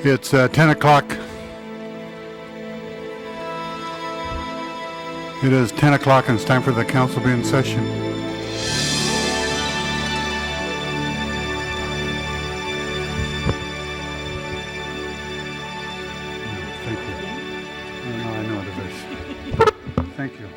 It's 10 o'clock. It is 10 o'clock and it's time for the council to be in session. Thank you. No, I know it is. Thank you.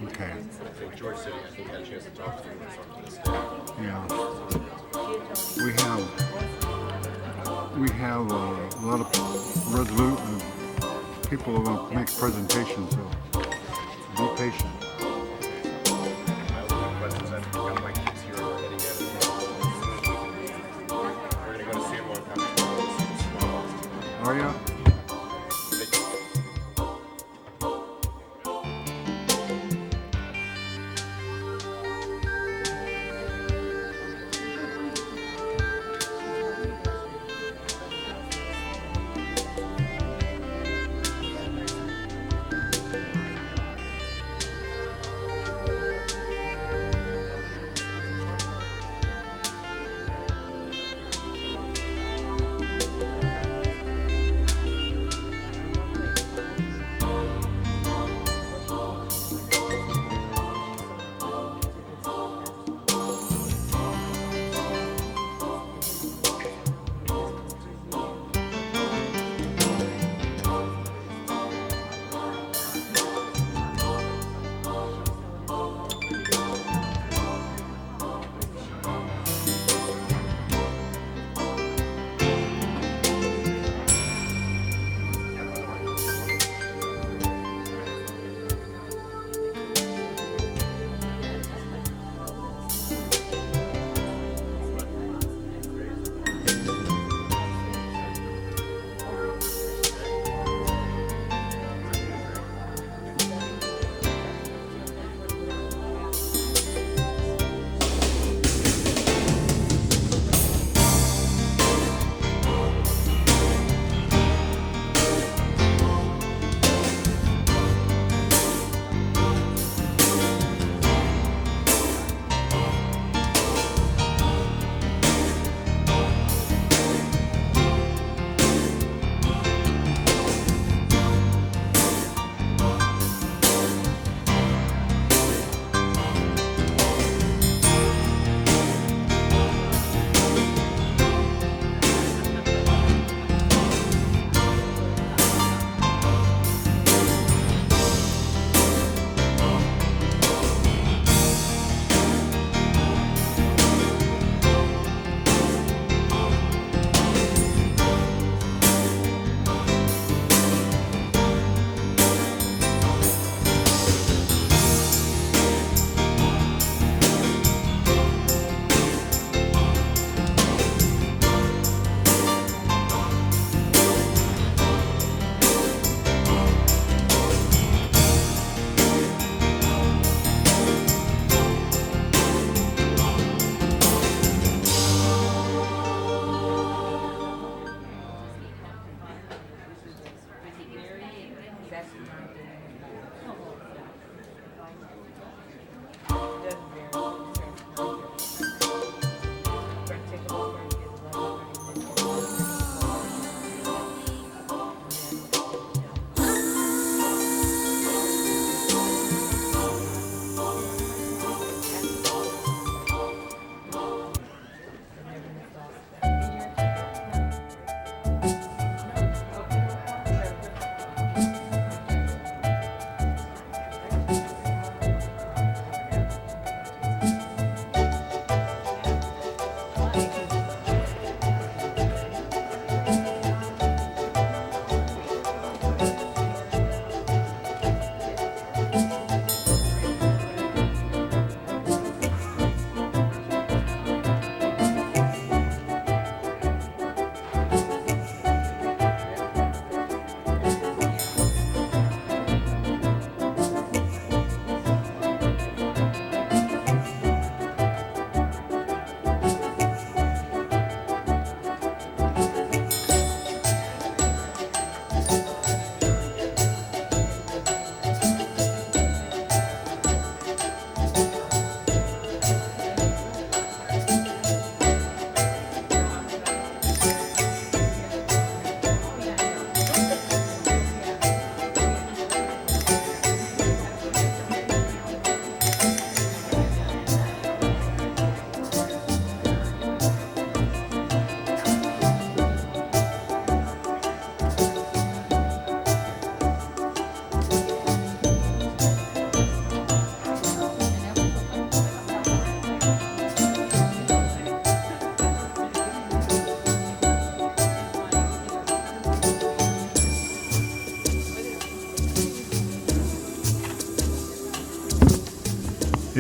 Okay. George City, I think, had a chance to talk to him or something this day. Yeah. We have a lot of resolute people who want to make presentations, so be patient. I also have questions. I've got my kids here are getting at it. We're going to go to San Juan County tomorrow. Are you?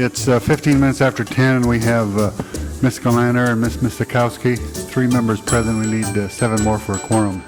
It's 15 minutes after 10, and we have Ms. Galaner and Ms. Mistakowski. 3 members present. We need 7 more for a quorum.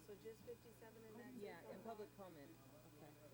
So just 57 and that's it? Yeah, and public comment. Okay.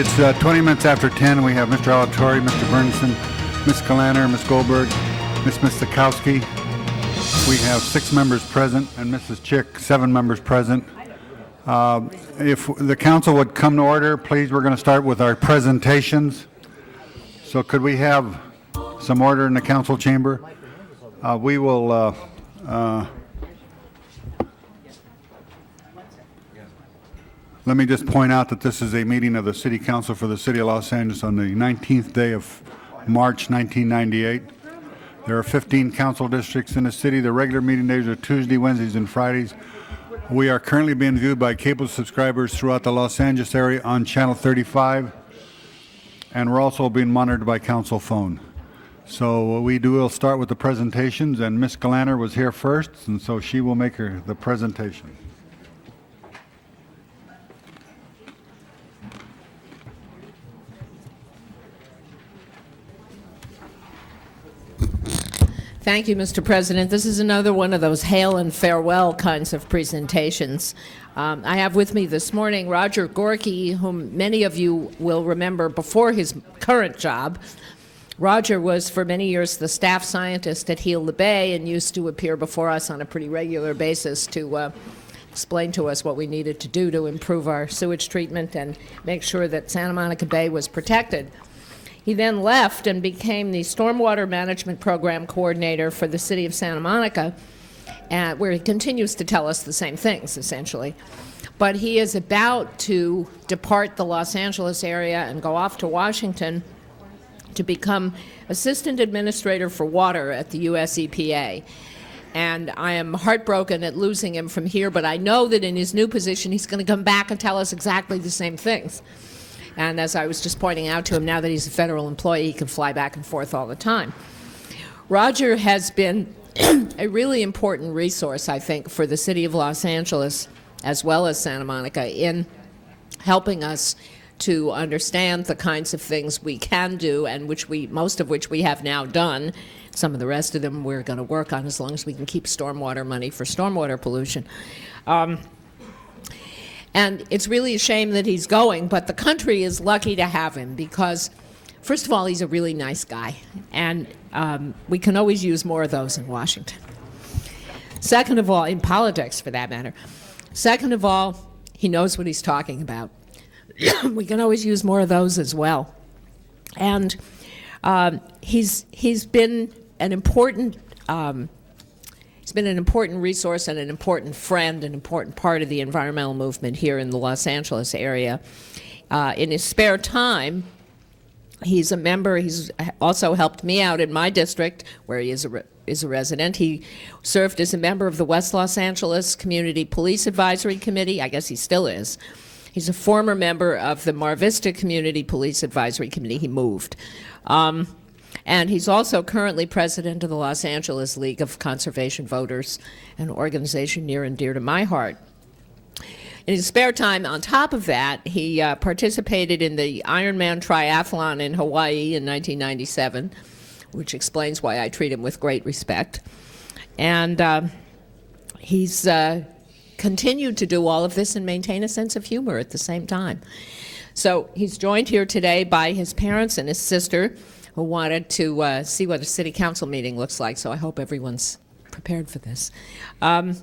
It's 20 minutes after 10. We have Mr. Alatorre, Mr. Bernson, Ms. Kalaner, Ms. Goldberg, Ms. Mistakowski. We have 6 members present, and Mrs. Chick, 7 members present. If the council would come to order, please, we're going to start with our presentations. So could we have some order in the council chamber? We will let me just point out that this is a meeting of the City Council for the City of Los Angeles on the 19th day of March 1998. There are 15 council districts in the city. The regular meeting days are Tuesday, Wednesdays, and Fridays. We are currently being viewed by cable subscribers throughout the Los Angeles area on Channel 35, and we're also being monitored by council phone. So we'll start with the presentations, and Ms. Kalaner was here first, and so she will make the presentation. Thank you, Mr. President. This is another one of those hail and farewell kinds of presentations. I have with me this morning Roger Gorky, whom many of you will remember before his current job. Roger was for many years the staff scientist at Gila Bay and used to appear before us on a pretty regular basis to explain to us what we needed to do to improve our sewage treatment and make sure that Santa Monica Bay was protected. He then left and became the Stormwater Management Program Coordinator for the City of Santa Monica, where he continues to tell us the same things, essentially. But he is about to depart the Los Angeles area and go off to Washington to become Assistant Administrator for Water at the US EPA. And I am heartbroken at losing him from here, but I know that in his new position he's going to come back and tell us exactly the same things. And as I was just pointing out to him, now that he's a federal employee, he can fly back and forth all the time. Roger has been a really important resource, I think, for the City of Los Angeles, as well as Santa Monica, in helping us to understand the kinds of things we can do, and most of which we have now done. Some of the rest of them we're going to work on as long as we can keep stormwater money for stormwater pollution. And it's really a shame that he's going, but the country is lucky to have him because, first of all, he's a really nice guy, and we can always use more of those in Washington. Second of all, in politics for that matter. Second of all, he knows what he's talking about. We can always use more of those as well. And he's been an important resource and an important friend, an important part of the environmental movement here in the Los Angeles area. In his spare time, he's a member. He's also helped me out in my district, where he is a resident. He served as a member of the West Los Angeles Community Police Advisory Committee. I guess he still is. He's a former member of the Mar Vista Community Police Advisory Committee. He moved. And he's also currently president of the Los Angeles League of Conservation Voters, an organization near and dear to my heart. In his spare time, on top of that, he participated in the Ironman Triathlon in Hawaii in 1997, which explains why I treat him with great respect. And he's continued to do all of this and maintain a sense of humor at the same time. So he's joined here today by his parents and his sister, who wanted to see what a city council meeting looks like, so I hope everyone's prepared for this. And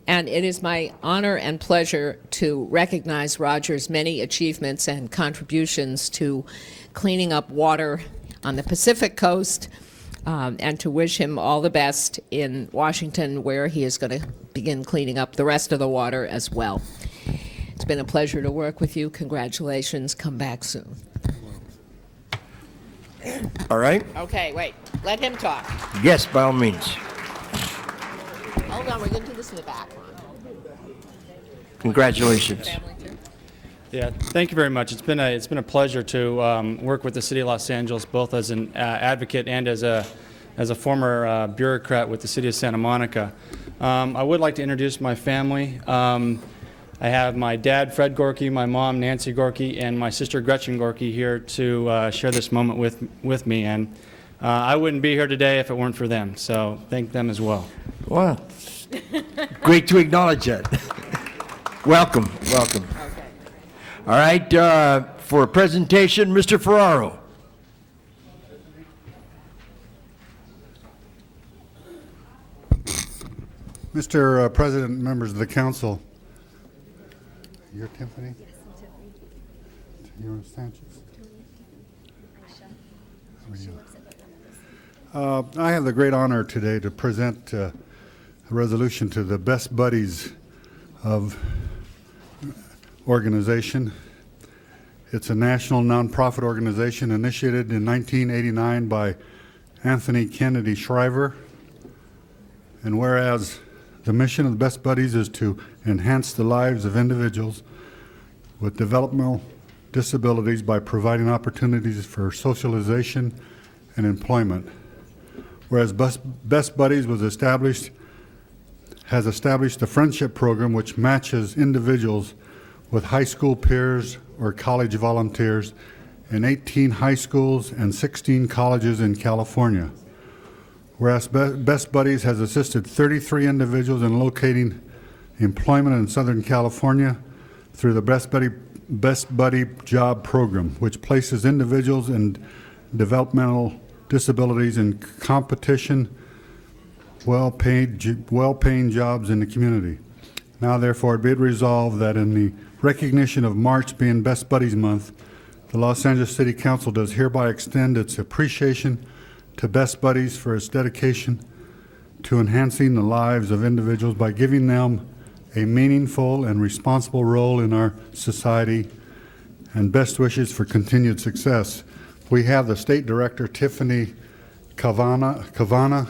it is my honor and pleasure to recognize Roger's many achievements and contributions to cleaning up water on the Pacific Coast, and to wish him all the best in Washington, where he is going to begin cleaning up the rest of the water as well. It's been a pleasure to work with you. Congratulations. Come back soon. All right? Okay, wait. Let him talk. Yes, by all means. Hold on, we're going to do this in the back. Congratulations. Yeah, thank you very much. It's been a pleasure to work with the City of Los Angeles, both as an advocate and as a former bureaucrat with the City of Santa Monica. I would like to introduce my family. I have my dad, Fred Gorky, my mom, Nancy Gorky, and my sister, Gretchen Gorky, here to share this moment with me. And I wouldn't be here today if it weren't for them, so thank them as well. Well, great to acknowledge that. Welcome, welcome. Okay. All right, for a presentation, Mr. Ferraro. Mr. President, members of the council. You're Tiffany? Yes, I'm Tiffany. You're Sanchez? How are you? I have the great honor today to present a resolution to the Best Buddies of organization. It's a national nonprofit organization initiated in 1989 by Anthony Kennedy Shriver. And whereas the mission of the Best Buddies is to enhance the lives of individuals with developmental disabilities by providing opportunities for socialization and employment. Whereas Best Buddies has established a friendship program which matches individuals with high school peers or college volunteers in 18 high schools and 16 colleges in California. Whereas Best Buddies has assisted 33 individuals in locating employment in Southern California through the Best Buddy Job Program, which places individuals in developmental disabilities in competition, well-paying jobs in the community. Now, therefore, be it resolved that in the recognition of March being Best Buddies Month, the Los Angeles City Council does hereby extend its appreciation to Best Buddies for its dedication to enhancing the lives of individuals by giving them a meaningful and responsible role in our society, and best wishes for continued success. We have the State Director, Tiffany Canava,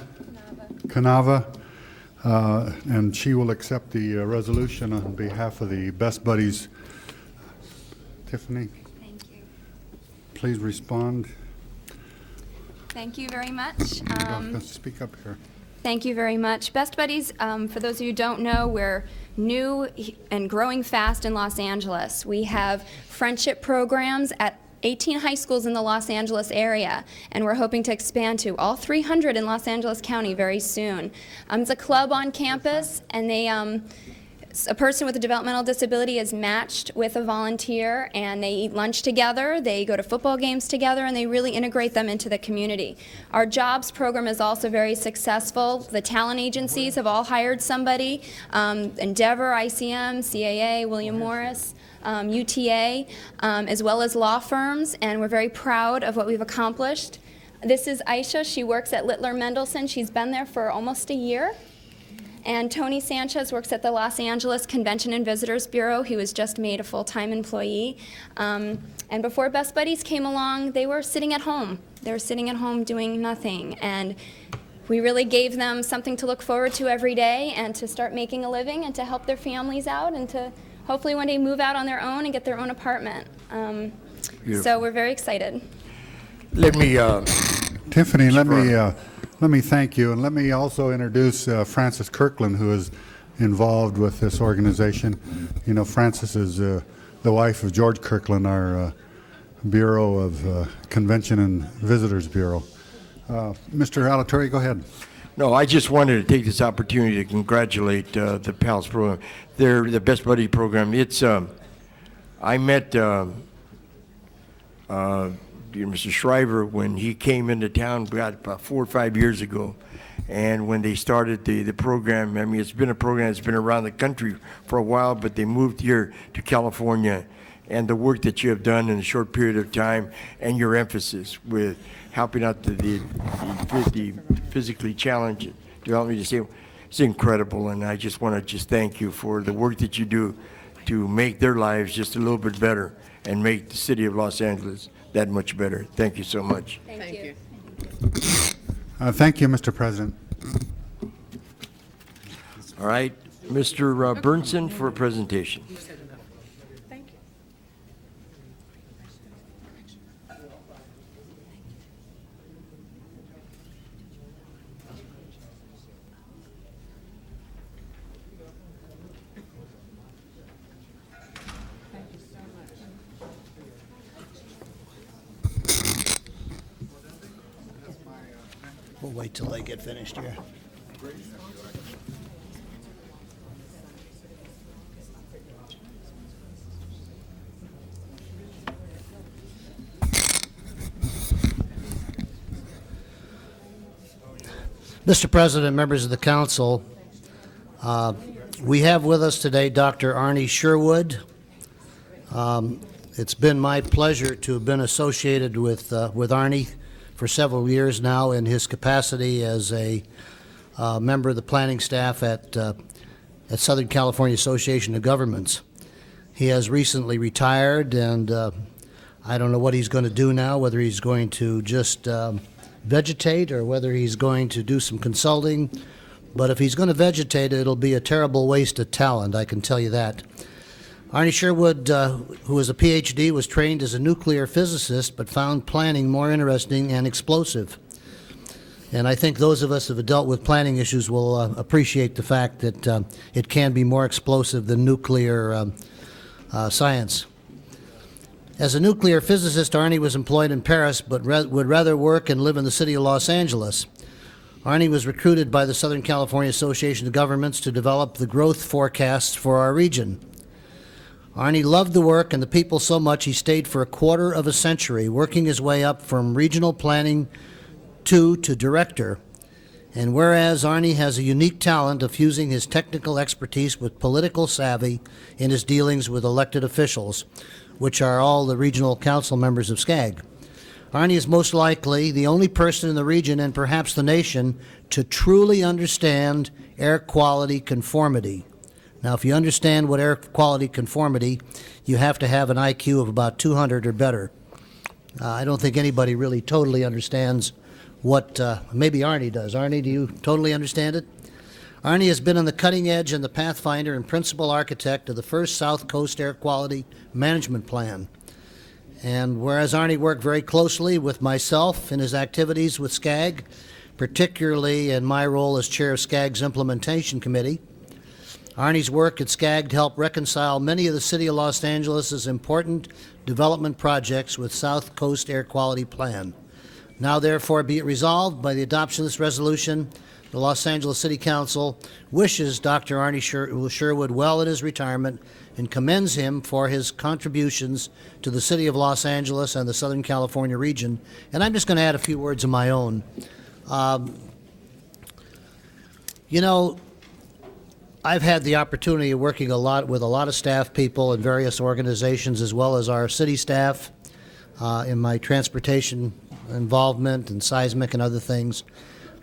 and she will accept the resolution on behalf of the Best Buddies. Tiffany, Thank you. please respond. Thank you very much. Speak up here. Thank you very much. Best Buddies, for those of you who don't know, we're new and growing fast in Los Angeles. We have friendship programs at 18 high schools in the Los Angeles area, and we're hoping to expand to all 300 in Los Angeles County very soon. It's a club on campus, and a person with a developmental disability is matched with a volunteer, and they eat lunch together, they go to football games together, and they really integrate them into the community. Our jobs program is also very successful. The talent agencies have all hired somebody, Endeavor, ICM, CAA, William Morris, UTA, as well as law firms, and we're very proud of what we've accomplished. This is Aisha. She works at Littler Mendelson. She's been there for almost a year. And Tony Sanchez works at the Los Angeles Convention and Visitors Bureau. He was just made a full-time employee. And before Best Buddies came along, they were sitting at home. They were sitting at home doing nothing. And we really gave them something to look forward to every day and to start making a living and to help their families out and to hopefully one day move out on their own and get their own apartment. So we're very excited. Let me, Tiffany, let me thank you, and let me also introduce Frances Kirkland, who is involved with this organization. You know, Frances is the wife of George Kirkland, our Bureau of Convention and Visitors Bureau. Mr. Alatorre, go ahead. No, I just wanted to take this opportunity to congratulate the PALS program. They're the Best Buddy program. It's I met Mr. Shriver when he came into town about 4 or 5 years ago, and when they started the program. I mean, it's been a program that's been around the country for a while, but they moved here to California, and the work that you have done in a short period of time and your emphasis with helping out the physically challenged development disabled, it's incredible. And I just want to thank you for the work that you do to make their lives just a little bit better and make the city of Los Angeles that much better. Thank you so much. Thank you. Thank you, Mr. President. All right, Mr. Burnson for a presentation. We'll wait till they get finished here. Mr. President, members of the council, we have with us today Dr. Arnie Sherwood. It's been my pleasure to have been associated with Arnie for several years now in his capacity as a member of the planning staff at Southern California Association of Governments. He has recently retired, and I don't know what he's going to do now, whether he's going to just vegetate or whether he's going to do some consulting. But if he's going to vegetate, it'll be a terrible waste of talent, I can tell you that. Arnie Sherwood, who is a PhD, was trained as a nuclear physicist, but found planning more interesting and explosive. And I think those of us who have dealt with planning issues will appreciate the fact that it can be more explosive than nuclear science. As a nuclear physicist, Arnie was employed in Paris, but would rather work and live in the city of Los Angeles. Arnie was recruited by the Southern California Association of Governments to develop the growth forecasts for our region. Arnie loved the work and the people so much he stayed for a quarter of a century, working his way up from regional planning to director. And whereas Arnie has a unique talent of fusing his technical expertise with political savvy in his dealings with elected officials, which are all the regional council members of SCAG. Arnie is most likely the only person in the region and perhaps the nation to truly understand air quality conformity. Now, if you understand what air quality conformity, you have to have an IQ of about 200 or better. I don't think anybody really totally understands what, maybe Arnie does. Arnie, do you totally understand it? Arnie has been on the cutting edge and the pathfinder and principal architect of the first South Coast Air Quality Management Plan. And whereas Arnie worked very closely with myself in his activities with SCAG, particularly in my role as chair of SCAG's Implementation Committee, Arnie's work at SCAG helped reconcile many of the City of Los Angeles' important development projects with South Coast Air Quality Plan. Now therefore be it resolved by the adoption of this resolution, the Los Angeles City Council wishes Dr. Arnie Sherwood well in his retirement and commends him for his contributions to the City of Los Angeles and the Southern California region. And I'm just going to add a few words of my own. You know, I've had the opportunity of working a lot with a lot of staff people in various organizations as well as our city staff in my transportation involvement and seismic and other things.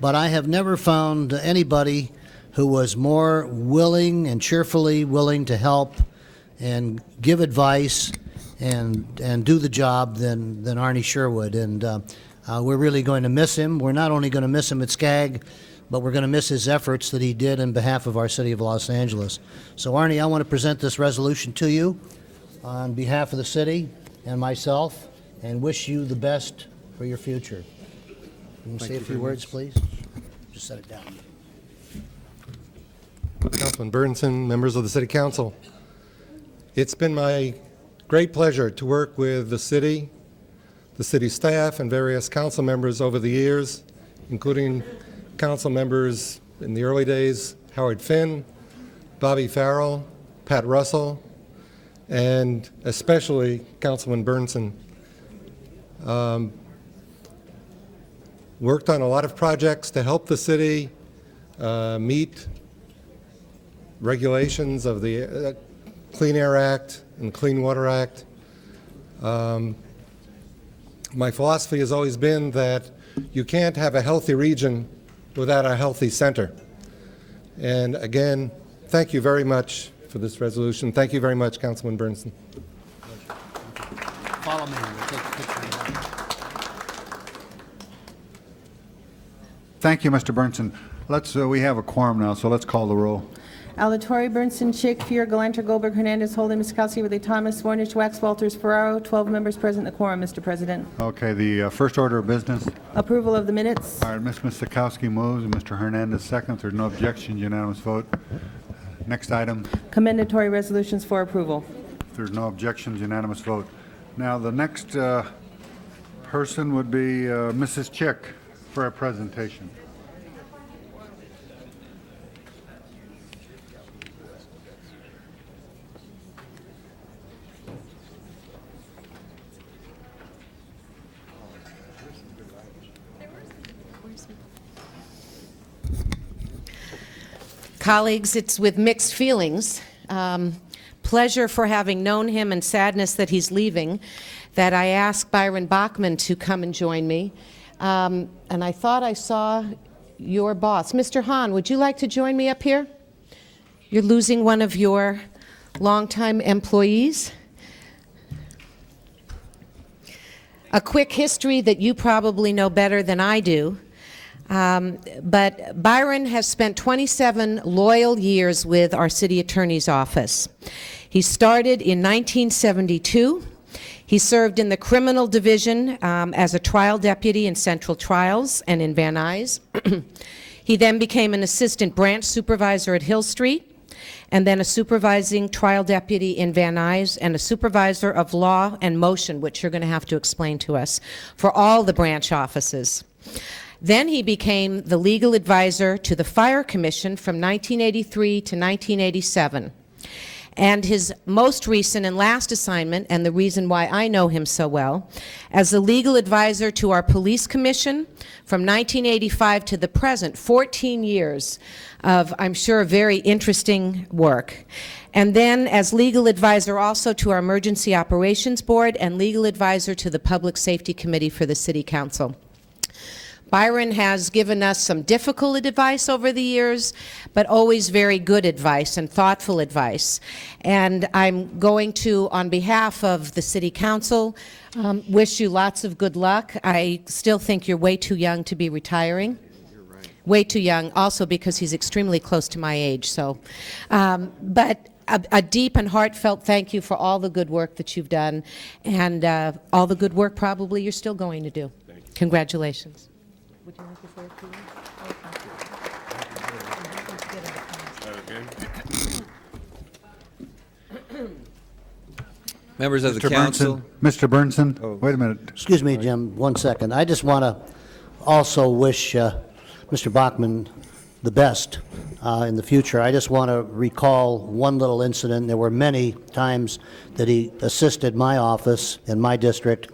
But I have never found anybody who was more willing and cheerfully willing to help and give advice and do the job than Arnie Sherwood. And we're really going to miss him. We're not only going to miss him at SCAG, but we're going to miss his efforts that he did on behalf of our city of Los Angeles. So Arnie, I want to present this resolution to you on behalf of the city and myself and wish you the best for your future. Can you say a few words, please? Just set it down. Councilman Burnson, members of the City Council. It's been my great pleasure to work with the city staff, and various council members over the years, including council members in the early days, Howard Finn, Bobby Farrell, Pat Russell, and especially Councilman Burnson. Worked on a lot of projects to help the city meet regulations of the Clean Air Act and Clean Water Act. My philosophy has always been that you can't have a healthy region without a healthy center. And again, thank you very much for this resolution. Thank you very much, Councilman Burnson. Follow me. We'll take a picture of that. Thank you, Mr. Burnson. We have a quorum now, so let's call the roll. Alatorre, Bernson, Schick, Fear, Galanter, Goldberg, Hernandez, Holden, Miskowski, Ridley, Thomas, Warnish, Wax, Walters, Ferraro, 12 members present, the quorum, Mr. President. Okay, the first order of business. Approval of the minutes. All right, Ms. Sikowski moves and Mr. Hernandez seconds. There's no objection, unanimous vote. Next item. Commendatory resolutions for approval. If there's no objections, unanimous vote. Now, the next person would be Mrs. Chick for a presentation. Colleagues, it's with mixed feelings, pleasure for having known him and sadness that he's leaving, that I asked Byron Bachman to come and join me. And I thought I saw your boss. Mr. Hahn, would you like to join me up here? You're losing one of your longtime employees. A quick history that you probably know better than I do. But Byron has spent 27 loyal years with our city attorney's office. He started in 1972. He served in the criminal division as a trial deputy in Central Trials and in Van Nuys. He then became an assistant branch supervisor at Hill Street, and then a supervising trial deputy in Van Nuys, and a supervisor of law and motion, which you're going to have to explain to us, for all the branch offices. Then he became the legal advisor to the Fire Commission from 1983 to 1987. And his most recent and last assignment, and the reason why I know him so well, as the legal advisor to our Police Commission from 1985 to the present, 14 years of, I'm sure, very interesting work. And then as legal advisor also to our Emergency Operations Board and legal advisor to the Public Safety Committee for the City Council. Byron has given us some difficult advice over the years, but always very good advice and thoughtful advice. And I'm going to, on behalf of the City Council, wish you lots of good luck. I still think you're way too young to be retiring. You're right. Way too young, also because he's extremely close to my age. So, but a deep and heartfelt thank you for all the good work that you've done, and all the good work probably you're still going to do. Congratulations. Would you like to say a few words? Members of the Mr. council. Mr. Burnson, wait a minute. Excuse me, Jim, 1 second. I just want to also wish Mr. Bachman the best in the future. I just want to recall one little incident. There were many times that he assisted my office in my district,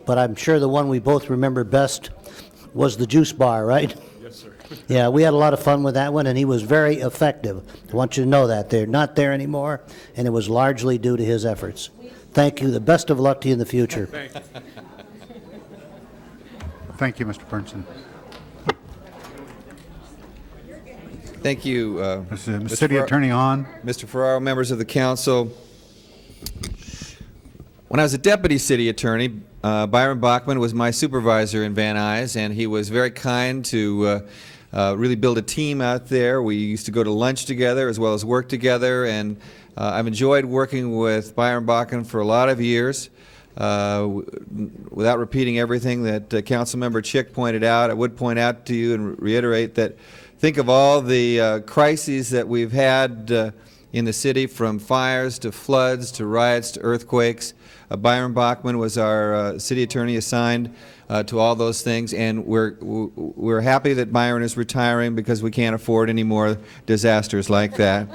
but I'm sure the one we both remember best was the juice bar, right? Yes, sir. Yeah, we had a lot of fun with that one, and he was very effective. I want you to know that. They're not there anymore, and it was largely due to his efforts. Thank you. The best of luck to you in the future. Thank you. Thank you, Mr. Burnson. Thank you, Mr. City Attorney Hahn. Mr. Ferraro, members of the council. When I was a deputy city attorney, Byron Bachman was my supervisor in Van Nuys, and he was very kind to really build a team out there. We used to go to lunch together as well as work together, and I've enjoyed working with Byron Bachman for a lot of years. Without repeating everything that Councilmember Chick pointed out, I would point out to you and reiterate that think of all the crises that we've had in the city, from fires to floods to riots to earthquakes. Byron Bachman was our city attorney assigned to all those things, and we're happy that Byron is retiring because we can't afford any more disasters like that.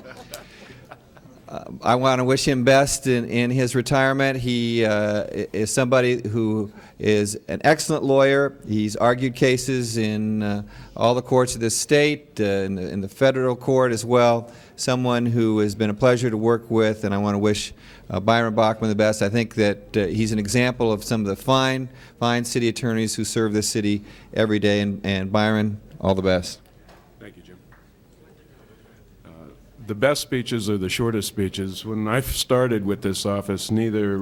I want to wish him best in his retirement. He is somebody who is an excellent lawyer. He's argued cases in all the courts of this state, in the federal court as well. Someone who has been a pleasure to work with, and I want to wish Byron Bachman the best. I think that he's an example of some of the fine city attorneys who serve this city every day, and Byron, all the best. Thank you, Jim. The best speeches are the shortest speeches. When I started with this office, neither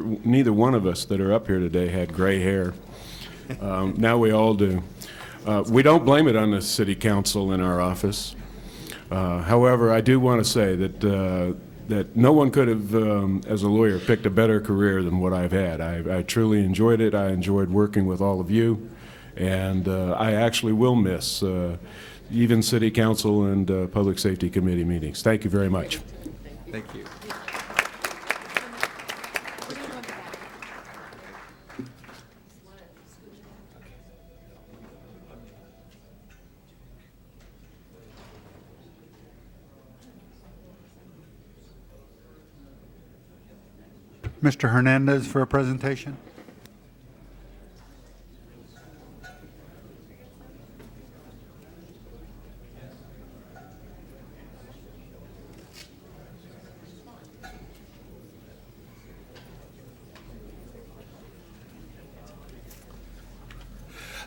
one of us that are up here today had gray hair. Now we all do. We don't blame it on the city council in our office. However, I do want to say that no one could have, as a lawyer, picked a better career than what I've had. I truly enjoyed it. I enjoyed working with all of you, and I actually will miss even City Council and Public Safety Committee meetings. Thank you very much. Thank you. Mr. Hernandez for a presentation.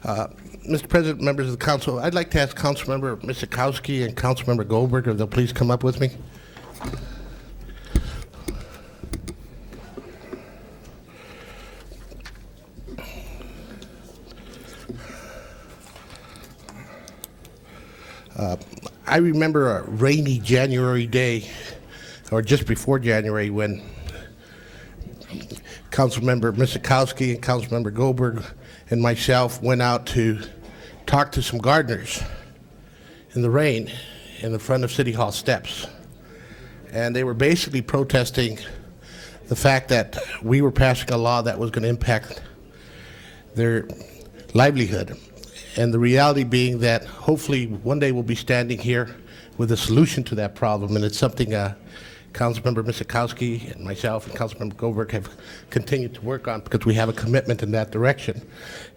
Mr. President, members of the council, I'd like to ask Councilmember Misikowski and Councilmember Goldberg if they'll please come up with me. I remember a rainy January day, or just before January, when Councilmember Misikowski and Councilmember Goldberg and myself went out to talk to some gardeners in the rain in the front of City Hall steps. And they were basically protesting the fact that we were passing a law that was going to impact their livelihood. And the reality being that hopefully one day we'll be standing here with a solution to that problem. And it's something Councilmember Misikowski and myself and Councilmember Goldberg have continued to work on because we have a commitment in that direction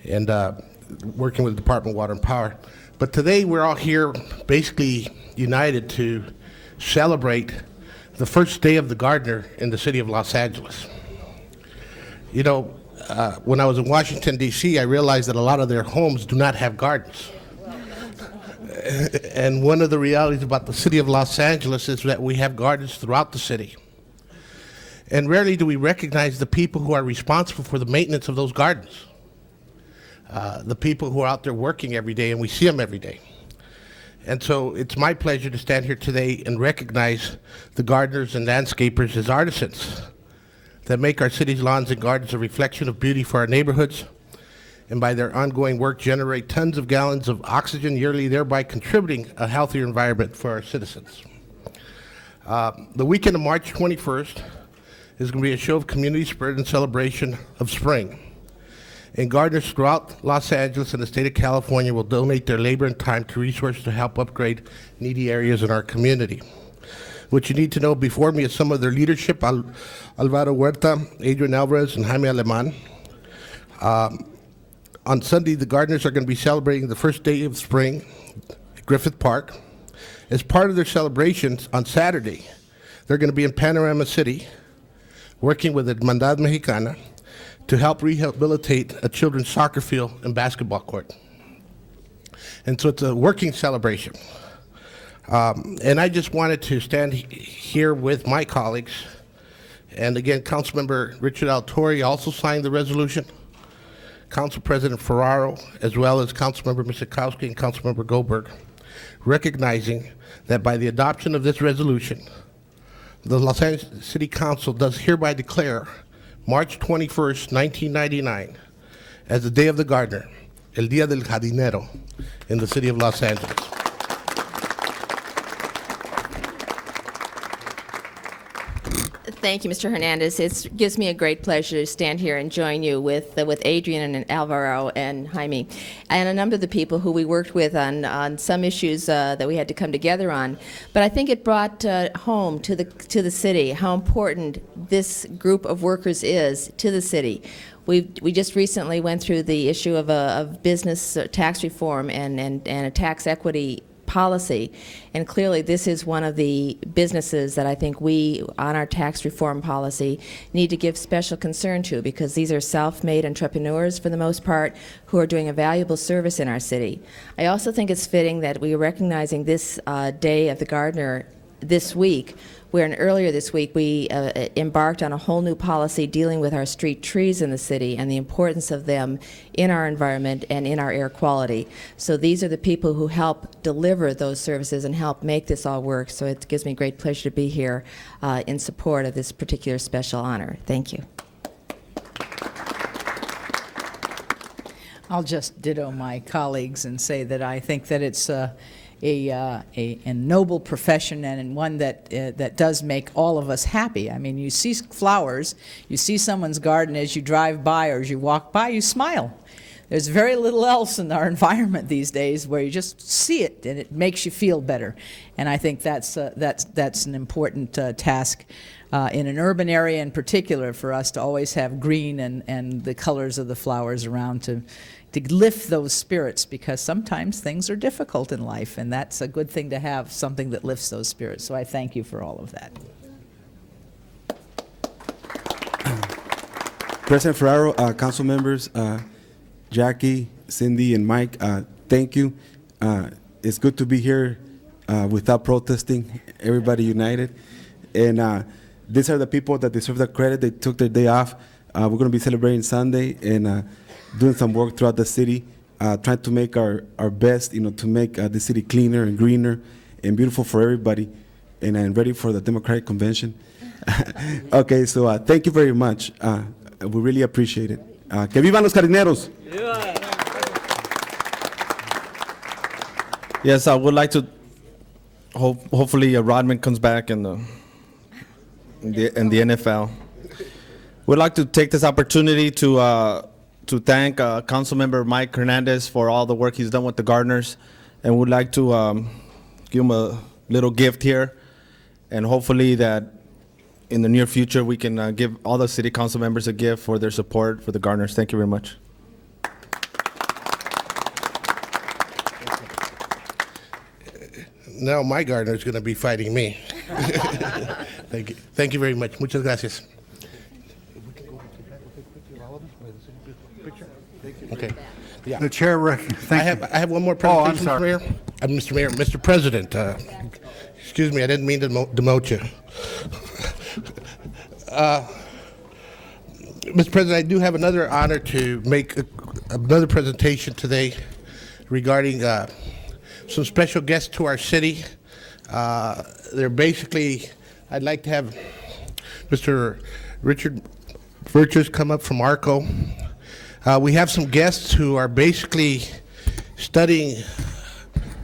and working with the Department of Water and Power. But today we're all here basically united to celebrate the first day of the gardener in the city of Los Angeles. You know, when I was in Washington, D.C., I realized that a lot of their homes do not have gardens. And one of the realities about the city of Los Angeles is that we have gardens throughout the city. And rarely do we recognize the people who are responsible for the maintenance of those gardens. The people who are out there working every day, and we see them every day. And so it's my pleasure to stand here today and recognize the gardeners and landscapers as artisans that make our city's lawns and gardens a reflection of beauty for our neighborhoods, and by their ongoing work generate tons of gallons of oxygen yearly, thereby contributing a healthier environment for our citizens. The weekend of March 21st is going to be a show of community spirit and celebration of spring. And gardeners throughout Los Angeles and the state of California will donate their labor and time to resources to help upgrade needy areas in our community. What you need to know before me is some of their leadership: Alvaro Huerta, Adrian Alvarez, and Jaime Aleman. On Sunday, the gardeners are going to be celebrating the first day of spring at Griffith Park. As part of their celebrations on Saturday, they're going to be in Panorama City working with the Hermandad Mexicana to help rehabilitate a children's soccer field and basketball court. And so it's a working celebration. And I just wanted to stand here with my colleagues. And again, Councilmember Richard Altori also signed the resolution. Council President Ferraro, as well as Councilmember Misikowski and Councilmember Goldberg, recognizing that by the adoption of this resolution, the Los Angeles City Council does hereby declare March 21st, 1999, as the Day of the Gardener, El Día del Jardinero, in the city of Los Angeles. Thank you, Mr. Hernandez. It gives me a great pleasure to stand here and join you with Adrian and Alvaro and Jaime and a number of the people who we worked with on some issues that we had to come together on. But I think it brought home to the city how important this group of workers is to the city. We just recently went through the issue of business tax reform and a tax equity policy, and clearly this is one of the businesses that I think we, on our tax reform policy, need to give special concern to, because these are self-made entrepreneurs for the most part who are doing a valuable service in our city. I also think it's fitting that we are recognizing this Day of the Gardener this week, where earlier this week we embarked on a whole new policy dealing with our street trees in the city and the importance of them in our environment and in our air quality. So these are the people who help deliver those services and help make this all work. So it gives me great pleasure to be here in support of this particular special honor. Thank you. I'll just ditto my colleagues and say that I think that it's a noble profession and one that does make all of us happy. I mean, you see flowers, you see someone's garden as you drive by or as you walk by, you smile. There's very little else in our environment these days where you just see it and it makes you feel better. And I think that's an important task in an urban area in particular, for us to always have green and the colors of the flowers around to lift those spirits, because sometimes things are difficult in life, and that's a good thing to have, something that lifts those spirits. So I thank you for all of that. President Ferraro, council members, Jackie, Cindy and Mike, thank you. It's good to be here without protesting, everybody united. And these are the people that deserve the credit. They took their day off. We're going to be celebrating Sunday and doing some work throughout the city, trying to make our best, to make the city cleaner and greener and beautiful for everybody. And I'm ready for the Democratic Convention. Okay, so thank you very much. We really appreciate it. Que vivan los jarineros! Yes, I would like to. Hopefully, Rodman comes back in the NFL. We'd like to take this opportunity to thank Councilmember Mike Hernandez for all the work he's done with the gardeners, and would like to give him a little gift here, and hopefully that in the near future we can give all the city council members a gift for their support for the gardeners. Thank you very much. Now my gardener is going to be fighting me. Thank you very much. Muchas gracias. Okay. Yeah. The chair, I have one more Oh, I'm presentation, sorry. Mr. Mayor. Mr. President, excuse me, I didn't mean to demote you. Mr. President, I do have another honor to make another presentation today regarding some special guests to our city. They're basically, I'd like to have Mr. Richard Virtus come up from ARCO. We have some guests who are basically studying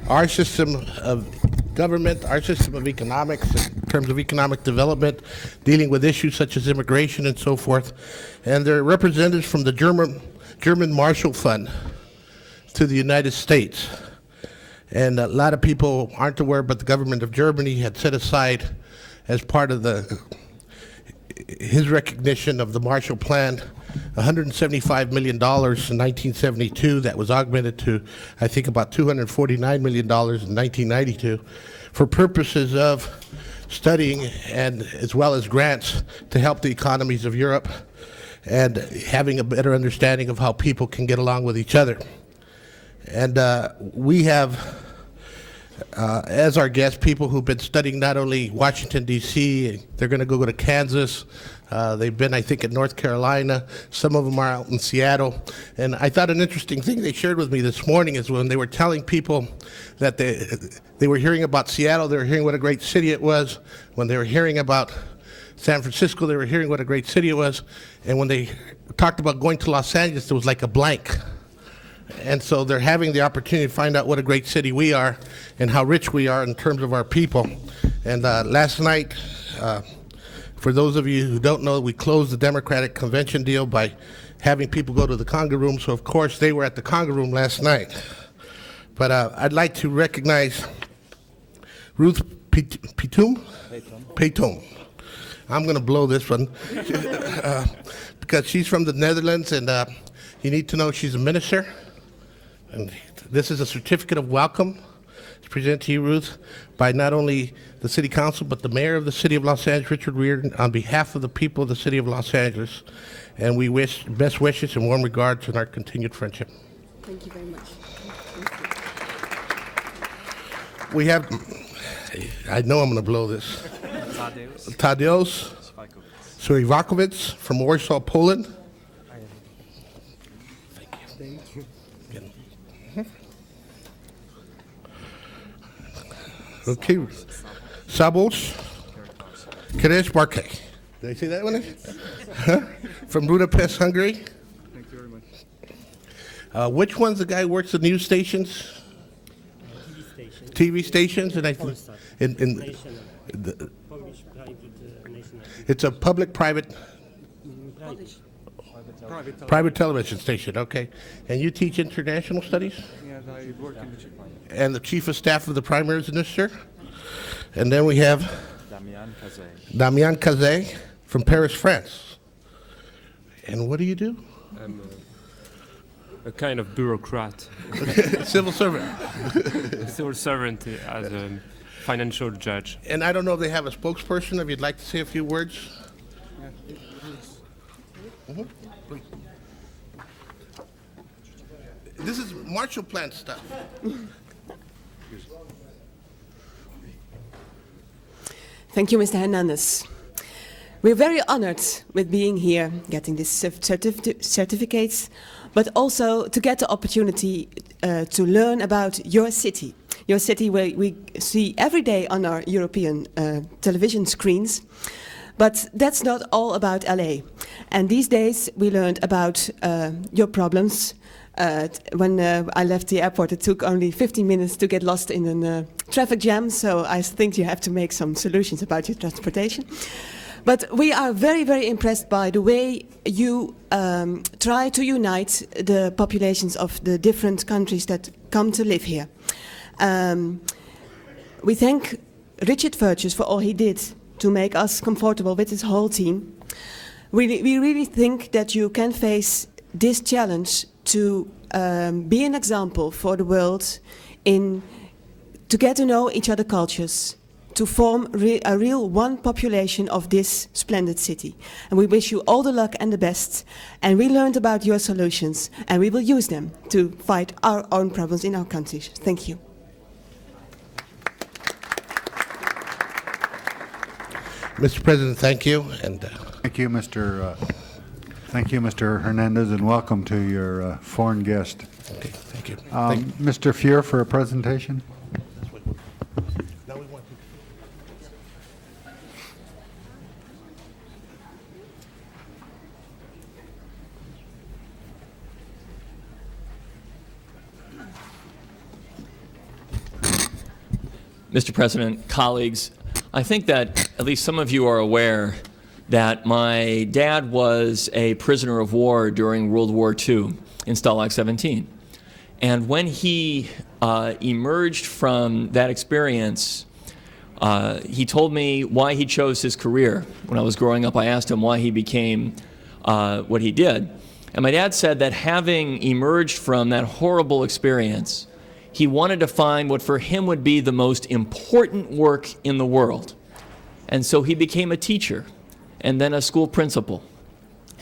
our system of government, our system of economics in terms of economic development, dealing with issues such as immigration and so forth. And they're representatives from the German Marshall Fund to the United States. And a lot of people aren't aware, but the government of Germany had set aside, as part of his recognition of the Marshall Plan, $175 million in 1972. That was augmented to, I think, about $249 million in 1992, for purposes of studying and as well as grants to help the economies of Europe and having a better understanding of how people can get along with each other. And we have, as our guests, people who've been studying not only Washington, D.C., they're going to go to Kansas. They've been, I think, in North Carolina. Some of them are out in Seattle. And I thought an interesting thing they shared with me this morning is when they were telling people that they were hearing about Seattle, they were hearing what a great city it was. When they were hearing about San Francisco, they were hearing what a great city it was. And when they talked about going to Los Angeles, there was like a blank. And so they're having the opportunity to find out what a great city we are and how rich we are in terms of our people. And last night, for those of you who don't know, we closed the Democratic Convention deal by having people go to the Conga room. So, of course, they were at the Conga room last night. But I'd like to recognize Ruth Payton. I'm going to blow this one because she's from the Netherlands, and you need to know she's a minister. And this is a certificate of welcome. It's presented to you, Ruth, by not only the City Council, but the Mayor of the City of Los Angeles, Richard Riordan, on behalf of the people of the City of Los Angeles. And we wish best wishes and warm regards in our continued friendship. Thank you very much. We have, I know I'm going to blow this. Tadeusz Sujewakowicz from Warsaw, Poland. Thank you. Okay, Szabolcs Keresbarkely. Did I say that one? From Budapest, Hungary. Thank you very much. Which one's the guy who works at news stations? TV stations, and I think it's a public-private private television station. Okay, and you teach international studies? Yes, I work in the Czech. And the Chief of Staff of the Prime Minister. And then we have Damian Kazay from Paris, France. And what do you do? I'm a kind of bureaucrat. Civil servant. Civil servant as a financial judge. And I don't know if they have a spokesperson, if you'd like to say a few words. This is Marshall Plan stuff. Thank you, Mr. Hernandez. We're very honored with being here, getting these certificates, but also to get the opportunity to learn about your city where we see every day on our European television screens. But that's not all about LA. And these days we learned about your problems. When I left the airport, it took only 15 minutes to get lost in a traffic jam, so I think you have to make some solutions about your transportation. But we are very, very impressed by the way you try to unite the populations of the different countries that come to live here. We thank Richard Virtus for all he did to make us comfortable with his whole team. We really think that you can face this challenge to be an example for the world to get to know each other's cultures, to form a real one population of this splendid city. And we wish you all the luck and the best. And we learned about your solutions, and we will use them to fight our own problems in our countries. Thank you. Mr. President, thank you. And Thank you, Mr. Hernandez, and welcome to your foreign guest. okay, thank you. Mr. Fuhr for a presentation. Now we want Mr. President, colleagues, I think that at least some of you are aware that my dad was a prisoner of war during World War II in Stalag 17. And when he emerged from that experience, he told me why he chose his career. When I was growing up, I asked him why he became what he did. And my dad said that having emerged from that horrible experience, he wanted to find what for him would be the most important work in the world. And so he became a teacher and then a school principal.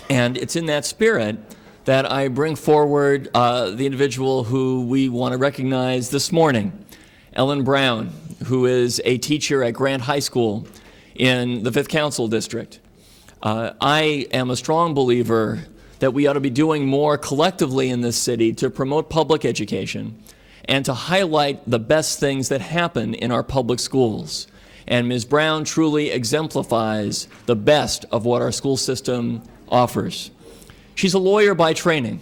And it's in that spirit that I bring forward the individual who we want to recognize this morning, Ellen Brown, who is a teacher at Grant High School in the 5th Council District. I am a strong believer that we ought to be doing more collectively in this city to promote public education and to highlight the best things that happen in our public schools. And Ms. Brown truly exemplifies the best of what our school system offers. She's a lawyer by training,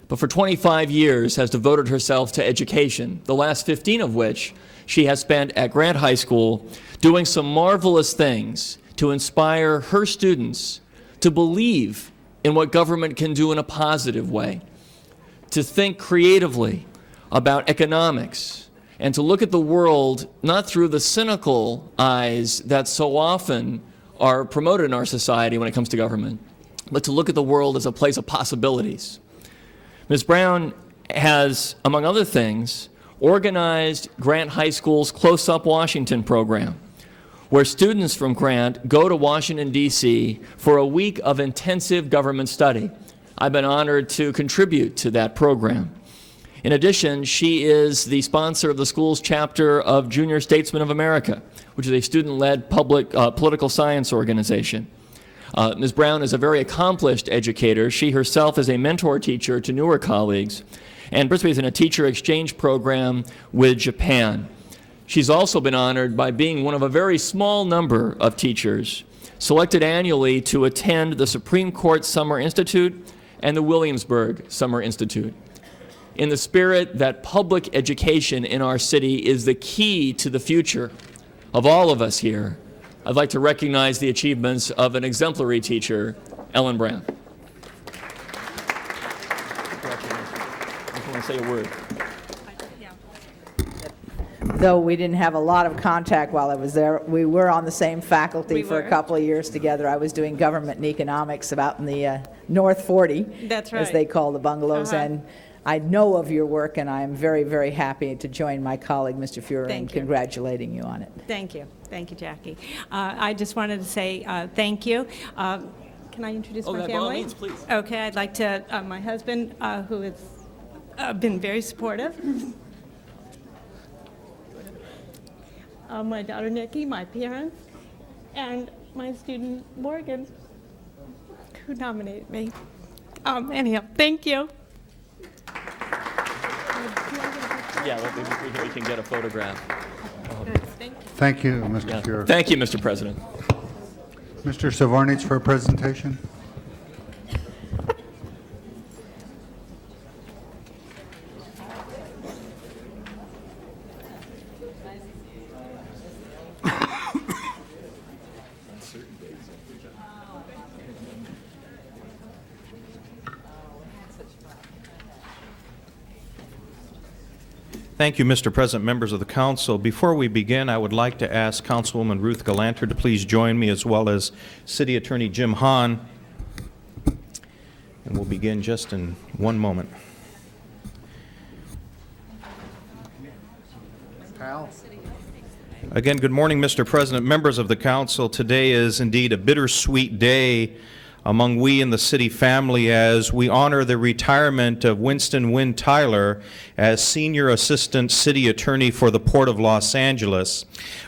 but for 25 years has devoted herself to education, the last 15 of which she has spent at Grant High School doing some marvelous things to inspire her students to believe in what government can do in a positive way, to think creatively about economics, and to look at the world not through the cynical eyes that so often are promoted in our society when it comes to government, but to look at the world as a place of possibilities. Ms. Brown has, among other things, organized Grant High School's Close Up Washington program, where students from Grant go to Washington, D.C. for a week of intensive government study. I've been honored to contribute to that program. In addition, she is the sponsor of the school's chapter of Junior Statesmen of America, which is a student-led political science organization. Ms. Brown is a very accomplished educator. She herself is a mentor teacher to newer colleagues and participates in a teacher exchange program with Japan. She's also been honored by being one of a very small number of teachers selected annually to attend the Supreme Court Summer Institute and the Williamsburg Summer Institute. In the spirit that public education in our city is the key to the future of all of us here, I'd like to recognize the achievements of an exemplary teacher, Ellen Brown. I want to say a word. Though we didn't have a lot of contact while I was there, we were on the same faculty for a couple of years together. I was doing government and economics about in the North 40, That's right. as they call the bungalows, and I know of your work, and I am very, very happy to join my colleague, Mr. Fuhrer, in congratulating you on it. Thank you. Thank you, Jackie. I just wanted to say thank you. Can I introduce my family? By all means, please. Okay, I'd like to, my husband, who is been very supportive. My daughter Nikki, my parents, and my student Morgan, who nominated me. Anyhow, thank you. Yeah, we can get a photograph. Thank you, Mr. Fuhrer. Thank you, Mr. President. Mr. Savarnich for a presentation. Thank you, Mr. President, members of the council. Before we begin, I would like to ask Councilwoman Ruth Galanter to please join me, as well as City Attorney Jim Hahn. And we'll begin just in one moment. Again, good morning, Mr. President, members of the council. Today is indeed a bittersweet day among we in the city family as we honor the retirement of Winston Wynn Tyler as Senior Assistant City Attorney for the Port of Los Angeles.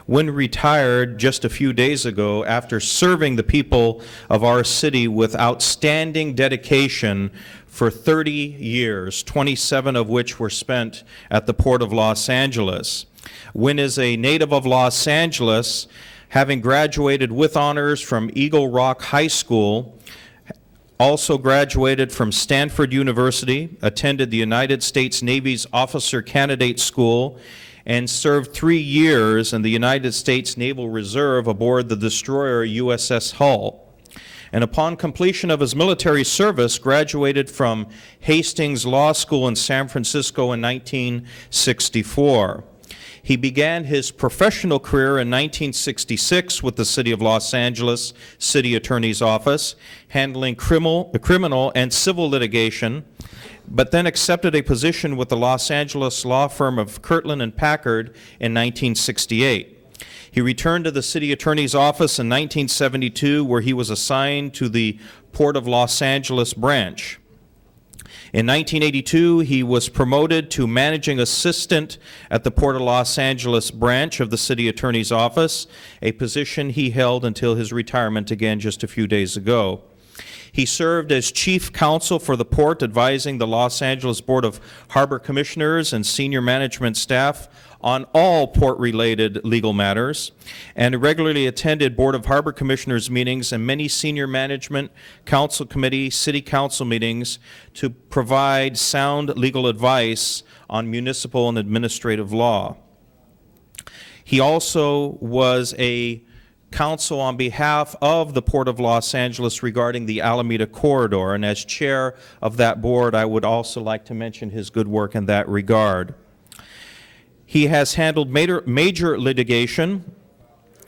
Wynn retired just a few days ago after serving the people of our city with outstanding dedication for 30 years, 27 of which were spent at the Port of Los Angeles. Wynn is a native of Los Angeles, having graduated with honors from Eagle Rock High School, also graduated from Stanford University, attended the United States Navy's Officer Candidate School, and served 3 years in the United States Naval Reserve aboard the destroyer USS Hull. And upon completion of his military service, graduated from Hastings Law School in San Francisco in 1964. He began his professional career in 1966 with the City of Los Angeles City Attorney's Office, handling criminal and civil litigation, but then accepted a position with the Los Angeles law firm of Kirtland and Packard in 1968. He returned to the City Attorney's Office in 1972, where he was assigned to the Port of Los Angeles branch. In 1982, he was promoted to managing assistant at the Port of Los Angeles branch of the City Attorney's Office, a position he held until his retirement again just a few days ago. He served as chief counsel for the port, advising the Los Angeles Board of Harbor Commissioners and senior management staff on all port-related legal matters, and regularly attended Board of Harbor Commissioners meetings and many senior management, council committee, city council meetings to provide sound legal advice on municipal and administrative law. He also was a counsel on behalf of the Port of Los Angeles regarding the Alameda Corridor, and as chair of that board, I would also like to mention his good work in that regard. He has handled major litigation,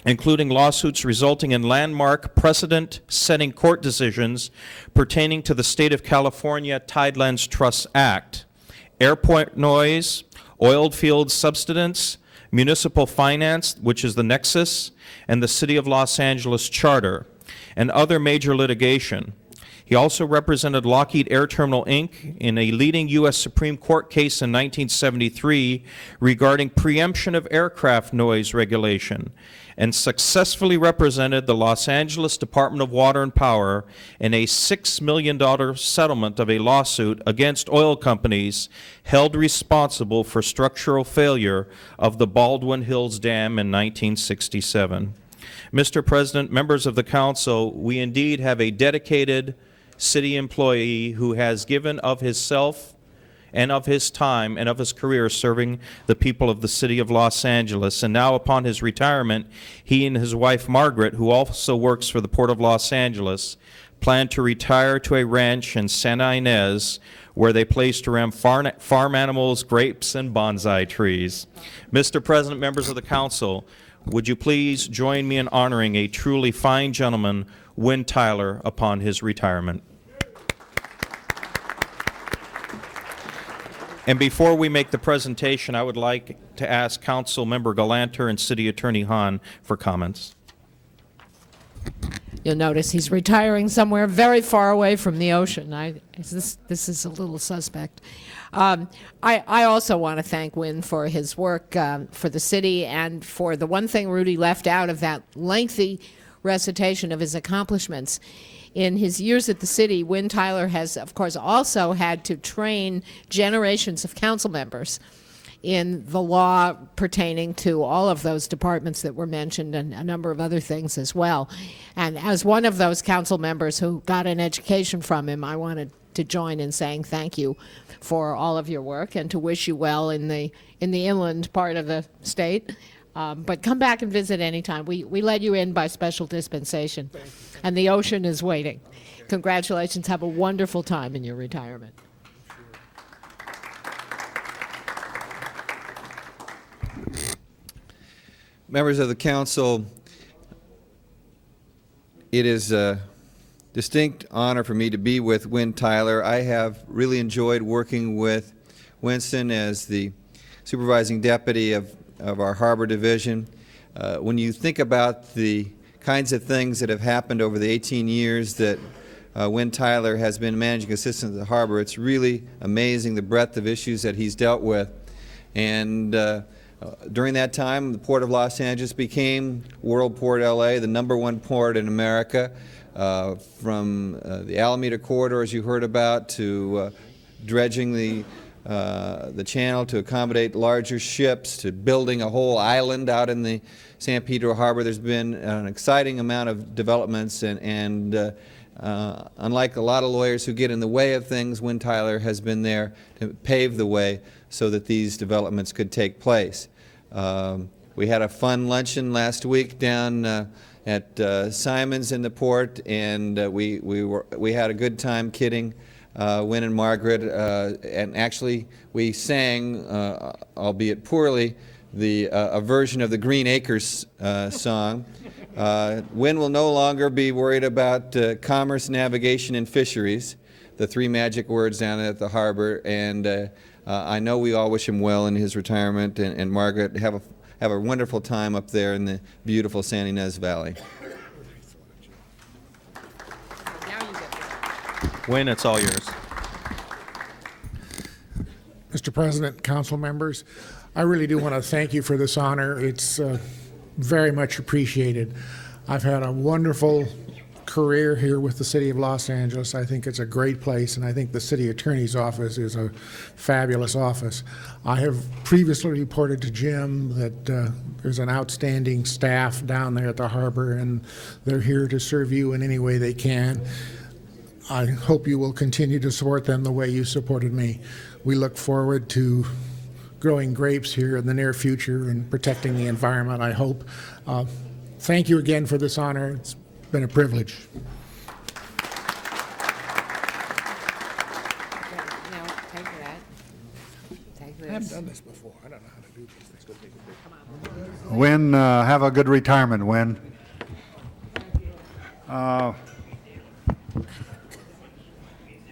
including lawsuits resulting in landmark precedent-setting court decisions pertaining to the State of California Tidelands Trust Act, airport noise, oil field subsidence, municipal finance, which is the Nexus, and the City of Los Angeles Charter, and other major litigation. He also represented Lockheed Air Terminal, Inc. in a leading U.S. Supreme Court case in 1973 regarding preemption of aircraft noise regulation, and successfully represented the Los Angeles Department of Water and Power in a $6 million settlement of a lawsuit against oil companies held responsible for structural failure of the Baldwin Hills Dam in 1967. Mr. President, members of the council, we indeed have a dedicated city employee who has given of himself and of his time and of his career serving the people of the city of Los Angeles. And now upon his retirement, he and his wife Margaret, who also works for the Port of Los Angeles, plan to retire to a ranch in Santa Ynez where they place to ram farm animals, grapes, and bonsai trees. Mr. President, members of the council, would you please join me in honoring a truly fine gentleman, Wynn Tyler, upon his retirement? And before we make the presentation, I would like to ask Council Member Galanter and City Attorney Hahn for comments. You'll notice he's retiring somewhere very far away from the ocean. This is a little suspect. I also want to thank Win for his work for the city, and for the one thing Rudy left out of that lengthy recitation of his accomplishments. In his years at the city, Win Tyler has, of course, also had to train generations of council members in the law pertaining to all of those departments that were mentioned, and a number of other things as well. And as one of those council members who got an education from him, I wanted to join in saying thank you for all of your work, and to wish you well in the inland part of the state. But come back and visit anytime. We let you in by special dispensation, and the ocean is waiting. Congratulations. Have a wonderful time in your retirement. Members of the council, it is a distinct honor for me to be with Win Tyler. I have really enjoyed working with Winston as the supervising deputy of our Harbor Division. When you think about the kinds of things that have happened over the 18 years that Win Tyler has been managing assistant at the Harbor, it's really amazing the breadth of issues that he's dealt with. And during that time, the Port of Los Angeles became World Port LA, the #1 port in America, from the Alameda Corridor, as you heard about, to dredging the channel to accommodate larger ships, to building a whole island out in the San Pedro Harbor. There's been an exciting amount of developments, and unlike a lot of lawyers who get in the way of things, Win Tyler has been there to pave the way so that these developments could take place. We had a fun luncheon last week down at Simon's in the port, and we had a good time kidding Win and Margaret, and actually we sang, albeit poorly, a version of the Green Acres song. Win will no longer be worried about commerce, navigation, and fisheries, the three magic words down at the harbor, and I know we all wish him well in his retirement, and Margaret, have a wonderful time up there in the beautiful San Ynez Valley. Win, it's all yours. Mr. President, council members, I really do want to thank you for this honor. It's very much appreciated. I've had a wonderful career here with the City of Los Angeles. I think it's a great place, and I think the City Attorney's Office is a fabulous office. I have previously reported to Jim that there's an outstanding staff down there at the harbor, and they're here to serve you in any way they can. I hope you will continue to support them the way you supported me. We look forward to growing grapes here in the near future and protecting the environment, I hope. Thank you again for this honor. It's been a privilege. I haven't done this before. I don't know how to do these things. Win, have a good retirement, Win.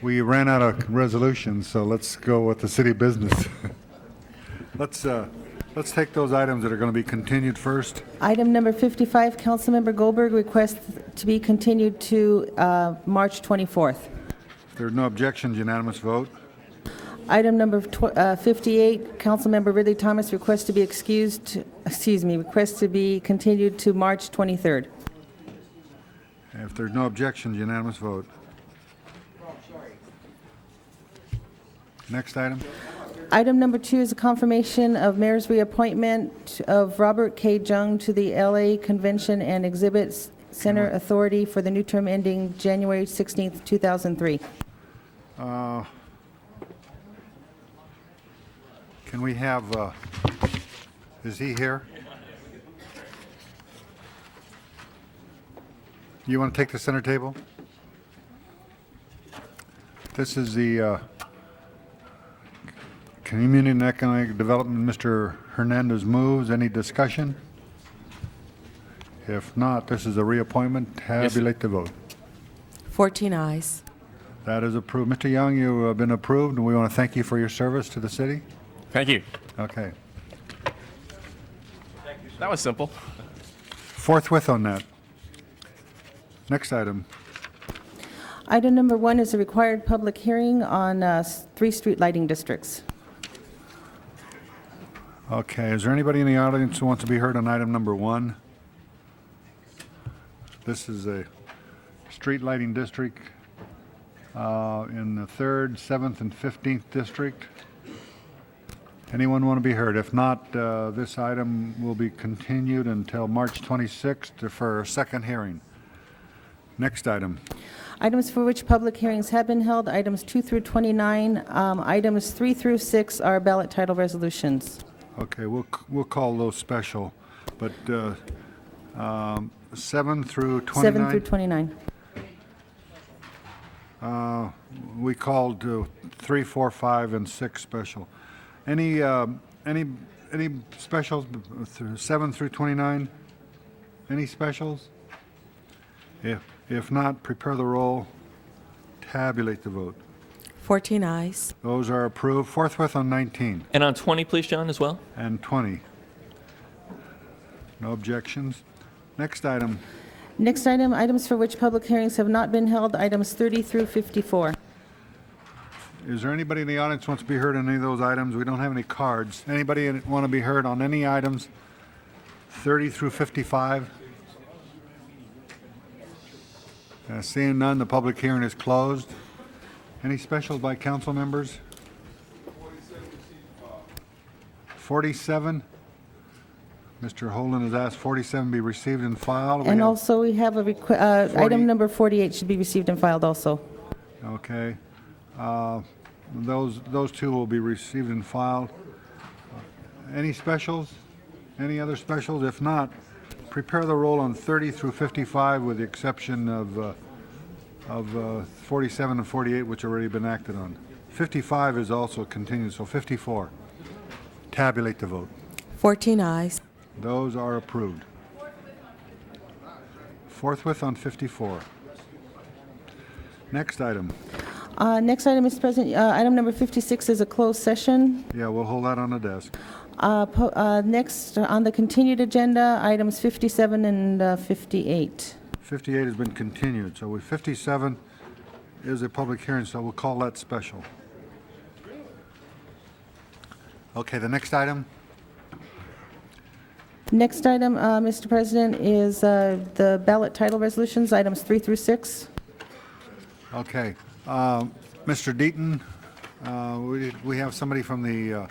We ran out of resolutions, so let's go with the city business. Let's take those items that are going to be continued first. Item number 55, Councilmember Goldberg requests to be continued to March 24th. If there are no objections, unanimous vote. Item number 58, Councilmember Ridley Thomas requests to be requests to be continued to March 23rd. If there's no objections, unanimous vote. Next item. Item number 2 is a confirmation of mayor's reappointment of Robert K. Jung to the LA Convention and Exhibit Center Authority for the new term ending January 16th, 2003. Can we have, is he here? You want to take the center table? This is the Community and Economic Development. Mr. Hernandez moves. Any discussion? If not, this is a reappointment. Tabulate the vote. 14 ayes. That is approved. Mr. Young, you have been approved, and we want to thank you for your service to the city. Thank you. Okay. That was simple. Forthwith on that. Next item. Item number 1 is a required public hearing on 3 street lighting districts. Okay, is there anybody in the audience who wants to be heard on item number 1? This is a street lighting district in the 3rd, 7th, and 15th district. Anyone want to be heard? If not, this item will be continued until March 26th for a second hearing. Next item. Items for which public hearings have been held, items 2 through 29. Items 3 through 6 are ballot title resolutions. Okay, we'll call those special, but 7 through 29? 7 through 29. We called 3, 4, 5, and 6 special. Any specials, 7 through 29? Any specials? If not, prepare the roll, tabulate the vote. 14 ayes. Those are approved. Forthwith on 19 And on 20, please, John, as well. and 20. No objections. Next item. Next item, items for which public hearings have not been held, items 30 through 54. Is there anybody in the audience who wants to be heard on any of those items? We don't have any cards. Anybody want to be heard on any items 30 through 55? Seeing none, the public hearing is closed. Any specials by council members? 47? Mr. Holden has asked 47 be received and filed. And also, we have a item number 48 should be received and filed also. Okay. Those two will be received and filed. Any specials? Any other specials? If not, prepare the roll on 30 through 55 with the exception of 47 and 48, which already been acted on. 55 is also continued, so 54. Tabulate the vote. 14 ayes. Those are approved. Forthwith on 54. Next item. Next item, Mr. President, item number 56 is a closed session. Yeah, we'll hold that on the desk. Next, on the continued agenda, items 57 and 58. 58 has been continued, so 57 is a public hearing, so we'll call that special. Okay, the next item? Next item, Mr. President, is the ballot title resolutions, items 3 through 6. Okay. Mr. Deaton, we have somebody from the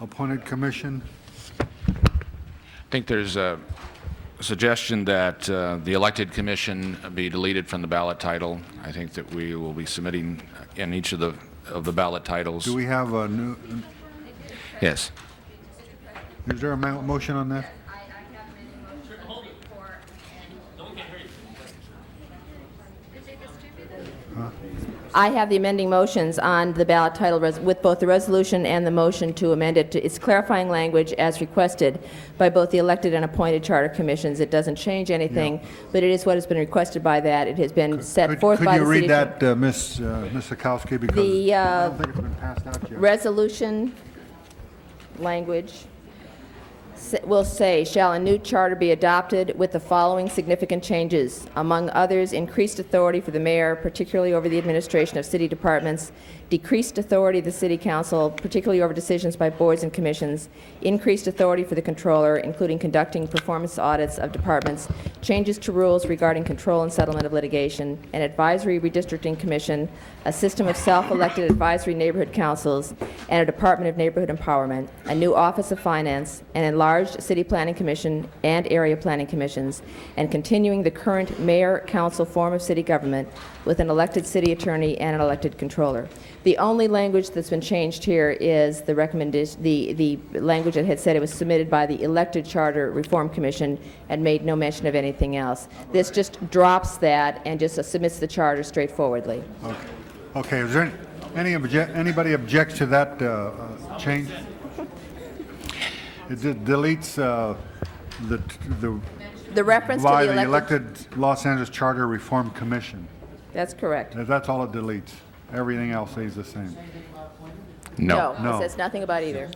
appointed commission. I think there's a suggestion that the elected commission be deleted from the ballot title. I think that we will be submitting in each of the ballot titles. Do we have a new, Yes. is there a motion on that? I have the amending motions on the ballot title with both the resolution and the motion to amend it. It's clarifying language as requested by both the elected and appointed charter commissions. It doesn't change anything, but it is what has been requested by that. It has been set forth by the Could you city. read that, Ms. Sikowski, because The I don't think it's been passed out yet. resolution language will say, shall a new charter be adopted with the following significant changes? Among others, increased authority for the mayor, particularly over the administration of city departments, decreased authority of the city council, particularly over decisions by boards and commissions, increased authority for the controller, including conducting performance audits of departments, changes to rules regarding control and settlement of litigation, an advisory redistricting commission, a system of self-elected advisory neighborhood councils, and a Department of Neighborhood Empowerment, a new Office of Finance, an enlarged City Planning Commission and Area Planning Commissions, and continuing the current mayor-council form of city government with an elected city attorney and an elected controller. The only language that's been changed here is the recommendation, the language that had said it was submitted by the elected Charter Reform Commission and made no mention of anything else. This just drops that and just submits the charter straightforwardly. Okay, is there anybody objects to that change? It deletes the reference to by the the elected. elected Los Angeles Charter Reform Commission. That's correct. That's all it deletes. Everything else stays the same. No, it says nothing about either.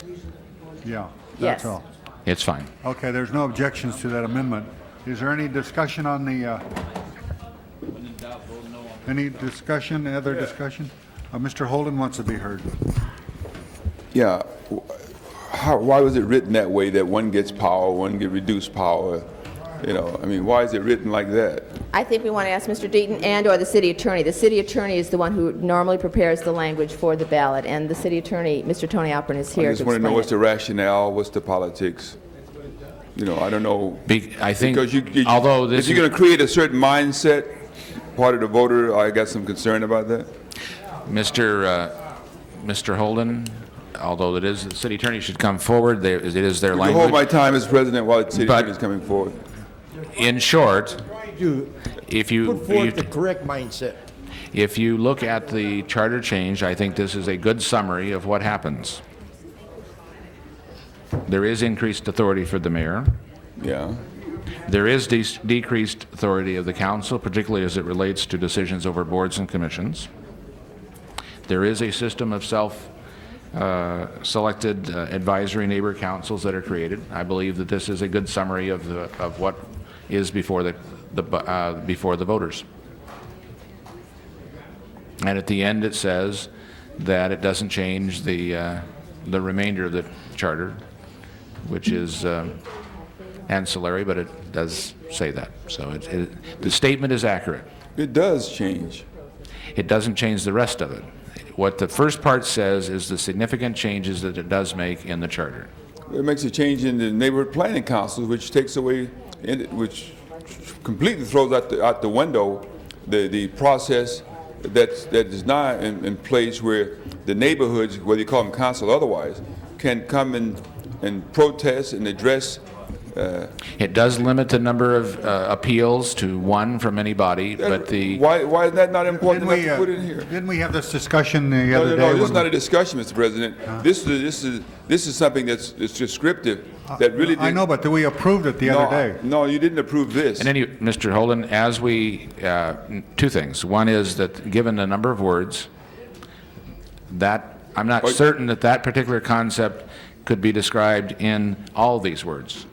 Yeah, Yes. that's all. It's fine. Okay, there's no objections to that amendment. Is there any discussion on the Any discussion, other discussion? Mr. Holden wants to be heard. Yeah. Why was it written that way, that one gets power, one get reduced power? You know, I mean, why is it written like that? I think we want to ask Mr. Deaton and/or the city attorney. The city attorney is the one who normally prepares the language for the ballot, and the city attorney, Mr. Tony Alpern, is here I to just want to know explain what's it. the rationale, what's the politics. You know, I don't know. I think, because although this if you're going to create a certain mindset, part of the voter, I got some concern about that. Mr. Holden, although it is, the city attorney should come forward, it is their You language. hold my time as president while the city But- attorney is coming forward. In short, if you, Put forth the correct mindset. if you look at the charter change, I think this is a good summary of what happens. There is increased authority for the mayor. Yeah. There is decreased authority of the council, particularly as it relates to decisions over boards and commissions. There is a system of selected advisory neighbor councils that are created. I believe that this is a good summary of what is before the voters. And at the end, it says that it doesn't change the remainder of the charter, which is ancillary, but it does say that. So the statement is accurate. It does change. It doesn't change the rest of it. What the first part says is the significant changes that it does make in the charter. It makes a change in the neighborhood planning councils, which takes away, which completely throws out the window the process that is now in place, where the neighborhoods, whether you call them council or otherwise, can come and protest and address. It does limit the number of appeals to one from any body, but the... Why is that not important enough to put in here? Didn't we have this discussion the other day? No, this is when- not a discussion, Mr. President. This is something that's descriptive, that really I know, but we approved it the other day. No, you didn't approve this. And Mr. Holden, as we, two things. One is that given the number of words, that I'm not certain that that particular concept could be described in all these words.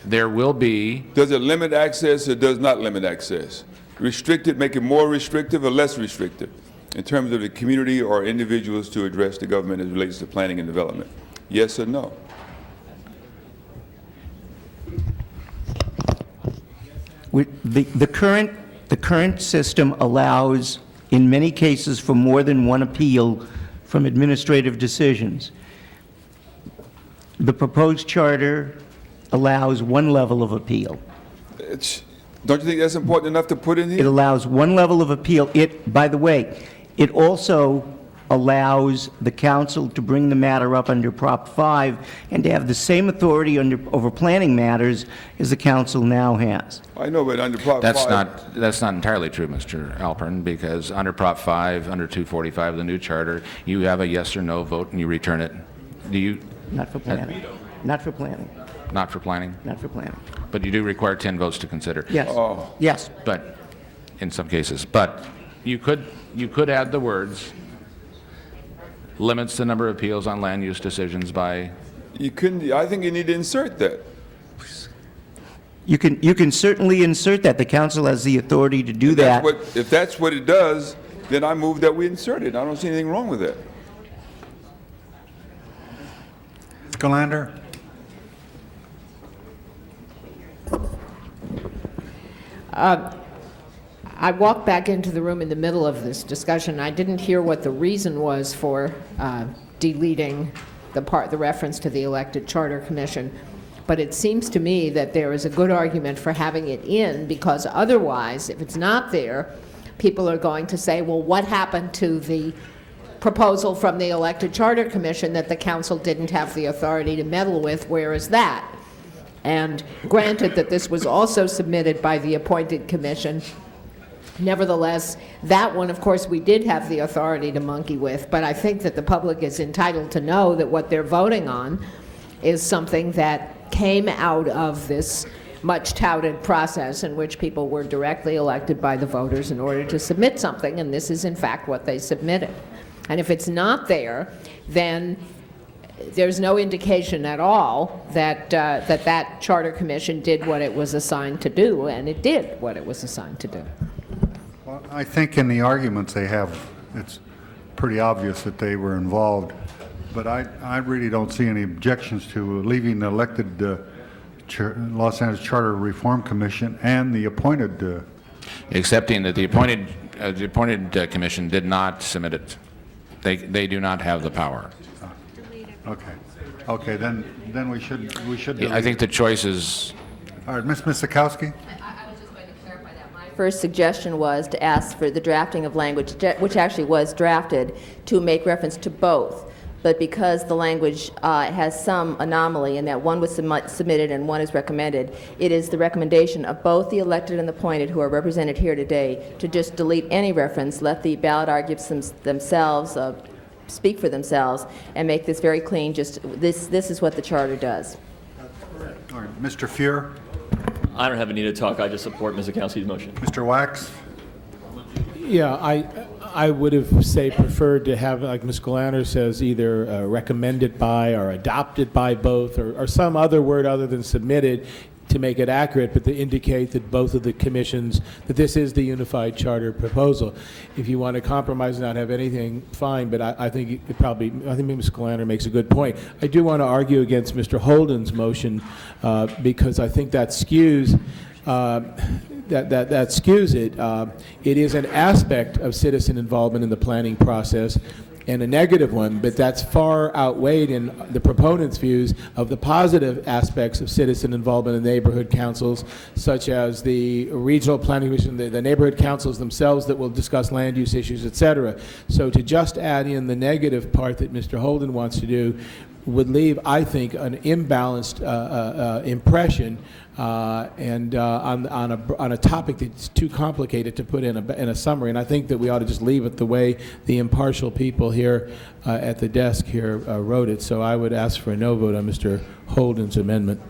There will be... Does it limit access or does not limit access? Restricted, make it more restrictive or less restrictive in terms of the community or individuals to address the government as it relates to planning and development? Yes or no? The current system allows, in many cases, for more than one appeal from administrative decisions. The proposed charter allows one level of appeal. Don't you think that's important enough to put in here? It allows one level of appeal. By the way, it also allows the council to bring the matter up under Prop 5 and to have the same authority over planning matters as the council now has. I know, but under Prop 5... That's not entirely true, Mr. Alpern, because under Prop 5, under 245 of the new charter, you have a yes or no vote and you return it. Do you... Not for planning. Not for planning. Not for planning? Not for planning. But you do require 10 votes to consider? Yes. Oh. Yes. But, in some cases. But you could add the words, limits the number of appeals on land use decisions by... You couldn't... I think you need to insert that. You can certainly insert that. The council has the authority to do that. If that's what it does, then I move that we insert it. I don't see anything wrong with that. Scalander? I walked back into the room in the middle of this discussion. I didn't hear what the reason was for deleting the reference to the elected charter commission. But it seems to me that there is a good argument for having it in, because otherwise, if it's not there, people are going to say, well, what happened to the proposal from the elected charter commission that the council didn't have the authority to meddle with? Where is that? And granted that this was also submitted by the appointed commission, nevertheless, that one, of course, we did have the authority to monkey with, but I think that the public is entitled to know that what they're voting on is something that came out of this much touted process in which people were directly elected by the voters in order to submit something, and this is in fact what they submitted. And if it's not there, then there's no indication at all that that charter commission did what it was assigned to do, and it did what it was assigned to do. Well, I think in the arguments they have, it's pretty obvious that they were involved, but I really don't see any objections to leaving the elected Los Angeles Charter Reform Commission and the appointed. Accepting that the appointed commission did not submit it. They do not have the power. Okay. Okay, then we should I think the choice is. All right, Ms. Sikowski? First suggestion was to ask for the drafting of language, which actually was drafted, to make reference to both. But because the language has some anomaly in that one was submitted and one is recommended, it is the recommendation of both the elected and the appointed who are represented here today to just delete any reference, let the ballot arguments themselves speak for themselves, and make this very clean. Just this is what the charter does. All right, Mr. Fuhr? I don't have a need to talk. I just support Ms. Zakowski's motion. Mr. Wax? Yeah, I would have, preferred to have, like Ms. Galander says, either recommended by or adopted by both, or some other word other than submitted to make it accurate, but to indicate that both of the commissions, that this is the unified charter proposal. If you want to compromise and not have anything, fine, but I think I think Ms. Galander makes a good point. I do want to argue against Mr. Holden's motion because I think that skews that skews it. It is an aspect of citizen involvement in the planning process, and a negative one, but that's far outweighed in the proponents' views of the positive aspects of citizen involvement in neighborhood councils, such as the regional planning commission, the neighborhood councils themselves that will discuss land use issues, et cetera. So to just add in the negative part that Mr. Holden wants to do would leave, I think, an imbalanced impression and on a topic that's too complicated to put in a summary. And I think that we ought to just leave it the way the impartial people here at the desk here wrote it. So I would ask for a no vote on Mr. Holden's amendment.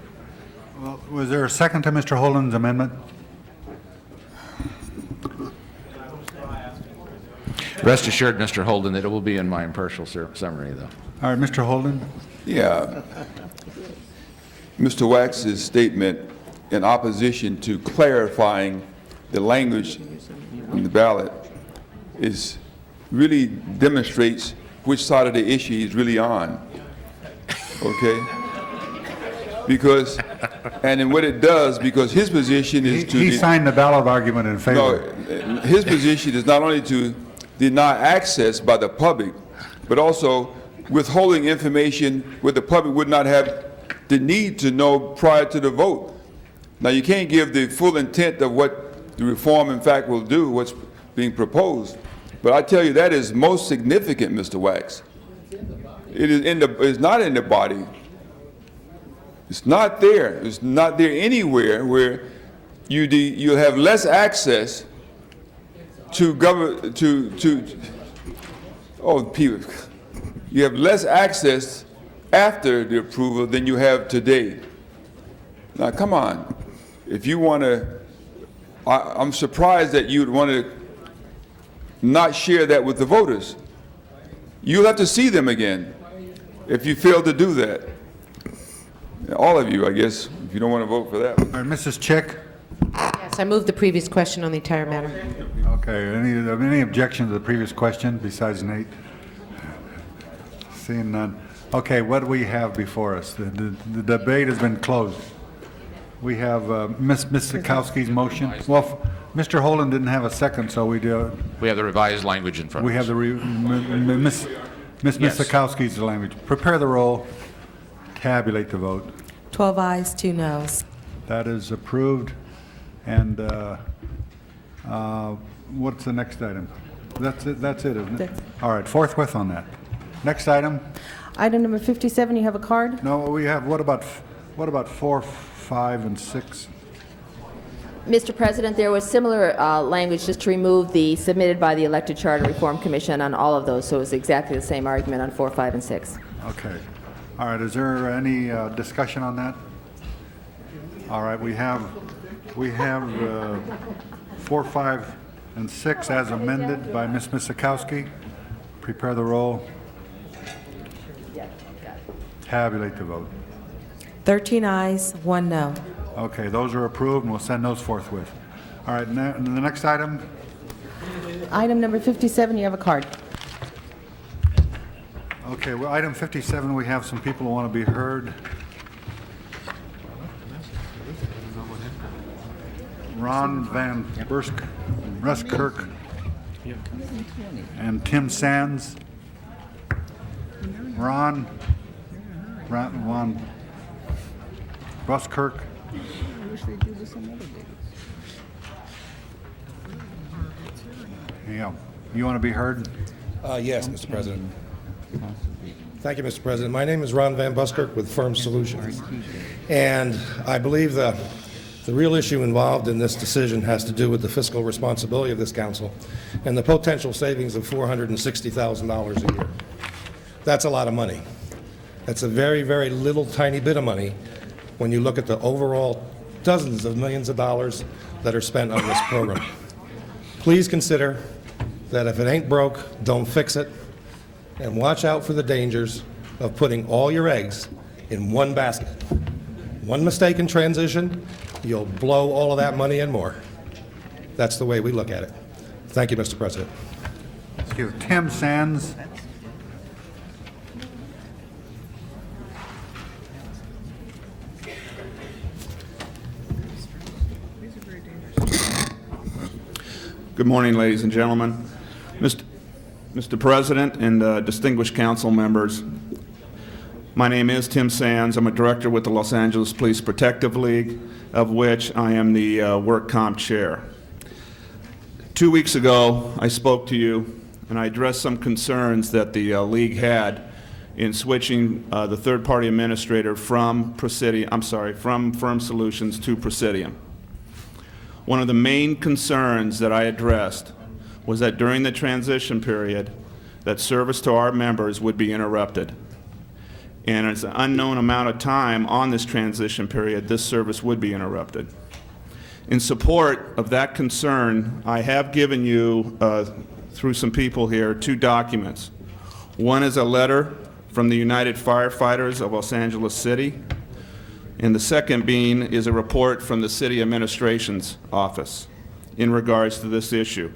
Well, was there a second to Mr. Holden's amendment? Rest assured, Mr. Holden, that it will be in my impartial summary, though. All right, Mr. Holden? Yeah. Mr. Wax's statement in opposition to clarifying the language in the ballot really demonstrates which side of the issue he's really on. Okay? Because, and then what it does, because his position is to... He signed the ballot argument in favor. No, his position is not only to deny access by the public, but also withholding information where the public would not have the need to know prior to the vote. Now, you can't give the full intent of what the reform, in fact, will do, what's being proposed. But I tell you, that is most significant, Mr. Wax. It is it's not in the body. It's not there. It's not there anywhere where you'll have less access to people. You have less access after the approval than you have today. Now, come on. If you want to, I'm surprised that you'd want to not share that with the voters. You'll have to see them again if you fail to do that. All of you, I guess, if you don't want to vote for that. All right, Mrs. Chick? Yes, I move the previous question on the entire matter. Okay, any objection to the previous question besides Nate? Seeing none. Okay, what do we have before us? The debate has been closed. We have Ms. Sikowski's motion. Well, Mr. Holden didn't have a second, so we do. We have the revised language in front of us. We have the Ms. Sikowski's language. Prepare the roll. Tabulate the vote. 12 ayes, 2 noes. That is approved. And what's the next item? That's it, isn't it? All right, forthwith on that. Next item? Item number 57, you have a card? No, we have, what about 4, 5, and 6? Mr. President, there was similar language just to remove the submitted by the elected Charter Reform Commission on all of those, so it was exactly the same argument on 4, 5, and 6. Okay. All right, is there any discussion on that? All right, we have 4, 5, and 6 as amended by Ms. Sikowski. Prepare the roll. Tabulate the vote. 13 ayes, 1 no. Okay, those are approved, and we'll send those forthwith. All right, the next item? Item number 57, you have a card. Okay, well, item 57, we have some people who want to be heard. Ron Van Buskirk and Tim Sands. Ron Buskirk. Yeah, you want to be heard? Yes, Mr. President. Thank you, Mr. President. My name is Ron Van Buskirk with Firm Solutions. And I believe the real issue involved in this decision has to do with the fiscal responsibility of this council and the potential savings of $460,000 a year. That's a lot of money. That's a very, very little tiny bit of money when you look at the overall dozens of millions of dollars that are spent on this program. Please consider that if it ain't broke, don't fix it, and watch out for the dangers of putting all your eggs in one basket. One mistake in transition, you'll blow all of that money and more. That's the way we look at it. Thank you, Mr. President. Thank you. Tim Sands. Good morning, ladies and gentlemen. Mr. President and distinguished council members, my name is Tim Sands. I'm a director with the Los Angeles Police Protective League, of which I am the work comp chair. 2 weeks ago, I spoke to you and I addressed some concerns that the league had in switching the third-party administrator from Firm Solutions to Presidium. One of the main concerns that I addressed was that during the transition period, that service to our members would be interrupted. And it's an unknown amount of time on this transition period, this service would be interrupted. In support of that concern, I have given you, through some people here, 2 documents. One is a letter from the United Firefighters of Los Angeles City, and the second being is a report from the City Administration's office in regards to this issue.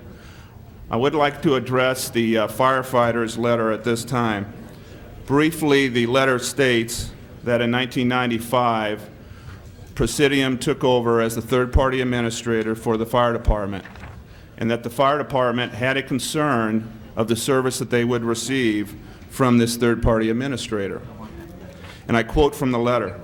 I would like to address the firefighters' letter at this time. Briefly, the letter states that in 1995, Presidium took over as the third-party administrator for the fire department, and that the fire department had a concern of the service that they would receive from this third-party administrator. And I quote from the letter,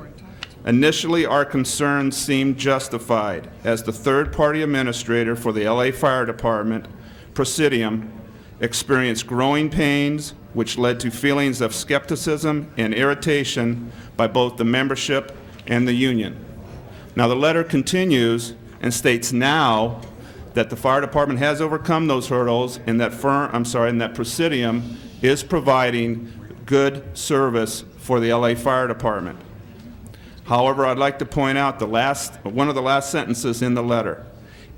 "Initially, our concerns seemed justified, as the third-party administrator for the LA Fire Department, Presidium, experienced growing pains, which led to feelings of skepticism and irritation by both the membership and the union." Now, the letter continues and states now that the fire department has overcome those hurdles and that Presidium is providing good service for the LA Fire Department. However, I'd like to point out one of the last sentences in the letter.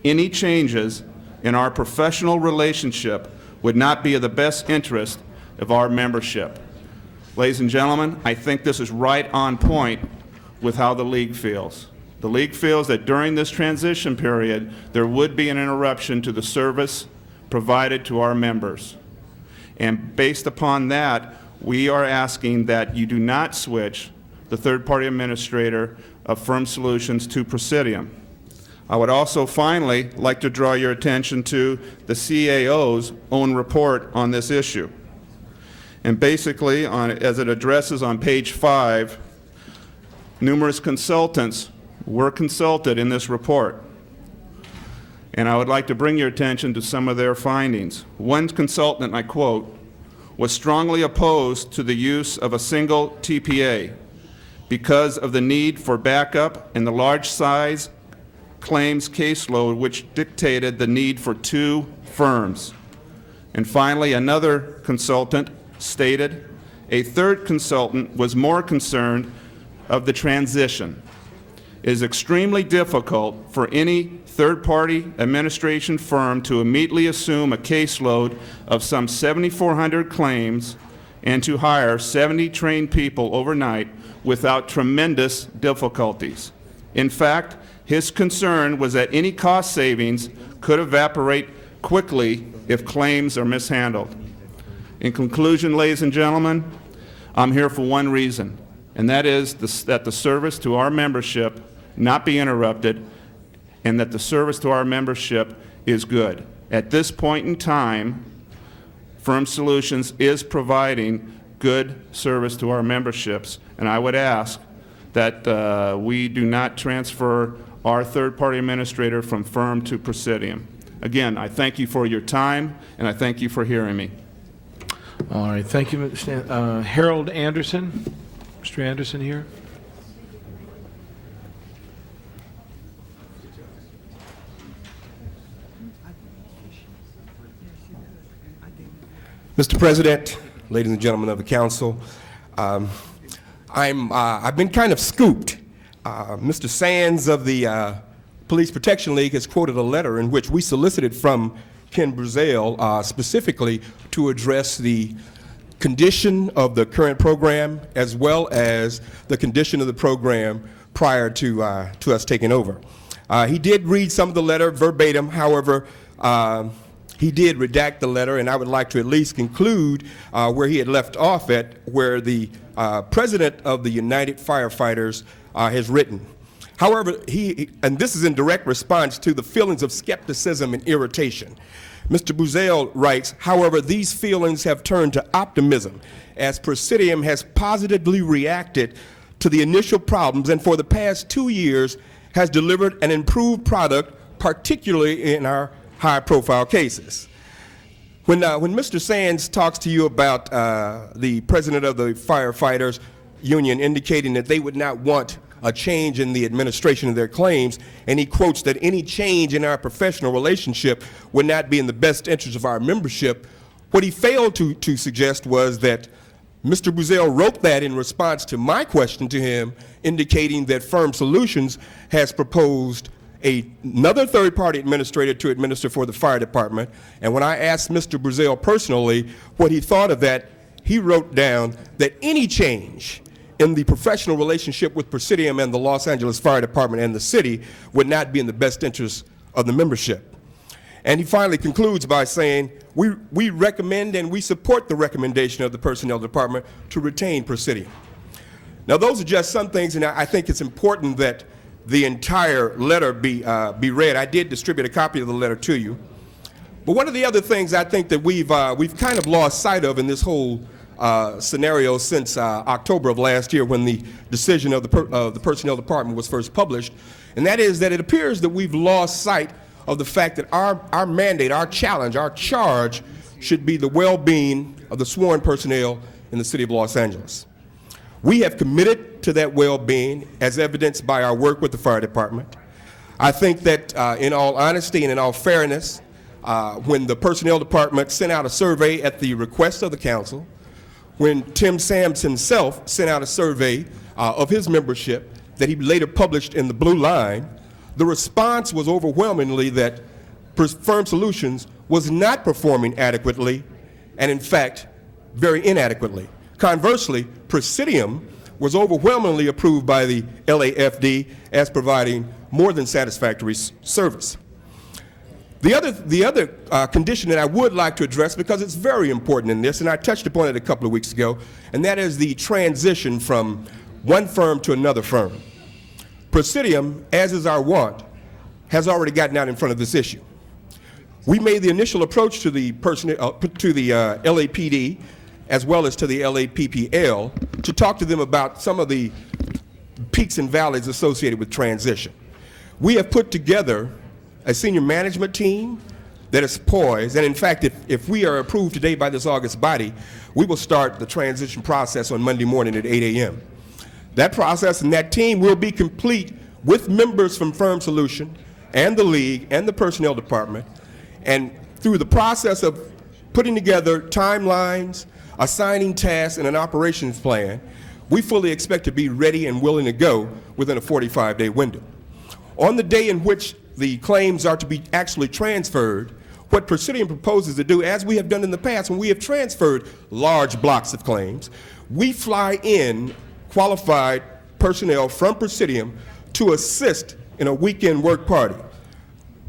Any changes in our professional relationship would not be of the best interest of our membership. Ladies and gentlemen, I think this is right on point with how the league feels. The league feels that during this transition period, there would be an interruption to the service provided to our members. And based upon that, we are asking that you do not switch the third-party administrator of Firm Solutions to Presidium. I would also finally like to draw your attention to the CAO's own report on this issue. And basically, as it addresses on page 5, numerous consultants were consulted in this report. And I would like to bring your attention to some of their findings. One consultant, I quote, was strongly opposed to the use of a single TPA because of the need for backup and the large size claims caseload, which dictated the need for 2 firms. And finally, another consultant stated a third consultant was more concerned of the transition. It is extremely difficult for any third-party administration firm to immediately assume a caseload of some 7,400 claims and to hire 70 trained people overnight without tremendous difficulties. In fact, his concern was that any cost savings could evaporate quickly if claims are mishandled. In conclusion, ladies and gentlemen, I'm here for one reason, and that is that the service to our membership not be interrupted, and that the service to our membership is good. At this point in time, Firm Solutions is providing good service to our memberships, and I would ask that we do not transfer our third-party administrator from Firm to Presidium. Again, I thank you for your time, and I thank you for hearing me. All right, thank you, Mr. Harold Anderson. Mr. Anderson here. Mr. President, ladies and gentlemen of the council, I've been kind of scooped. Mr. Sands of the Police Protection League has quoted a letter in which we solicited from Ken Brazel specifically to address the condition of the current program as well as the condition of the program prior to us taking over. He did read some of the letter verbatim, however, he did redact the letter, and I would like to at least conclude where he had left off at, where the president of the United Firefighters has written. However, and this is in direct response to the feelings of skepticism and irritation. Mr. Brazel writes, however, these feelings have turned to optimism as Presidium has positively reacted to the initial problems and for the past 2 years has delivered an improved product, particularly in our high-profile cases. When Mr. Sands talks to you about the president of the firefighters union indicating that they would not want a change in the administration of their claims, and he quotes that any change in our professional relationship would not be in the best interest of our membership, what he failed to suggest was that Mr. Brazel wrote that in response to my question to him, indicating that Firm Solutions has proposed another third-party administrator to administer for the fire department. And when I asked Mr. Brazel personally what he thought of that, he wrote down that any change in the professional relationship with Presidium and the Los Angeles Fire Department and the city would not be in the best interest of the membership. And he finally concludes by saying, we recommend and we support the recommendation of the Personnel Department to retain Presidium. Now, those are just some things, and I think it's important that the entire letter be read. I did distribute a copy of the letter to you. But one of the other things I think that we've kind of lost sight of in this whole scenario since October of last year, when the decision of the Personnel Department was first published, and that is that it appears that we've lost sight of the fact that our mandate, our challenge, our charge should be the well-being of the sworn personnel in the city of Los Angeles. We have committed to that well-being as evidenced by our work with the fire department. I think that in all honesty and in all fairness, when the Personnel Department sent out a survey at the request of the council, when Tim Sams himself sent out a survey of his membership that he later published in the Blue Line, the response was overwhelmingly that Firm Solutions was not performing adequately and, in fact, very inadequately. Conversely, Presidium was overwhelmingly approved by the LAFD as providing more than satisfactory service. The other condition that I would like to address, because it's very important in this, and I touched upon it a couple of weeks ago, and that is the transition from one firm to another firm. Presidium, as is our wont, has already gotten out in front of this issue. We made the initial approach to the LAPD as well as to the LAPPL to talk to them about some of the peaks and valleys associated with transition. We have put together a senior management team that is poised, and in fact, if we are approved today by this August body, we will start the transition process on Monday morning at 8 a.m. That process and that team will be complete with members from Firm Solution and the League and the Personnel Department, and through the process of putting together timelines, assigning tasks, and an operations plan, we fully expect to be ready and willing to go within a 45-day window. On the day in which the claims are to be actually transferred, what Presidium proposes to do, as we have done in the past when we have transferred large blocks of claims, we fly in qualified personnel from Presidium to assist in a weekend work party.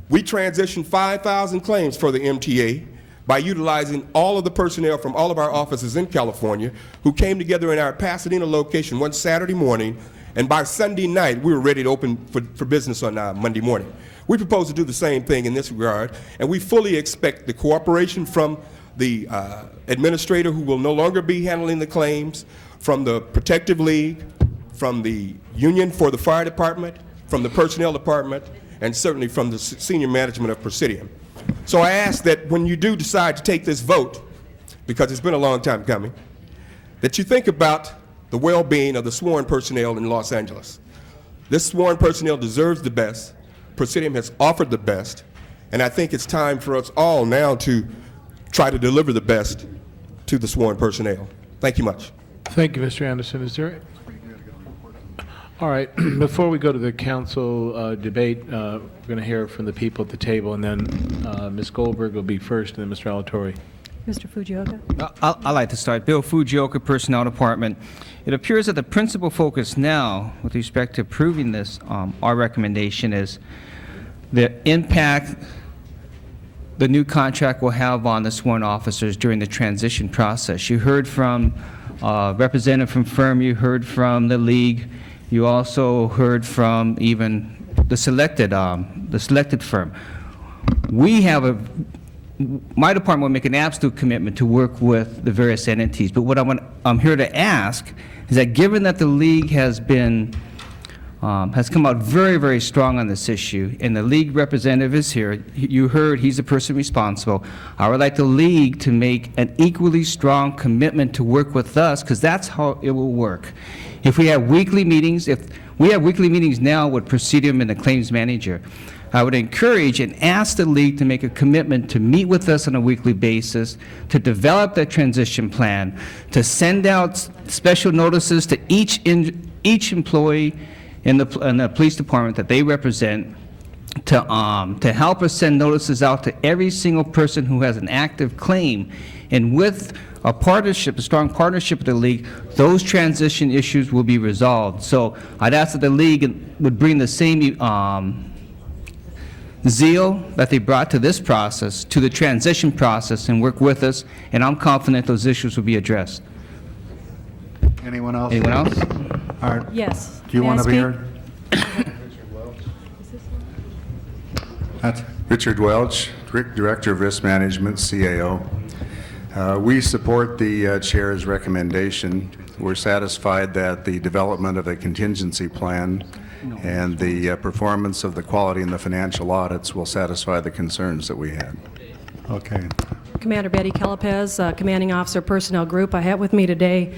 We transitioned 5,000 claims for the MTA. by utilizing all of the personnel from all of our offices in California who came together in our Pasadena location one Saturday morning, and by Sunday night, we were ready to open for business on Monday morning. We propose to do the same thing in this regard, and we fully expect the cooperation from the administrator who will no longer be handling the claims, from the Protective League, from the Union for the Fire Department, from the Personnel Department, and certainly from the senior management of Presidium. So I ask that when you do decide to take this vote, because it's been a long time coming, that you think about the well-being of the sworn personnel in Los Angeles. This sworn personnel deserves the best. Presidium has offered the best, and I think it's time for us all now to try to deliver the best to the sworn personnel. Thank you much. Thank you, Mr. Anderson. Is there? All right. Before we go to the council debate, we're going to hear from the people at the table, and then Ms. Goldberg will be first, and then Mr. Alatorre. Mr. Fujioka? I'd like to start. Bill Fujioka, Personnel Department. It appears that the principal focus now, with respect to approving this, our recommendation is the impact the new contract will have on the sworn officers during the transition process. You heard from a representative from FIRM, you heard from the League, you also heard from even the selected firm. We have my department will make an absolute commitment to work with the various entities, but what I'm here to ask is that given that the League has come out very, very strong on this issue, and the League representative is here, you heard he's the person responsible, I would like the League to make an equally strong commitment to work with us, because that's how it will work. If we have weekly meetings, if we have weekly meetings now with Presidium and the claims manager, I would encourage and ask the League to make a commitment to meet with us on a weekly basis, to develop that transition plan, to send out special notices to each employee in the police department that they represent, to help us send notices out to every single person who has an active claim. And with a partnership, a strong partnership with the League, those transition issues will be resolved. So I'd ask that the League would bring the same zeal that they brought to this process, to the transition process, and work with us, and I'm confident those issues will be addressed. Anyone else? Anyone else? All right. Yes. Do you May I want to be speak? heard? That's Richard Welch, Director of Risk Management, CAO. We support the Chair's recommendation. We're satisfied that the development of a contingency plan and the performance of the quality and the financial audits will satisfy the concerns that we had. okay. Commander Betty Kellepez, Commanding Officer, Personnel Group. I have with me today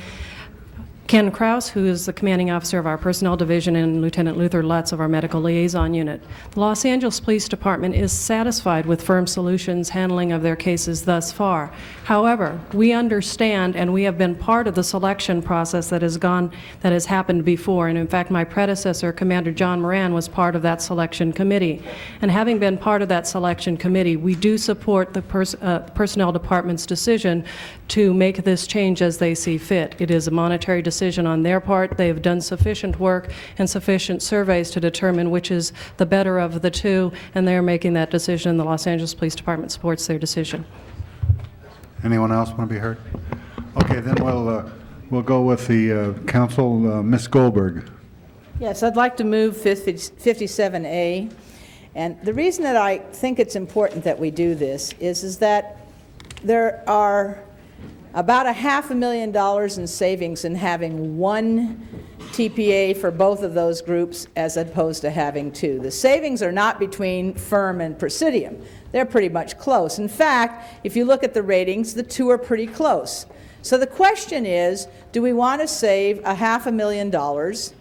Ken Kraus, who is the commanding officer of our Personnel Division, and Lieutenant Luther Lutz of our Medical Liaison Unit. The Los Angeles Police Department is satisfied with Firm Solutions' handling of their cases thus far. However, we understand, and we have been part of the selection process that has happened before, and in fact, my predecessor, Commander John Moran, was part of that selection committee. And having been part of that selection committee, we do support the Personnel Department's decision to make this change as they see fit. It is a monetary decision on their part. They have done sufficient work and sufficient surveys to determine which is the better of the two, and they're making that decision. The Los Angeles Police Department supports their decision. Anyone else want to be heard? Okay, then we'll go with the council. Ms. Goldberg. Yes, I'd like to move 57A. And the reason that I think it's important that we do this is that there are about $500,000 in savings in having one TPA for both of those groups as opposed to having two. The savings are not between FIRM and Presidium. They're pretty much close. In fact, if you look at the ratings, the two are pretty close. So the question is, do we want to save $500,000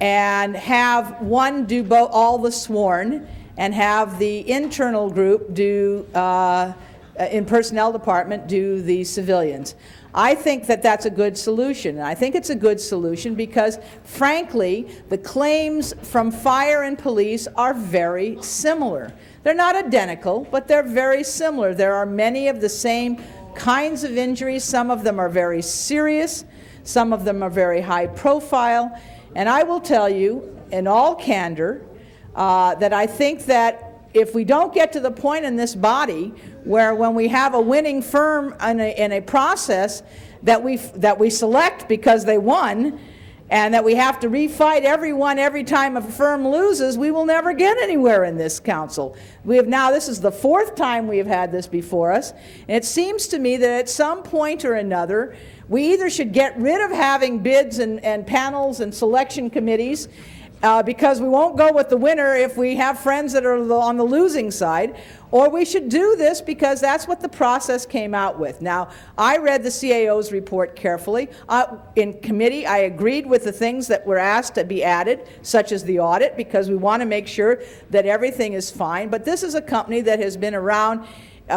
and have one do all the sworn and have the internal group do in Personnel Department do the civilians? I think that that's a good solution. And I think it's a good solution because, frankly, the claims from fire and police are very similar. They're not identical, but they're very similar. There are many of the same kinds of injuries. Some of them are very serious. Some of them are very high profile. And I will tell you, in all candor, that I think that if we don't get to the point in this body where when we have a winning firm in a process that we select because they won, and that we have to refight everyone every time a firm loses, we will never get anywhere in this council. This is the fourth time we have had this before us, and it seems to me that at some point or another, we either should get rid of having bids and panels and selection committees, because we won't go with the winner if we have friends that are on the losing side, or we should do this because that's what the process came out with. Now, I read the CAO's report carefully. In committee, I agreed with the things that were asked to be added, such as the audit, because we want to make sure that everything is fine. But this is a company that has been around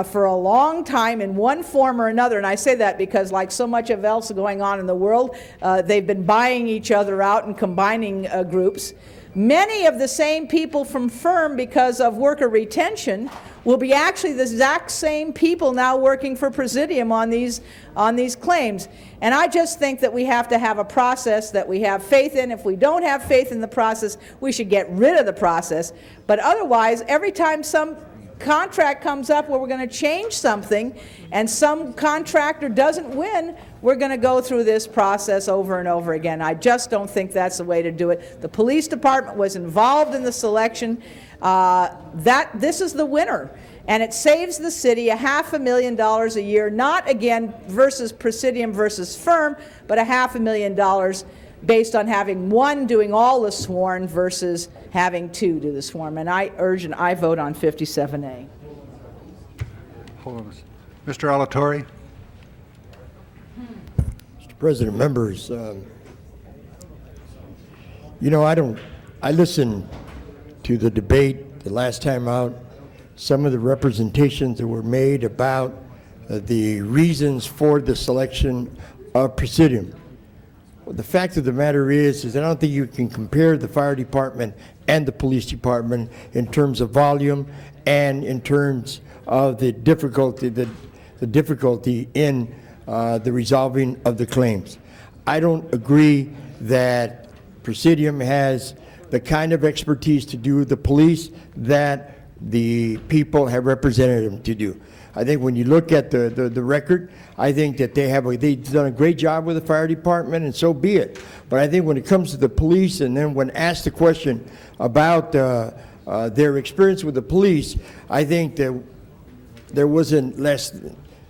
for a long time in one form or another, and I say that because like so much of else going on in the world, they've been buying each other out and combining groups. Many of the same people from firm, because of worker retention, will be actually the exact same people now working for Presidium on these claims. And I just think that we have to have a process that we have faith in. If we don't have faith in the process, we should get rid of the process. But otherwise, every time some contract comes up where we're going to change something and some contractor doesn't win, we're going to go through this process over and over again. I just don't think that's the way to do it. The police department was involved in the selection. This is the winner, and it saves the city $500,000 a year, not again versus Presidium versus firm, but $500,000 based on having one doing all the sworn versus having two do the sworn. And I urge and I vote on 57A. Hold on. Mr. Alatorre. Mr. President, members, I listened to the debate the last time out, some of the representations that were made about the reasons for the selection of Presidium. Well, the fact of the matter is I don't think you can compare the fire department and the police department in terms of volume and in terms of the difficulty in the resolving of the claims. I don't agree that Presidium has the kind of expertise to do the police that the people have represented them to do. I think when you look at the record, I think that they've done a great job with the fire department, and so be it. But I think when it comes to the police, and then when asked the question about their experience with the police, I think that there wasn't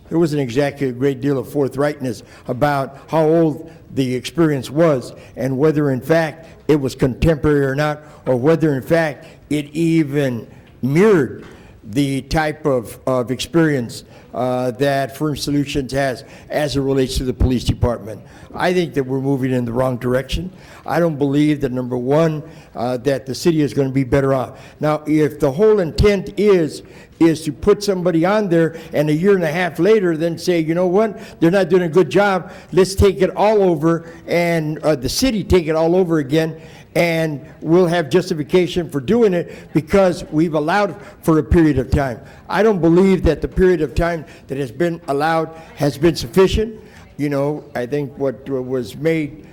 exactly a great deal of forthrightness about how old the experience was and whether in fact it was contemporary or not, or whether in fact it even mirrored the type of experience that Firm Solutions has as it relates to the police department. I think that we're moving in the wrong direction. I don't believe that, number one, that the city is going to be better off. Now, if the whole intent is to put somebody on there and a year and a half later then say, you know what, they're not doing a good job, let's take it all over, and the city take it all over again, and we'll have justification for doing it because we've allowed for a period of time. I don't believe that the period of time that has been allowed has been sufficient. I think what was made,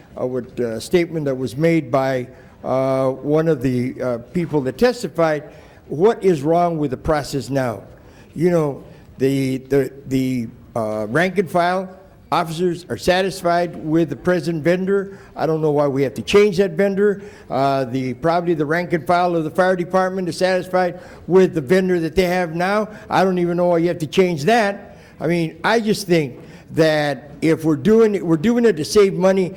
statement that was made by one of the people that testified, what is wrong with the process now? The rank and file officers are satisfied with the present vendor. I don't know why we have to change that vendor. Probably the rank and file of the fire department is satisfied with the vendor that they have now. I don't even know why you have to change that. I mean, I just think that if we're doing it to save money.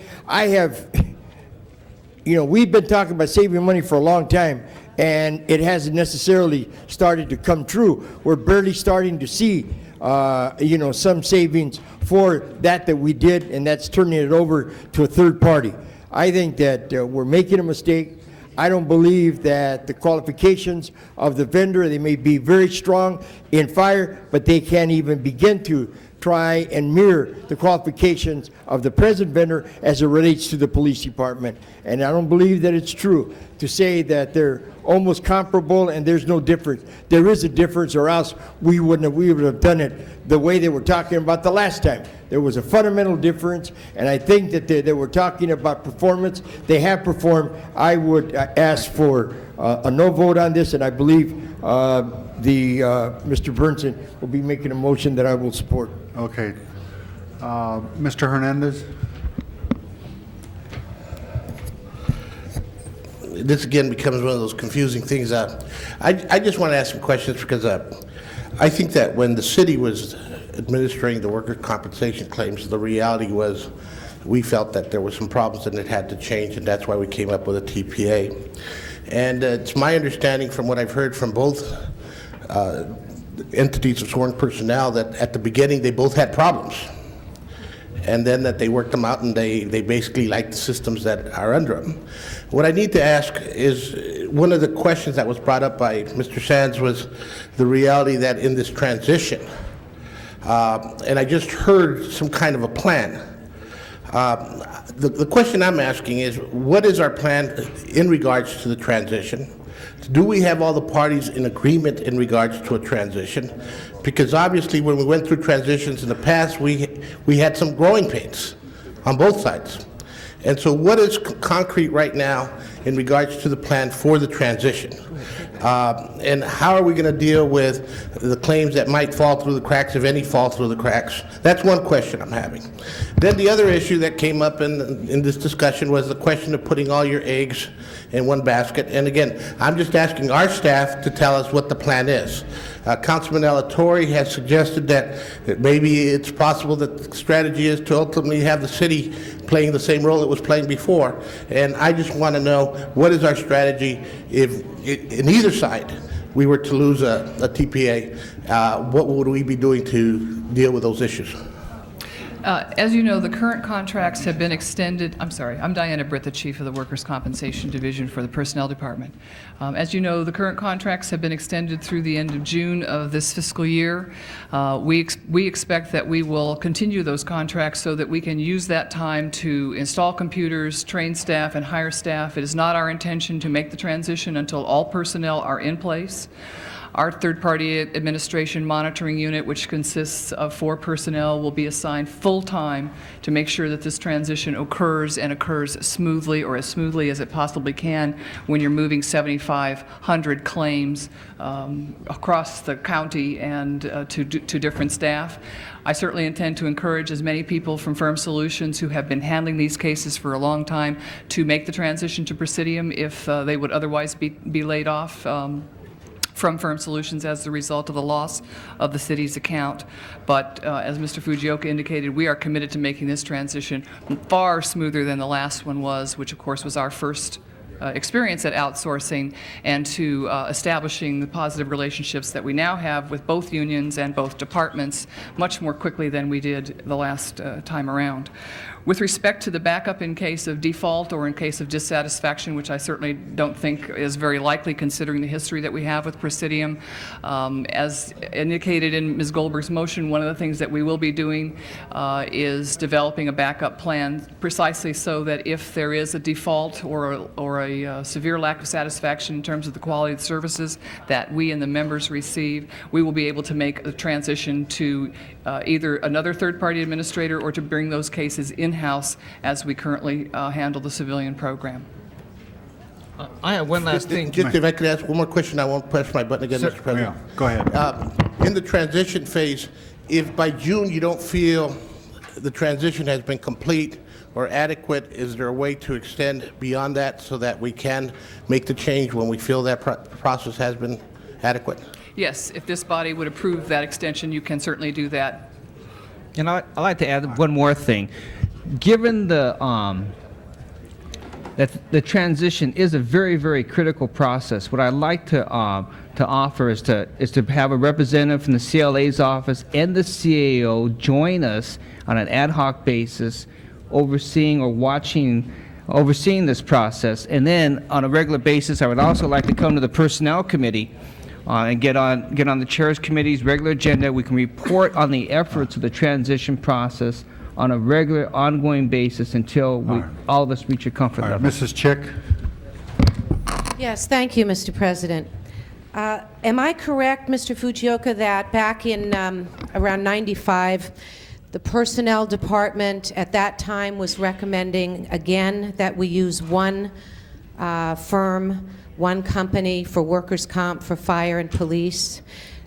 We've been talking about saving money for a long time, and it hasn't necessarily started to come true. We're barely starting to see some savings for that we did, and that's turning it over to a third party. I think that we're making a mistake. I don't believe that the qualifications of the vendor, they may be very strong in fire, but they can't even begin to try and mirror the qualifications of the present vendor as it relates to the police department. And I don't believe that it's true to say that they're almost comparable and there's no difference. There is a difference, or else we would have done it the way they were talking about the last time. There was a fundamental difference, and I think that they were talking about performance. They have performed. I would ask for a no vote on this, and I believe Mr. Burnson will be making a motion that I will support. Okay. Mr. Hernandez? This again becomes one of those confusing things. I just want to ask some questions because I think that when the city was administering the workers' compensation claims, the reality was we felt that there were some problems and it had to change, and that's why we came up with a TPA. And it's my understanding from what I've heard from both entities of sworn personnel that at the beginning they both had problems, and then that they worked them out and they basically like the systems that are under them. What I need to ask is, one of the questions that was brought up by Mr. Sands was the reality that in this transition, and I just heard some kind of a plan. The question I'm asking is, what is our plan in regards to the transition? Do we have all the parties in agreement in regards to a transition? Because obviously when we went through transitions in the past, we had some growing pains on both sides. And so what is concrete right now in regards to the plan for the transition? And how are we going to deal with the claims that might fall through the cracks, if any fall through the cracks? That's one question I'm having. Then the other issue that came up in this discussion was the question of putting all your eggs in one basket. And again, I'm just asking our staff to tell us what the plan is. Councilman Alatorre has suggested that maybe it's possible that the strategy is to ultimately have the city playing the same role it was playing before. And I just want to know, what is our strategy if in either side we were to lose a TPA? What would we be doing to deal with those issues? As you know, the current contracts have been extended. I'm sorry, I'm Diana Britt, the Chief of the Workers' Compensation Division for the Personnel Department. As you know, the current contracts have been extended through the end of June of this fiscal year. We expect that we will continue those contracts so that we can use that time to install computers, train staff, and hire staff. It is not our intention to make the transition until all personnel are in place. Our third-party administration monitoring unit, which consists of 4 personnel, will be assigned full-time to make sure that this transition occurs and occurs smoothly, or as smoothly as it possibly can, when you're moving 7,500 claims across the county and to different staff. I certainly intend to encourage as many people from Firm Solutions who have been handling these cases for a long time to make the transition to Presidium if they would otherwise be laid off from Firm Solutions as the result of the loss of the city's account. But as Mr. Fujioka indicated, we are committed to making this transition far smoother than the last one was, which of course was our first experience at outsourcing, and to establishing the positive relationships that we now have with both unions and both departments much more quickly than we did the last time around. With respect to the backup in case of default or in case of dissatisfaction, which I certainly don't think is very likely considering the history that we have with Presidium, as indicated in Ms. Goldberg's motion, one of the things that we will be doing is developing a backup plan precisely so that if there is a default or a severe lack of satisfaction in terms of the quality of the services that we and the members receive, we will be able to make the transition to either another third-party administrator or to bring those cases in-house as we currently handle the civilian program. I have one last thing. Just if I could ask one more question, I won't press my button again, Mr. President. Yeah, go ahead. In the transition phase, if by June you don't feel the transition has been complete or adequate, is there a way to extend beyond that so that we can make the change when we feel that process has been adequate? Yes, if this body would approve that extension, you can certainly do that. And I'd like to add one more thing. Given that the transition is a very, very critical process, what I'd like to offer is to have a representative from the CLA's office and the CAO join us on an ad hoc basis, overseeing this process. And then on a regular basis, I would also like to come to the Personnel Committee and get on the Chairs Committee's regular agenda. We can report on the efforts of the transition process on a regular, ongoing basis until all of us reach a comfort level. Mrs. Chick? Yes, thank you, Mr. President. Am I correct, Mr. Fujioka, that back in around 95, the Personnel Department at that time was recommending again that we use one firm one company for workers' comp for fire and police.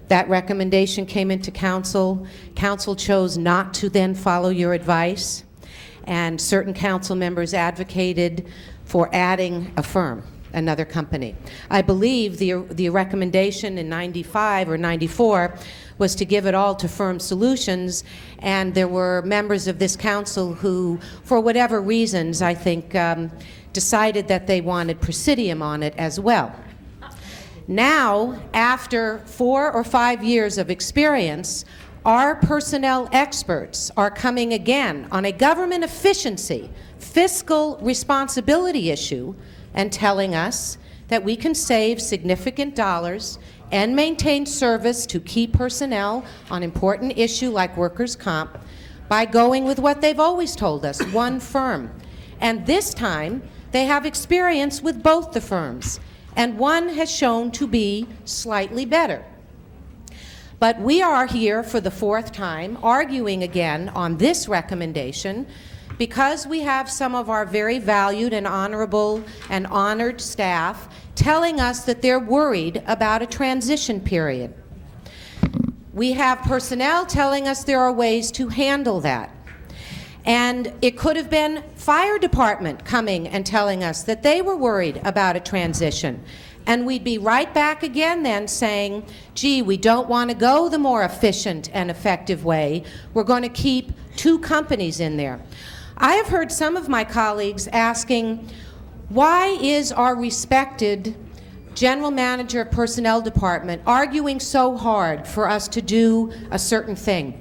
That recommendation came into council. Council chose not to then follow your advice, and certain council members advocated for adding a firm, another company. I believe the recommendation in 95 or 94 was to give it all to Firm Solutions, and there were members of this council who, for whatever reasons, I think, decided that they wanted Presidium on it as well. Now, after 4 or 5 years of experience, our personnel experts are coming again on a government efficiency, fiscal responsibility issue and telling us that we can save significant dollars and maintain service to key personnel on important issue like workers' comp by going with what they've always told us, one firm. And this time, they have experience with both the firms, and one has shown to be slightly better. But we are here for the 4th time, arguing again on this recommendation because we have some of our very valued and honorable and honored staff telling us that they're worried about a transition period. We have personnel telling us there are ways to handle that. And it could have been fire department coming and telling us that they were worried about a transition. And we'd be right back again then saying, gee, we don't want to go the more efficient and effective way. We're going to keep 2 companies in there. I have heard some of my colleagues asking, why is our respected General Manager of Personnel Department arguing so hard for us to do a certain thing?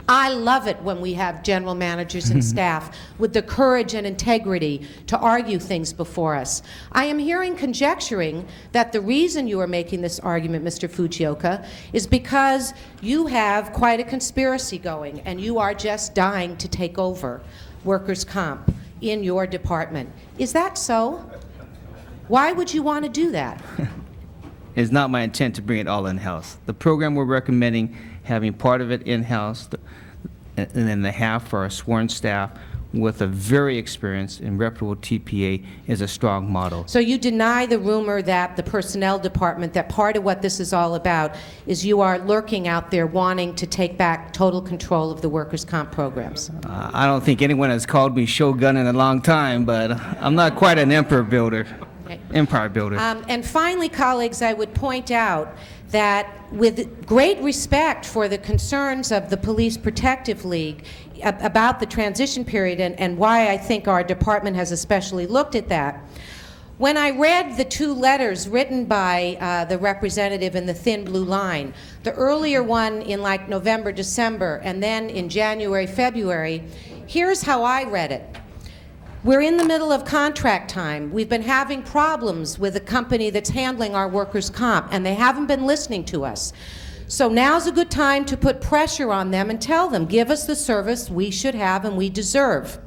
I love it when we have general managers and staff with the courage and integrity to argue things before us. I am hearing conjecturing that the reason you are making this argument, Mr. Fujioka, is because you have quite a conspiracy going and you are just dying to take over workers' comp in your department. Is that so? Why would you want to do that? It's not my intent to bring it all in-house. The program we're recommending, having part of it in-house, and then the half for our sworn staff with a very experienced and reputable TPA is a strong model. So you deny the rumor that the personnel department, that part of what this is all about is you are lurking out there wanting to take back total control of the workers' comp programs? I don't think anyone has called me Shogun in a long time, but I'm not quite an empire builder. And finally, colleagues, I would point out that with great respect for the concerns of the Police Protective League about the transition period and why I think our department has especially looked at that, when I read the 2 letters written by the representative in the thin blue line, the earlier one in like November, December, and then in January, February, here's how I read it. We're in the middle of contract time. We've been having problems with the company that's handling our workers' comp, and they haven't been listening to us. So now's a good time to put pressure on them and tell them, give us the service we should have and we deserve.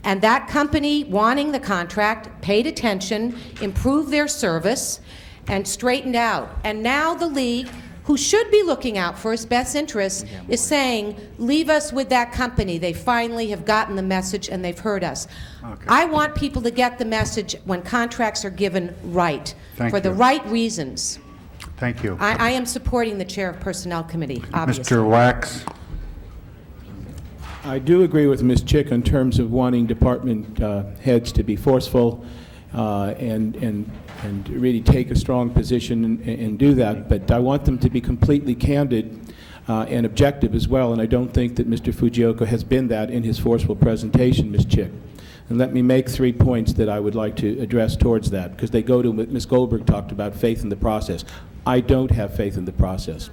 And that company, wanting the contract, paid attention, improved their service, and straightened out. And now the league, who should be looking out for its best interests, is saying, leave us with that company. They finally have gotten the message and they've heard us. Okay. I want people to get the message when contracts are given right, for the right reasons. Thank you. I am supporting the Chair of Personnel Committee, obviously. Mr. Wax. I do agree with Ms. Chick in terms of wanting department heads to be forceful and really take a strong position and do that, but I want them to be completely candid and objective as well, and I don't think that Mr. Fujioka has been that in his forceful presentation, Ms. Chick. And let me make 3 points that I would like to address towards that, because they go to what Ms. Goldberg talked about, faith in the process. I don't have faith in the process.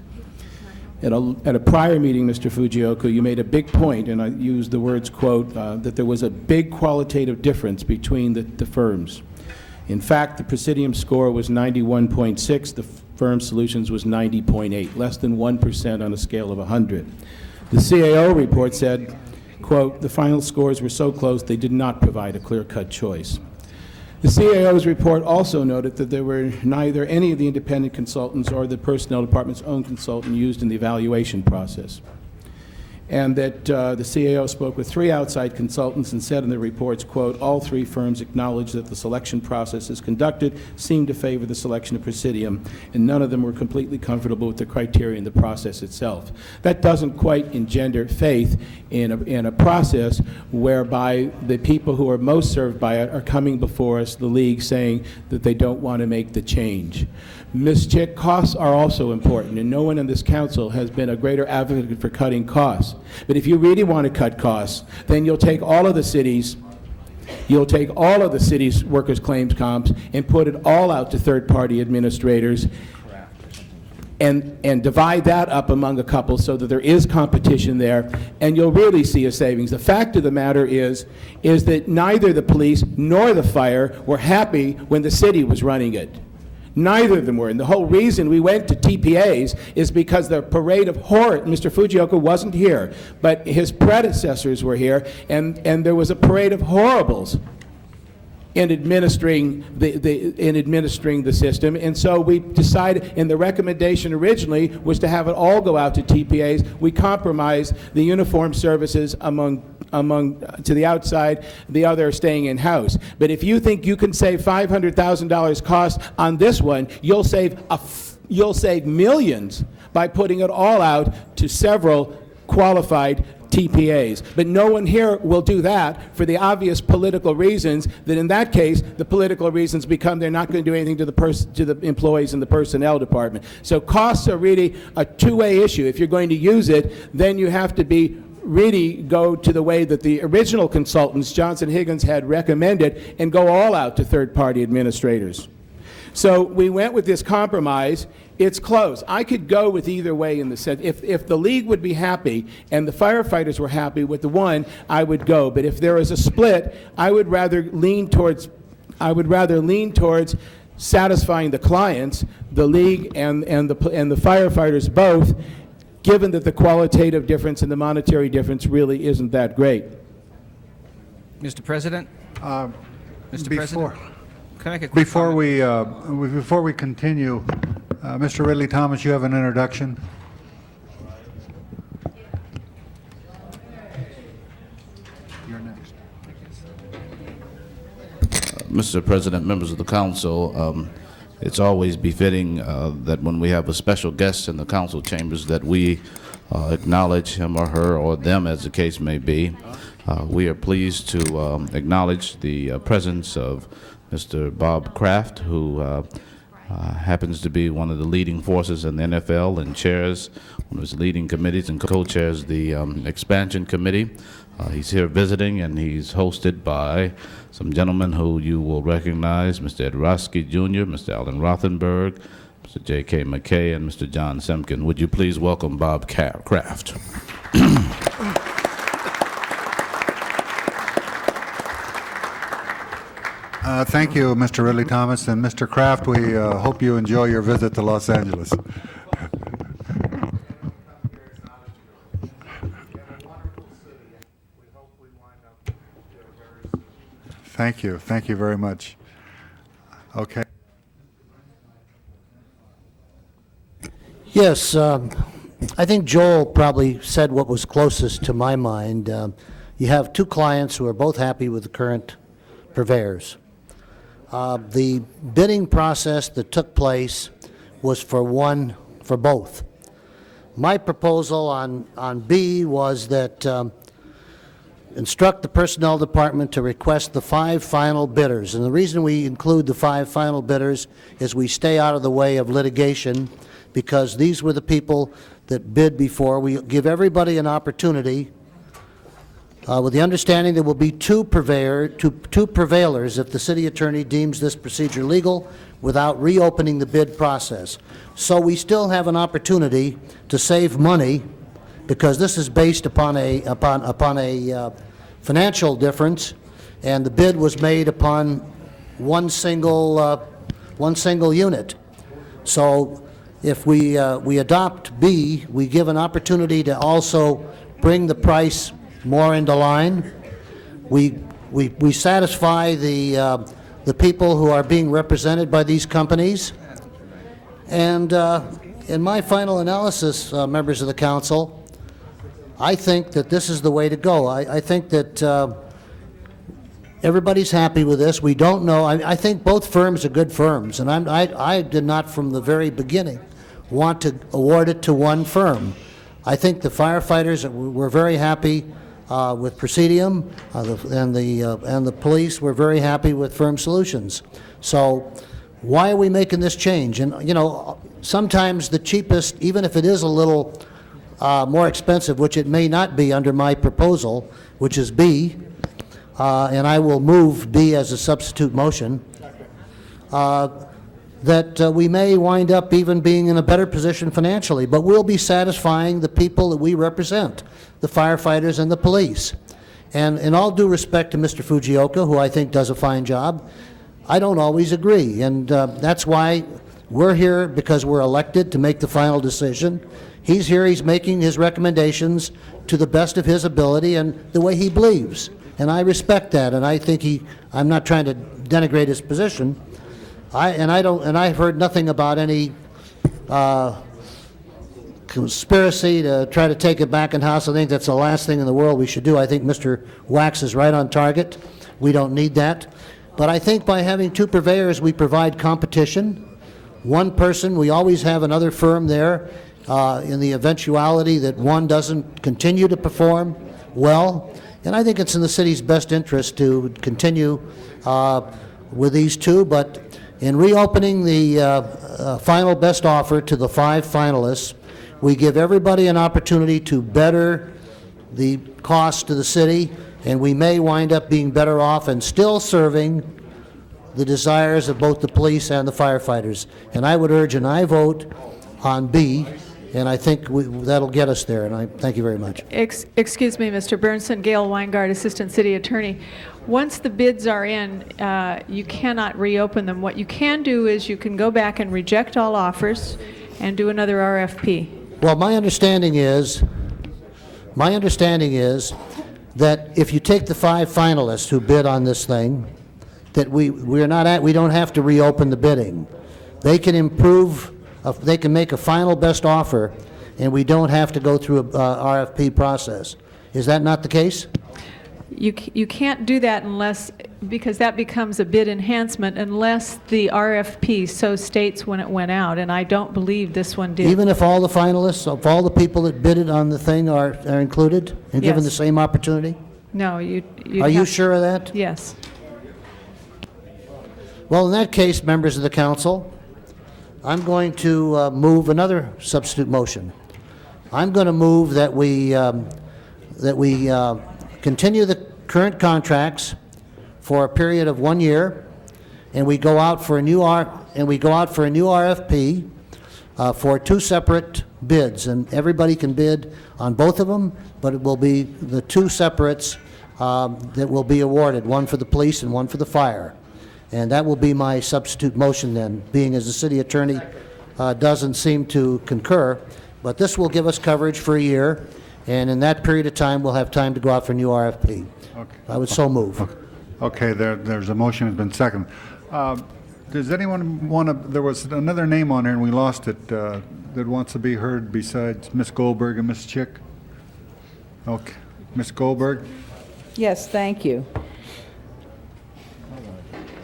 At a prior meeting, Mr. Fujioka, you made a big point, and I used the words, quote, that there was a big qualitative difference between the firms. In fact, the Presidium score was 91.6, the Firm Solutions was 90.8, less than 1% on a scale of 100. The CAO report said, quote, the final scores were so close they did not provide a clear-cut choice. The CAO's report also noted that there were neither any of the independent consultants or the Personnel Department's own consultant used in the evaluation process. and that the CAO spoke with 3 outside consultants and said in their reports, quote, all 3 firms acknowledged that the selection process is conducted seemed to favor the selection of Presidium, and none of them were completely comfortable with the criteria and the process itself. That doesn't quite engender faith in a process whereby the people who are most served by it are coming before us, the league, saying that they don't want to make the change. Ms. Chick, costs are also important, and no one in this council has been a greater advocate for cutting costs. But if you really want to cut costs, then you'll take all of the cities' workers' claims comps and put it all out to third-party administrators and divide that up among a couple so that there is competition there, and you'll really see a savings. The fact of the matter is that neither the police nor the fire were happy when the city was running it. Neither of them were. And the whole reason we went to TPAs is because the parade of horror, Mr. Fujioka wasn't here, but his predecessors were here, and there was a parade of horribles in administering the system. And so we decided, and the recommendation originally was to have it all go out to TPAs. We compromised the uniform services among to the outside, the other staying in-house. But if you think you can save $500,000 cost on this one, you'll save millions by putting it all out to several qualified TPAs. But no one here will do that for the obvious political reasons that in that case, the political reasons become they're not going to do anything to the employees in the personnel department. So costs are really a two-way issue. If you're going to use it, then you have to really go to the way that the original consultants, Johnson Higgins, had recommended and go all out to third-party administrators. So we went with this compromise. It's close. I could go with either way in the sense, if the league would be happy and the firefighters were happy with the one, I would go. But if there is a split, I would rather lean towards satisfying the clients, the league and the firefighters both, given that the qualitative difference and the monetary difference really isn't that great. Mr. President? Mr. President? Can I make a quick Before comment? we continue, Mr. Ridley Thomas, you have an introduction. You're next. Mr. President, members of the council, it's always befitting that when we have a special guest in the council chambers that we acknowledge him or her or them as the case may be. We are pleased to acknowledge the presence of Mr. Bob Kraft, who happens to be one of the leading forces in the NFL and chairs one of his leading committees and co-chairs the Expansion Committee. He's here visiting, and he's hosted by some gentlemen who you will recognize, Mr. Ed Roski Jr., Mr. Alan Rothenberg, Mr. J.K. McKay, and Mr. John Semkin. Would you please welcome Bob Kraft? Thank you, Mr. Ridley Thomas. And Mr. Kraft, we hope you enjoy your visit to Los Angeles. Thank you. Thank you very much. Okay. Yes, I think Joel probably said what was closest to my mind. You have two clients who are both happy with the current purveyors. The bidding process that took place was for both. My proposal on B was that instruct the Personnel Department to request the 5 final bidders. And the reason we include the 5 final bidders is we stay out of the way of litigation, because these were the people that bid before. We give everybody an opportunity with the understanding there will be two prevailers if the city attorney deems this procedure legal without reopening the bid process. So we still have an opportunity to save money, because this is based upon a financial difference, and the bid was made upon one single unit. So if we adopt B, we give an opportunity to also bring the price more into line. We satisfy the people who are being represented by these companies. And in my final analysis, members of the council, I think that this is the way to go. I think that everybody's happy with this. We don't know. I think both firms are good firms, and I did not from the very beginning want to award it to one firm. I think the firefighters were very happy with Presidium, and the police were very happy with Firm Solutions. So why are we making this change? And, you know, sometimes the cheapest, even if it is a little more expensive, which it may not be under my proposal, which is B, and I will move B as a substitute motion, that we may wind up even being in a better position financially, but we'll be satisfying the people that we represent, the firefighters and the police. And in all due respect to Mr. Fujioka, who I think does a fine job, I don't always agree, and that's why we're here, because we're elected to make the final decision. He's here, he's making his recommendations to the best of his ability and the way he believes. And I respect that, and I think I'm not trying to denigrate his position. I've heard nothing about any conspiracy to try to take it back in house. I think that's the last thing in the world we should do. I think Mr. Wax is right on target. We don't need that. But I think by having two purveyors, we provide competition. One person, we always have another firm there in the eventuality that one doesn't continue to perform well. And I think it's in the city's best interest to continue with these two. But in reopening the final best offer to the 5 finalists, we give everybody an opportunity to better the cost to the city, and we may wind up being better off and still serving the desires of both the police and the firefighters. And I would urge an aye vote on B, and I think that'll get us there, and I thank you very much. Excuse me, Mr. Bernson, Gail Weingart, Assistant City Attorney. Once the bids are in, you cannot reopen them. What you can do is you can go back and reject all offers and do another RFP. Well, my understanding is that if you take the 5 finalists who bid on this thing, that we don't have to reopen the bidding. They can improve, they can make a final best offer, and we don't have to go through a RFP process. Is that not the case? You can't do that because that becomes a bid enhancement unless the RFP so states when it went out, and I don't believe this one did. Even if all the finalists, if all the people that bidded on the thing are included and given the same opportunity? No, Are you sure of that? Yes. Well, in that case, members of the council, I'm going to move another substitute motion. I'm going to move that we continue the current contracts for a period of 1 year, and we go out for a new RFP for 2 separate bids, and everybody can bid on both of them, but it will be the 2 separates that will be awarded, one for the police and one for the fire. And that will be my substitute motion then, being as the city attorney doesn't seem to concur. But this will give us coverage for a year, and in that period of time, we'll have time to go out for a new RFP. Okay. I would so move. Okay, there's a motion has been seconded. Does anyone want to, there was another name on there and we lost it, that wants to be heard besides Ms. Goldberg and Ms. Chick? Okay, Ms. Goldberg? Yes, thank you.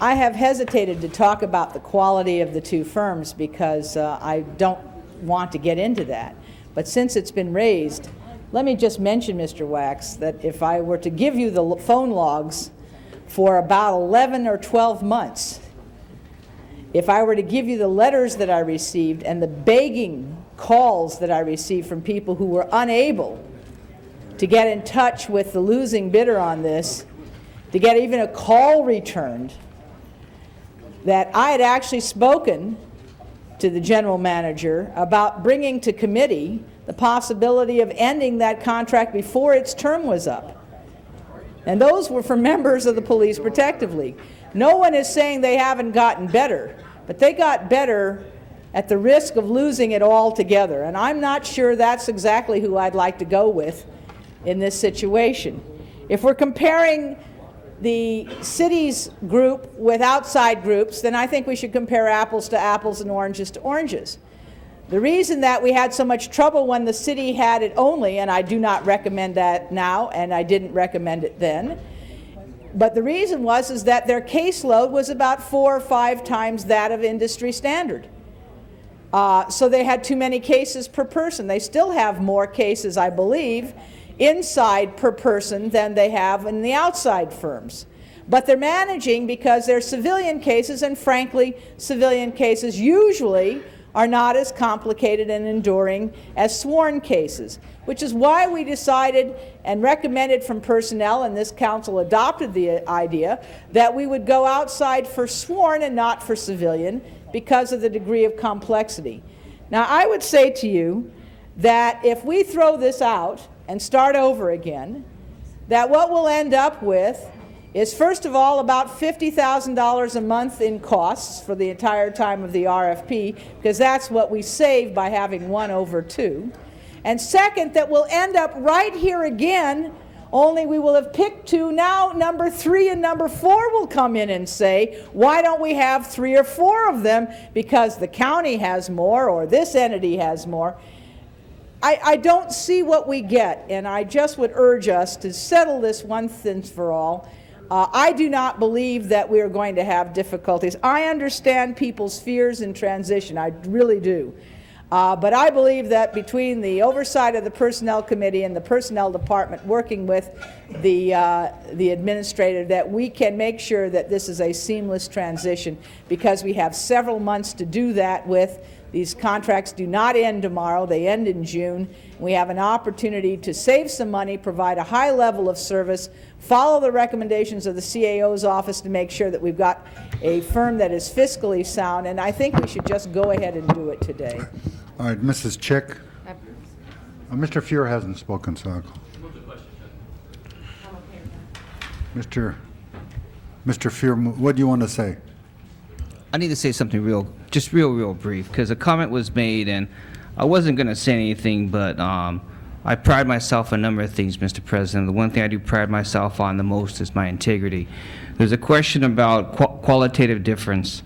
I have hesitated to talk about the quality of the 2 firms because I don't want to get into that. But since it's been raised, let me just mention, Mr. Wax, that if I were to give you the phone logs for about 11 or 12 months, if I were to give you the letters that I received and the begging calls that I received from people who were unable to get in touch with the losing bidder on this, to get even a call returned, that I had actually spoken to the general manager about bringing to committee the possibility of ending that contract before its term was up. And those were for members of the Police Protective League. No one is saying they haven't gotten better, but they got better at the risk of losing it altogether. And I'm not sure that's exactly who I'd like to go with in this situation. If we're comparing the city's group with outside groups, then I think we should compare apples to apples and oranges to oranges. The reason that we had so much trouble when the city had it only, and I do not recommend that now, and I didn't recommend it then, but the reason is that their caseload was about 4 or 5 times that of industry standard. So they had too many cases per person. They still have more cases, I believe, inside per person than they have in the outside firms. But they're managing because they're civilian cases, and frankly, civilian cases usually are not as complicated and enduring as sworn cases, which is why we decided and recommended from personnel, and this council adopted the idea, that we would go outside for sworn and not for civilian because of the degree of complexity. Now, I would say to you that if we throw this out and start over again, that what we'll end up with is, first of all, about $50,000 a month in costs for the entire time of the RFP, because that's what we save by having 1 over 2. And second, that we'll end up right here again, only we will have picked 2. Now number 3 and number 4 will come in and say, why don't we have 3 or 4 of them, because the county has more or this entity has more. I don't see what we get, and I just would urge us to settle this once and for all. I do not believe that we are going to have difficulties. I understand people's fears in transition. I really do. But I believe that between the oversight of the Personnel Committee and the Personnel Department working with the administrator, that we can make sure that this is a seamless transition, because we have several months to do that with. These contracts do not end tomorrow. They end in June. We have an opportunity to save some money, provide a high level of service, follow the recommendations of the CAO's office to make sure that we've got a firm that is fiscally sound, and I think we should just go ahead and do it today. All right, Mrs. Chick. Mr. Fuhr hasn't spoken, so I'll call. Mr. Fuhr, what do you want to say? I need to say something real brief, because a comment was made, and I wasn't going to say anything, but I pride myself on a number of things, Mr. President. The one thing I do pride myself on the most is my integrity. There's a question about qualitative difference.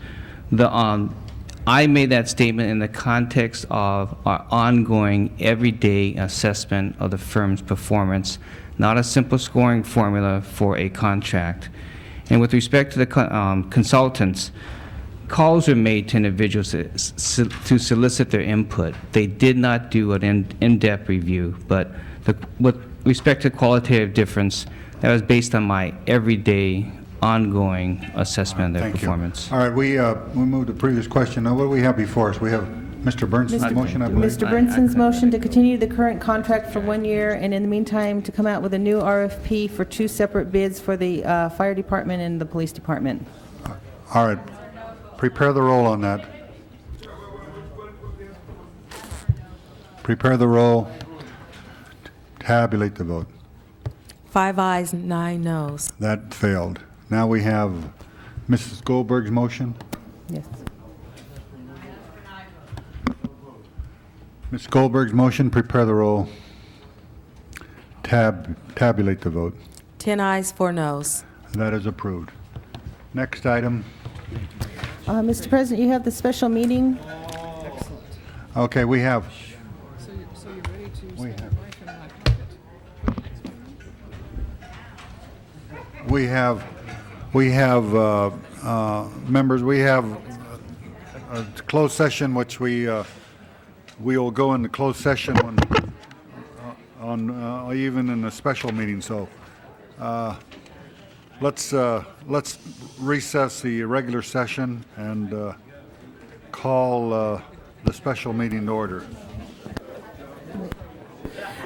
I made that statement in the context of our ongoing, everyday assessment of the firm's performance, not a simple scoring formula for a contract. And with respect to the consultants, calls were made to individuals to solicit their input. They did not do an in-depth review, but with respect to qualitative difference, that was based on my everyday, ongoing assessment of their performance. All right, we moved to the previous question. Now, what do we have before us? We have Mr. Bernson's motion, I believe. Mr. Bernson's motion to continue the current contract for 1 year, and in the meantime, to come out with a new RFP for 2 separate bids for the fire department and the police department. All right. Prepare the roll on that. Prepare the roll. Tabulate the vote. 5 ayes, 9 noes. That failed. Now we have Mrs. Goldberg's motion. Yes. Ms. Goldberg's motion, prepare the roll. Tabulate the vote. 10 ayes, 4 noes. That is approved. Next item. Mr. President, you have the special meeting. Okay, we have. Members, we have a closed session, which we will go into closed session on even in a special meeting. So let's recess the regular session and call the special meeting to order.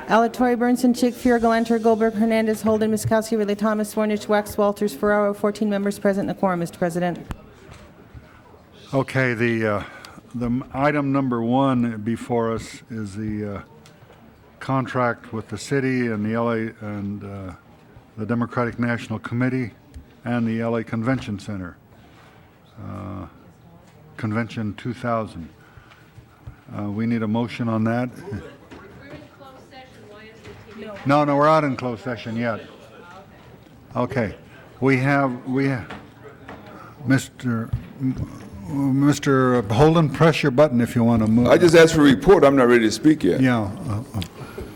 Alatorre, Bernson, Chick, Fuhr, Galanter, Goldberg, Hernandez, Holden, Miskowski, Ridley, Thomas, Swarnich, Wax, Walters, Ferraro, 14 members present in the quorum, Mr. President. Okay, the item number 1 before us is the contract with the city and the LA and the Democratic National Committee and the LA Convention Center, Convention 2000. We need a motion on that. No, we're out in closed session yet. Okay, we have Mr. Mr. Holden, press your button if you want to move. I just asked for a report. I'm not ready to speak yet. Yeah.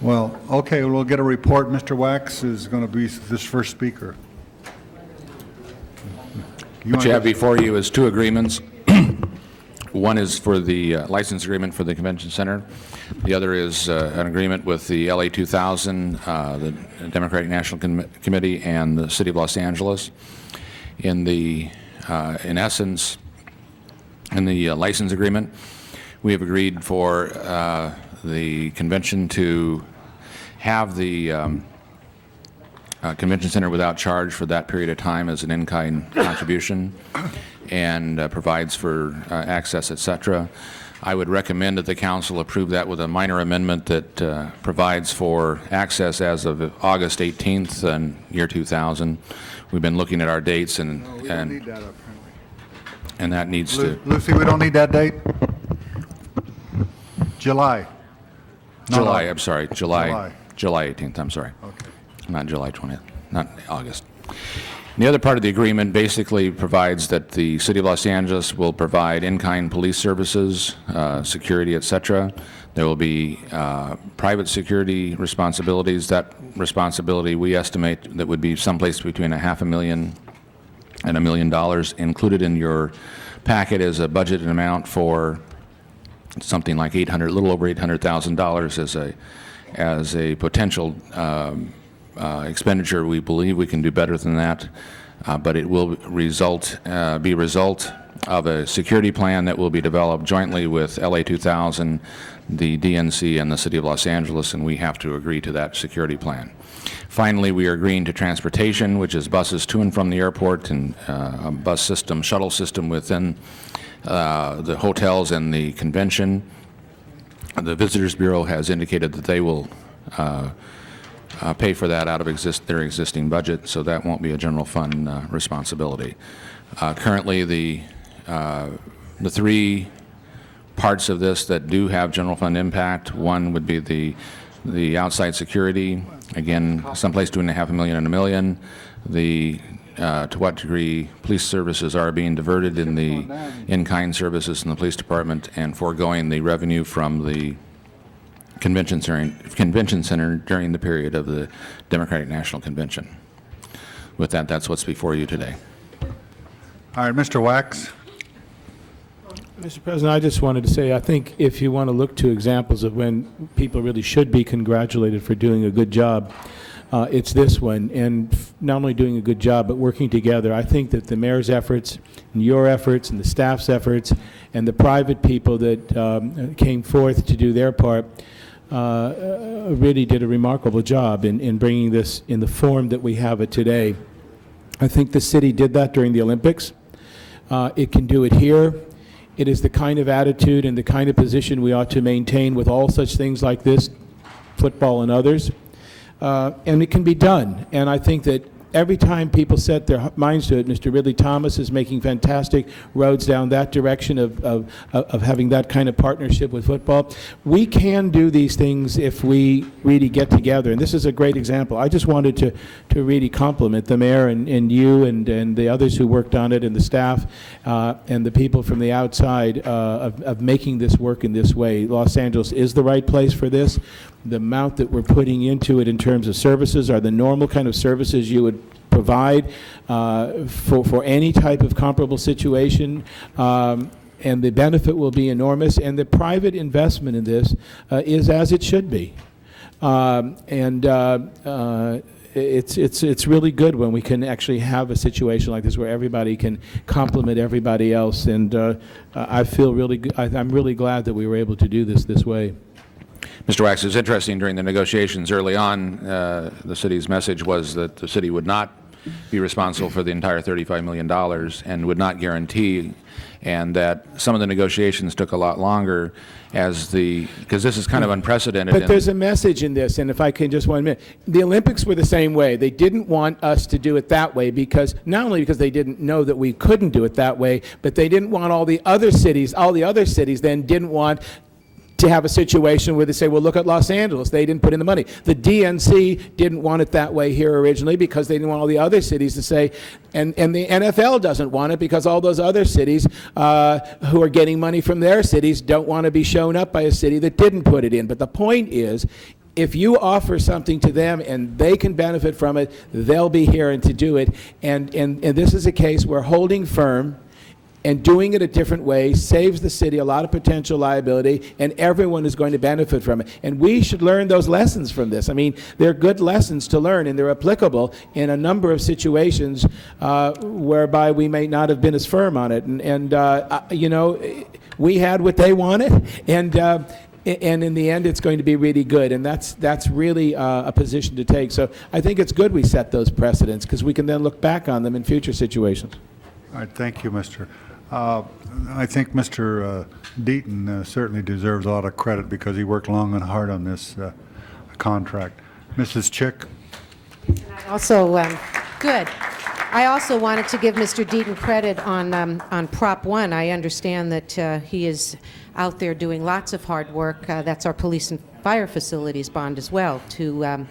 Well, okay, we'll get a report. Mr. Wax is going to be this first speaker. What you have before you is two agreements. One is for the license agreement for the convention center. The other is an agreement with the LA 2000, the Democratic National Committee, and the City of Los Angeles. In essence, in the license agreement, we have agreed for the convention to have the convention center without charge for that period of time as an in-kind contribution, and provides for access, etc. I would recommend that the council approve that with a minor amendment that provides for access as of August 18th in year 2000. We've been looking at our dates, and that needs to... Lucy, we don't need that date? July. July, I'm sorry, July 18th, I'm sorry. Okay. Not July 20th, not August. And the other part of the agreement basically provides that the City of Los Angeles will provide in-kind police services, security, etc. There will be private security responsibilities. That responsibility, we estimate, that would be someplace between $500,000 and $1 million. Included in your packet is a budgeted amount for something like a little over $800,000 as a potential expenditure. We believe we can do better than that, but it will be a result of a security plan that will be developed jointly with LA 2000, the DNC, and the City of Los Angeles, and we have to agree to that security plan. Finally, we are agreeing to transportation, which is buses to and from the airport, and a bus system, shuttle system within the hotels and the convention. The Visitors Bureau has indicated that they will pay for that out of their existing budget, so that won't be a general fund responsibility. Currently, the three parts of this that do have general fund impact, one would be the outside security, again, someplace between $500,000 and $1 million. To what degree police services are being diverted in the in-kind services in the police department, and foregoing the revenue from the convention center during the period of the Democratic National Convention. With that, that's what's before you today. All right, Mr. Wax. Mr. President, I just wanted to say, I think if you want to look to examples of when people really should be congratulated for doing a good job, it's this one, and not only doing a good job, but working together. I think that the mayor's efforts, and your efforts, and the staff's efforts, and the private people that came forth to do their part really did a remarkable job in bringing this in the form that we have it today. I think the city did that during the Olympics. It can do it here. It is the kind of attitude and the kind of position we ought to maintain with all such things like this, football and others. And it can be done. And I think that every time people set their minds to it, Mr. Ridley Thomas is making fantastic roads down that direction of having that kind of partnership with football. We can do these things if we really get together, and this is a great example. I just wanted to really compliment the mayor and you and the others who worked on it, and the staff and the people from the outside of making this work in this way. Los Angeles is the right place for this. The amount that we're putting into it in terms of services are the normal kind of services you would provide for any type of comparable situation, and the benefit will be enormous, and the private investment in this is as it should be. It's really good when we can actually have a situation like this where everybody can complement everybody else, and I feel really good. I'm really glad that we were able to do this way. Mr. Wax, it was interesting during the negotiations early on, the city's message was that the city would not be responsible for the entire $35 million and would not guarantee, and that some of the negotiations took a lot longer because this is kind of unprecedented. But there's a message in this, and if I can just 1 minute. The Olympics were the same way. They didn't want us to do it that way because, not only because they didn't know that we couldn't do it that way, but they didn't want all the other cities then didn't want to have a situation where they say, well, look at Los Angeles, they didn't put in the money. The DNC didn't want it that way here originally because they didn't want all the other cities to say, and the NFL doesn't want it because all those other cities who are getting money from their cities don't want to be shown up by a city that didn't put it in. But the point is, if you offer something to them and they can benefit from it, they'll be here and to do it. And this is a case where holding firm and doing it a different way saves the city a lot of potential liability, and everyone is going to benefit from it. And we should learn those lessons from this. I mean, they're good lessons to learn, and they're applicable in a number of situations whereby we may not have been as firm on it. And you know, we had what they wanted, and in the end, it's going to be really good, and that's really a position to take. So I think it's good we set those precedents, because we can then look back on them in future situations. All right, thank you, Mr. I think Mr. Deaton certainly deserves a lot of credit because he worked long and hard on this contract. Mrs. Chick? Also, good. I also wanted to give Mr. Deaton credit on Prop 1. I understand that he is out there doing lots of hard work. That's our police and fire facilities bond as well, to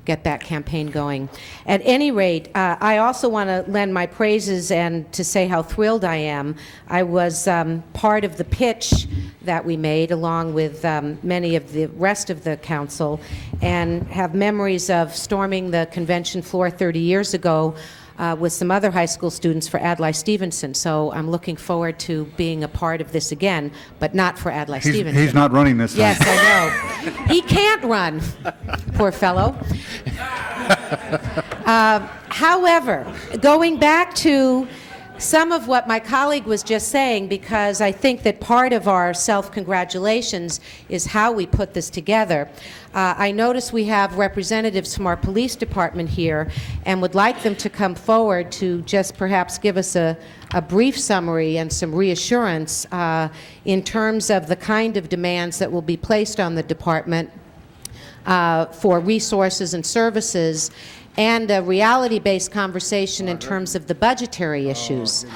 get that campaign going. At any rate, I also want to lend my praises and to say how thrilled I am. I was part of the pitch that we made along with many of the rest of the council, and have memories of storming the convention floor 30 years ago with some other high school students for Adlai Stevenson. So I'm looking forward to being a part of this again, but not for Adlai Stevenson. He's not running this time. Yes, I know. He can't run, poor fellow. However, going back to some of what my colleague was just saying, because I think that part of our self-congratulations is how we put this together. I notice we have representatives from our police department here, and would like them to come forward to just perhaps give us a brief summary and some reassurance in terms of the kind of demands that will be placed on the department for resources and services, and a reality-based conversation in terms of the budgetary issues,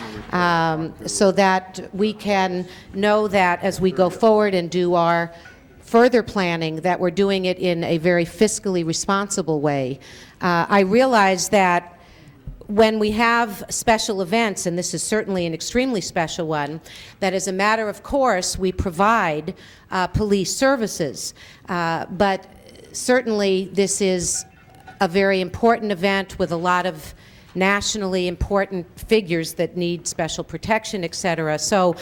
so that we can know that as we go forward and do our further planning, that we're doing it in a very fiscally responsible way. I realize that when we have special events, and this is certainly an extremely special one, that as a matter of course we provide police services, but certainly this is a very important event with a lot of nationally important figures that need special protection, et cetera. So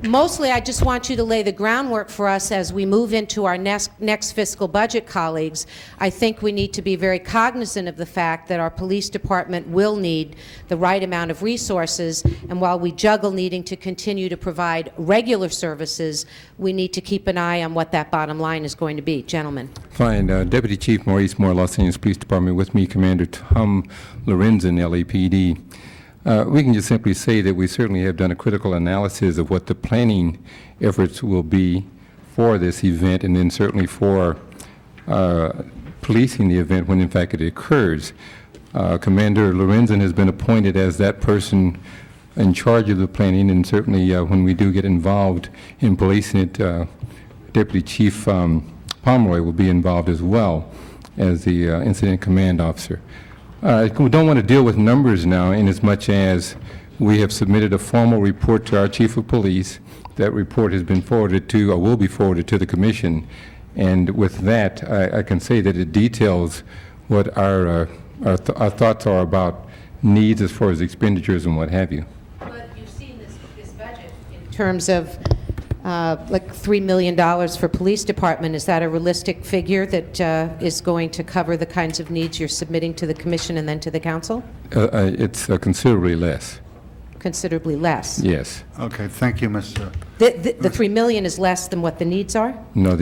mostly I just want you to lay the groundwork for us as we move into our next fiscal budget, colleagues. I think we need to be very cognizant of the fact that our police department will need the right amount of resources, and while we juggle needing to continue to provide regular services, we need to keep an eye on what that bottom line is going to be. Gentlemen. Fine. Deputy Chief Maurice Moore, Los Angeles Police Department. With me, Commander Tom Lorenzen, LAPD. We can just simply say that we certainly have done a critical analysis of what the planning efforts will be for this event, and then certainly for policing the event when in fact it occurs. Commander Lorenzen has been appointed as that person in charge of the planning, and certainly when we do get involved in policing it, Deputy Chief Pomeroy will be involved as well as the incident command officer. We don't want to deal with numbers now, in as much as we have submitted a formal report to our Chief of Police. That report has been forwarded to, or will be forwarded to the Commission, and with that, I can say that it details what our thoughts are about needs as far as expenditures and what have you. But you've seen this budget in terms of like $3 million for police department. Is that a realistic figure that is going to cover the kinds of needs you're submitting to the Commission and then to the Council? It's considerably less. Considerably less? Yes. Okay, thank you, Mr. The $3 million is less than what the needs are? No,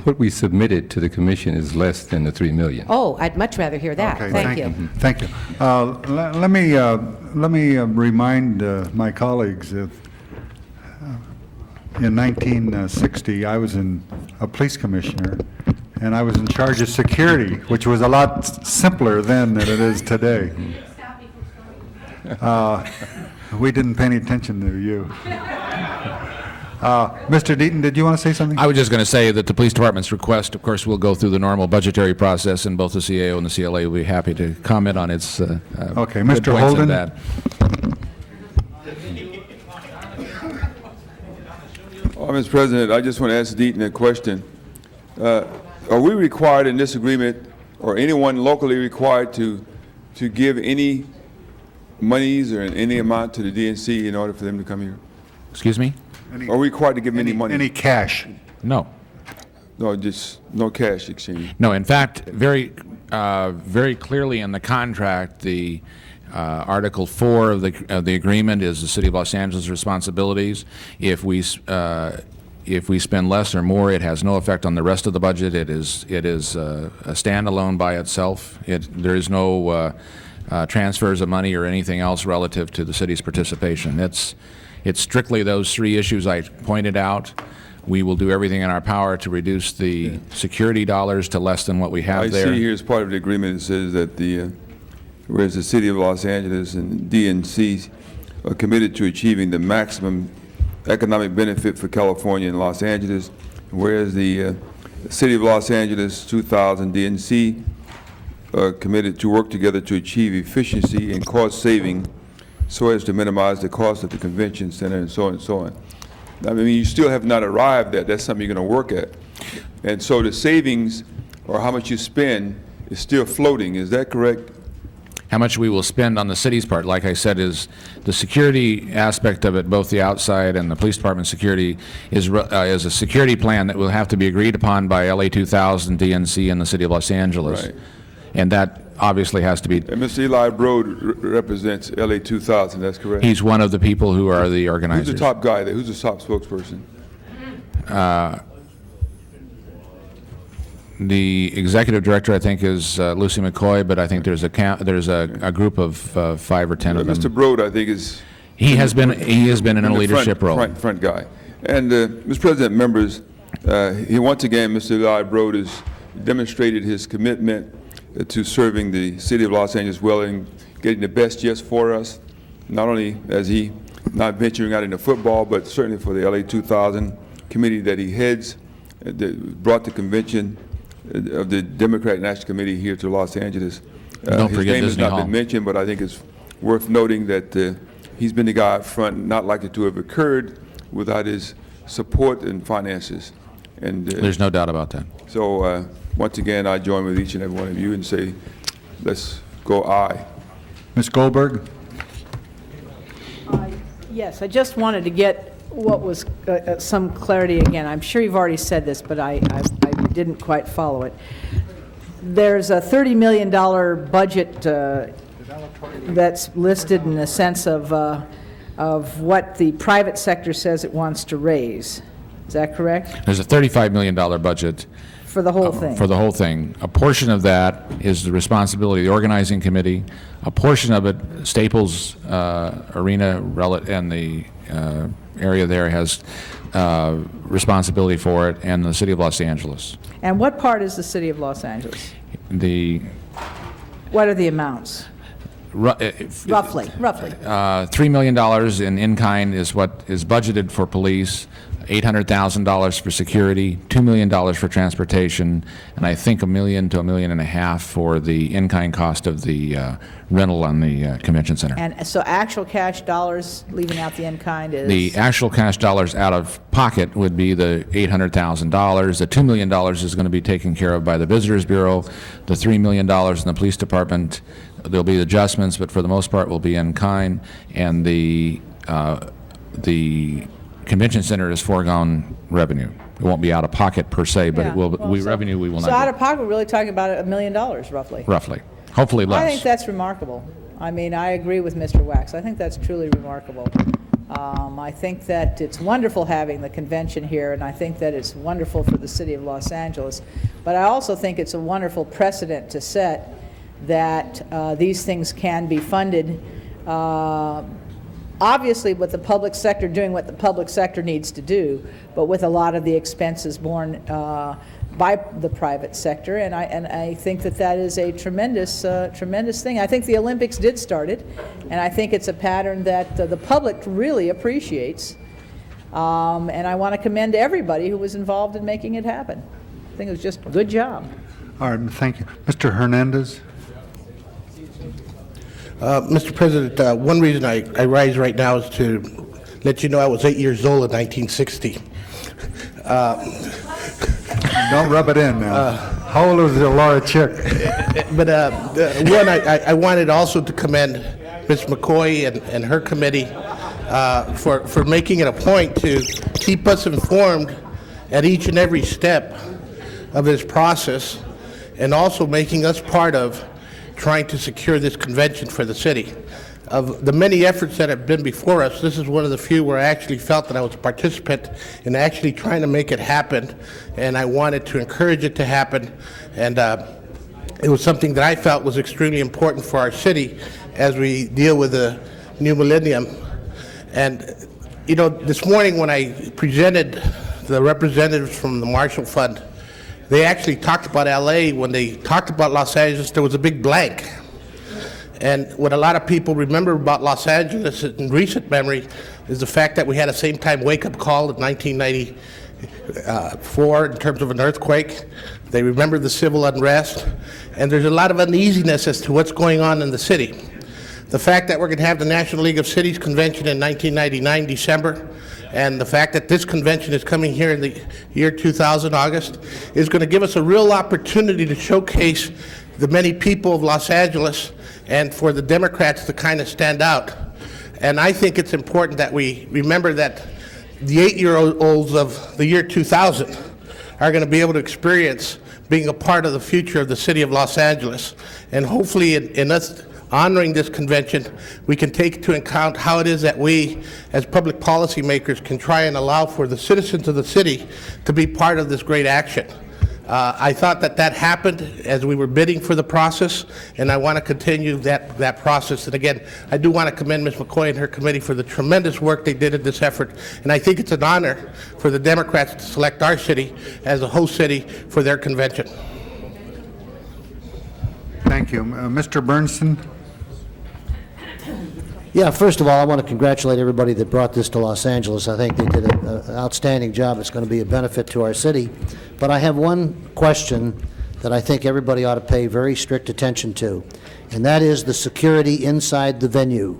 what we submitted to the Commission is less than the $3 million. Oh, I'd much rather hear that. Okay, thank you. Thank you. Let me remind my colleagues that in 1960, I was a police commissioner, and I was in charge of security, which was a lot simpler then than it is today. We didn't pay any attention to you. Mr. Deaton, did you want to say something? I was just going to say that the police department's request, of course, will go through the normal budgetary process, and both the CAO and the CLA will be happy to comment on its Okay, good Mr. points Holden? and bad. Mr. President, I just want to ask Deaton a question. Are we required in this agreement, or anyone locally required to give any monies or any amount to the DNC in order for them to come here? Excuse me? Are we required to give them any money? Any cash? No. No, just no cash exchange. No, in fact, very clearly in the contract, the Article 4 of the agreement is the City of Los Angeles' responsibilities. If we spend less or more, it has no effect on the rest of the budget. It is a standalone by itself. There is no transfers of money or anything else relative to the city's participation. It's strictly those three issues I pointed out. We will do everything in our power to reduce the security dollars to less than what we have there. I see here as part of the agreement, it says that whereas the City of Los Angeles and DNC are committed to achieving the maximum economic benefit for California and Los Angeles, whereas the City of Los Angeles, 2000 DNC are committed to work together to achieve efficiency and cost saving so as to minimize the cost of the convention center and so on and so on. I mean, you still have not arrived at. That's something you're going to work at. And so the savings, or how much you spend, is still floating. Is that correct? How much we will spend on the city's part, like I said, is the security aspect of it, both the outside and the police department security, is a security plan that will have to be agreed upon by LA 2000, DNC, and the City of Los Angeles. Right. And that obviously has to be... And Mr. Eli Broad represents LA 2000, that's correct? He's one of the people who are the organizers. Who's the top guy there? Who's the top spokesperson? The executive director, I think, is Lucy McCoy, but I think there's a group of 5 or 10 of them. Mr. Broad, I think, is... He has been in a leadership role. Front guy. And, Mr. President, members, once again, Mr. Eli Broad has demonstrated his commitment to serving the City of Los Angeles well and getting the best just for us, not only as he not venturing out into football, but certainly for the LA 2000 committee that he heads, that brought the convention of the Democratic National Committee here to Los Angeles. Don't his forget name has Disney not Hall. been mentioned, but I think it's worth noting that he's been the guy up front, not likely to have occurred without his support and finances. And There's no doubt about that. so once again, I join with each and every one of you and say, let's go aye. Ms. Goldberg? Yes, I just wanted to get what was some clarity again. I'm sure you've already said this, but I didn't quite follow it. There's a $30 million budget that's listed in the sense of what the private sector says it wants to raise. Is that correct? There's a $35 million budget For the whole thing? for the whole thing. A portion of that is the responsibility of the organizing committee. A portion of it, Staples Arena and the area there has responsibility for it, and the City of Los Angeles. And what part is the City of Los Angeles? What are the amounts? Roughly. $3 million in in-kind is what is budgeted for police, $800,000 for security, $2 million for transportation, and I think $1 million to $1.5 million for the in-kind cost of the rental on the convention center. And so actual cash dollars, leaving out the in-kind, is? The actual cash dollars out of pocket would be the $800,000. The $2 million is going to be taken care of by the Visitors Bureau. The $3 million in the police department, there'll be adjustments, but for the most part will be in kind. And the convention center is foregone revenue. It won't be out of pocket per se, but it will. Revenue we will not. So out get. of pocket, we're really talking about $1 million, roughly. Roughly, hopefully less. I think that's remarkable. I mean, I agree with Mr. Wax. I think that's truly remarkable. I think that it's wonderful having the convention here, and I think that it's wonderful for the City of Los Angeles. But I also think it's a wonderful precedent to set that these things can be funded, obviously with the public sector doing what the public sector needs to do, but with a lot of the expenses borne by the private sector, and I think that is a tremendous thing. I think the Olympics did start it, and I think it's a pattern that the public really appreciates. And I want to commend everybody who was involved in making it happen. I think it was just a good job. All right, thank you. Mr. Hernandez? Mr. President, one reason I rise right now is to let you know I was 8 years old in 1960. Don't rub it in now. How old was Laura Chick? But one, I wanted also to commend Ms. McCoy and her committee for making it a point to keep us informed at each and every step of this process, and also making us part of trying to secure this convention for the city. Of the many efforts that have been before us, this is one of the few where I actually felt that I was a participant in actually trying to make it happen, and I wanted to encourage it to happen. And it was something that I felt was extremely important for our city as we deal with the new millennium. And, you know, this morning when I presented the representatives from the Marshall Fund, they actually talked about LA. When they talked about Los Angeles, there was a big blank. And what a lot of people remember about Los Angeles in recent memory is the fact that we had a same-time wake-up call in 1994 in terms of an earthquake. They remember the civil unrest. And there's a lot of uneasiness as to what's going on in the city. The fact that we're going to have the National League of Cities Convention in 1999, December, and the fact that this convention is coming here in the year 2000, August, is going to give us a real opportunity to showcase the many people of Los Angeles and for the Democrats to kind of stand out. And I think it's important that we remember that the 8-year-olds of the year 2000 are going to be able to experience being a part of the future of the city of Los Angeles. And hopefully in us honoring this convention, we can take into account how it is that we, as public policy makers, can try and allow for the citizens of the city to be part of this great action. I thought that happened as we were bidding for the process, and I want to continue that process. And again, I do want to commend Ms. McCoy and her committee for the tremendous work they did in this effort. And I think it's an honor for the Democrats to select our city as a host city for their convention. Thank you. Mr. Bernstein? Yeah, first of all, I want to congratulate everybody that brought this to Los Angeles. I think they did an outstanding job. It's going to be a benefit to our city. But I have one question that I think everybody ought to pay very strict attention to, and that is the security inside the venue.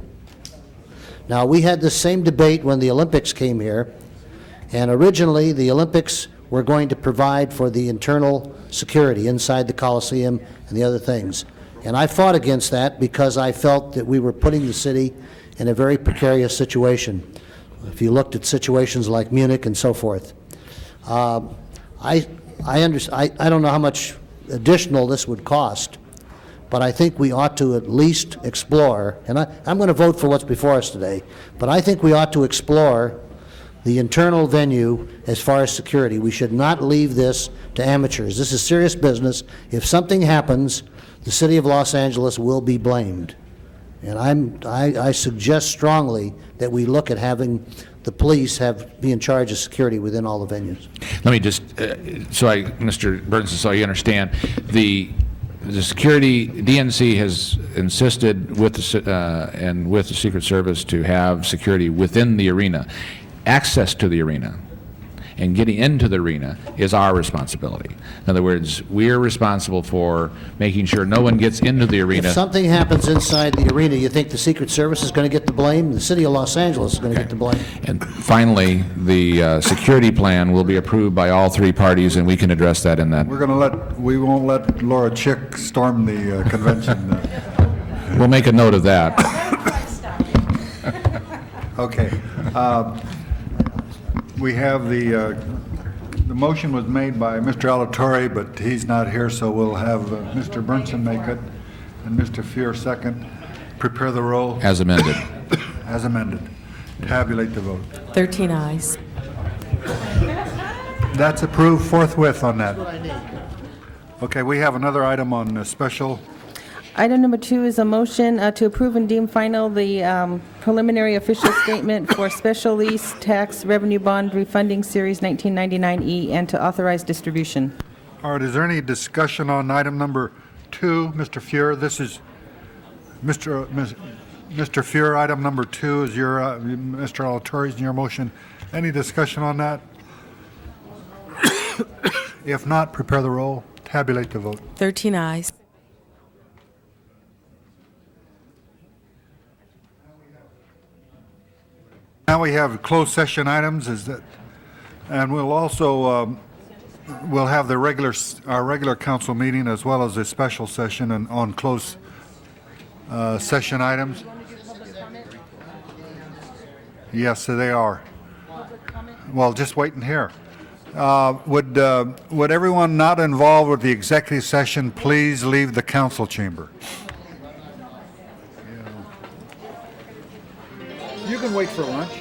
Now, we had the same debate when the Olympics came here, and originally the Olympics were going to provide for the internal security inside the Coliseum and the other things. And I fought against that because I felt that we were putting the city in a very precarious situation. If you looked at situations like Munich and so forth. I don't know how much additional this would cost, but I think we ought to at least explore, and I'm going to vote for what's before us today, but I think we ought to explore the internal venue as far as security. We should not leave this to amateurs. This is serious business. If something happens, the city of Los Angeles will be blamed. And I suggest strongly that we look at having the police be in charge of security within all the venues. Let me just, Mr. Bernstein, so you understand, the security, DNC has insisted with and with the Secret Service to have security within the arena. Access to the arena and getting into the arena is our responsibility. In other words, we're responsible for making sure no one gets into the arena. If something happens inside the arena, you think the Secret Service is going to get the blame? The city of Los Angeles is going to get the blame. And finally, the security plan will be approved by all three parties, and we can address that in that. We won't let Laura Chick storm the convention. We'll make a note of that. Okay. We have the motion was made by Mr. Alatorre, but he's not here, so we'll have Mr. Bernstein make it and Mr. Fuhr second. Prepare the roll. As amended. As amended. Tabulate the vote. 13 ayes. That's approved forthwith on that. Okay, we have another item on special. Item number 2 is a motion to approve and deem final the preliminary official statement for special lease tax revenue bond refunding series 1999E and to authorize distribution. All right, is there any discussion on item number 2, Mr. Fuhr? This is Mr. Fuhr, item number 2 is your, Mr. Alatorre's in your motion. Any discussion on that? If not, prepare the roll, tabulate the vote. 13 ayes. Now we have closed session items, and we'll also, we'll have our regular council meeting as well as a special session on closed session items. Yes, they are. Well, just wait and hear. Would everyone not involved with the executive session please leave the council chamber? You can wait for lunch.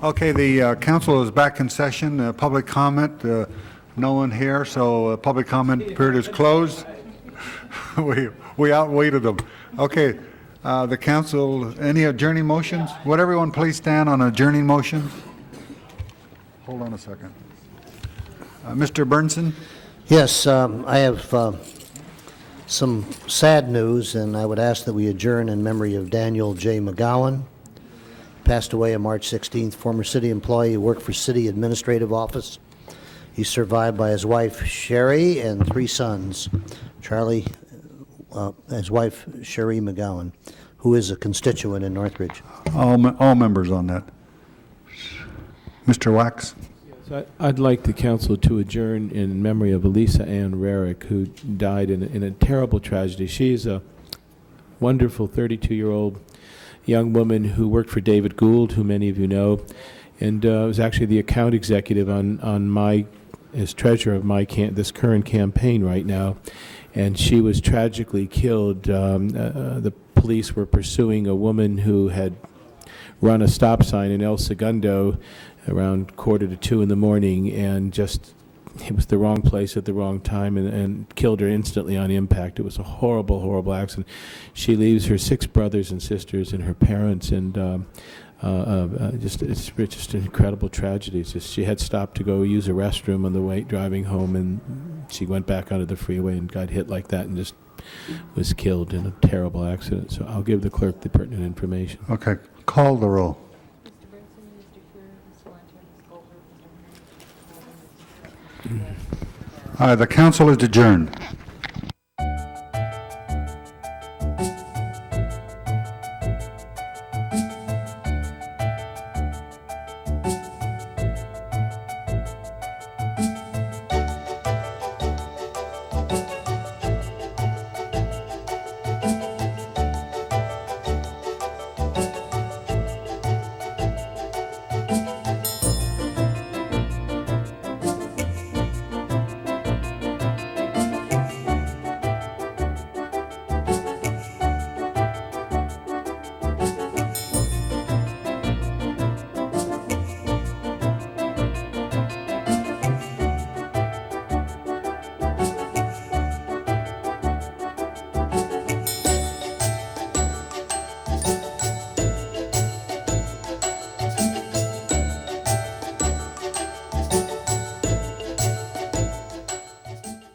Okay, the council is back in session. Public comment, no one here, so public comment period is closed. We outwaited them. Okay, the council, any adjourning motions? Would everyone please stand on adjourning motions? Hold on a second. Mr. Burnson? Yes, I have some sad news, and I would ask that we adjourn in memory of Daniel J. McGowan. Passed away on March 16th, former city employee who worked for city administrative office. He's survived by his wife, Sherry, and 3 sons. Charlie, his wife, Sherry McGowan, who is a constituent in Northridge. All members on that. Mr. Wax? I'd like the council to adjourn in memory of Elisa Ann Rarick, who died in a terrible tragedy. She is a wonderful 32-year-old young woman who worked for David Gould, who many of you know, and was actually the account executive as treasurer of this current campaign right now. And she was tragically killed. The police were pursuing a woman who had run a stop sign in El Segundo around 1:45 in the morning, and it was the wrong place at the wrong time, and killed her instantly on impact. It was a horrible, horrible accident. She leaves her 6 brothers and sisters and her parents, and it's just an incredible tragedy. It's just, she had stopped to go use a restroom on the way driving home, and she went back onto the freeway and got hit like that and just was killed in a terrible accident. So I'll give the clerk the pertinent information. Okay, call the roll. The council is adjourned.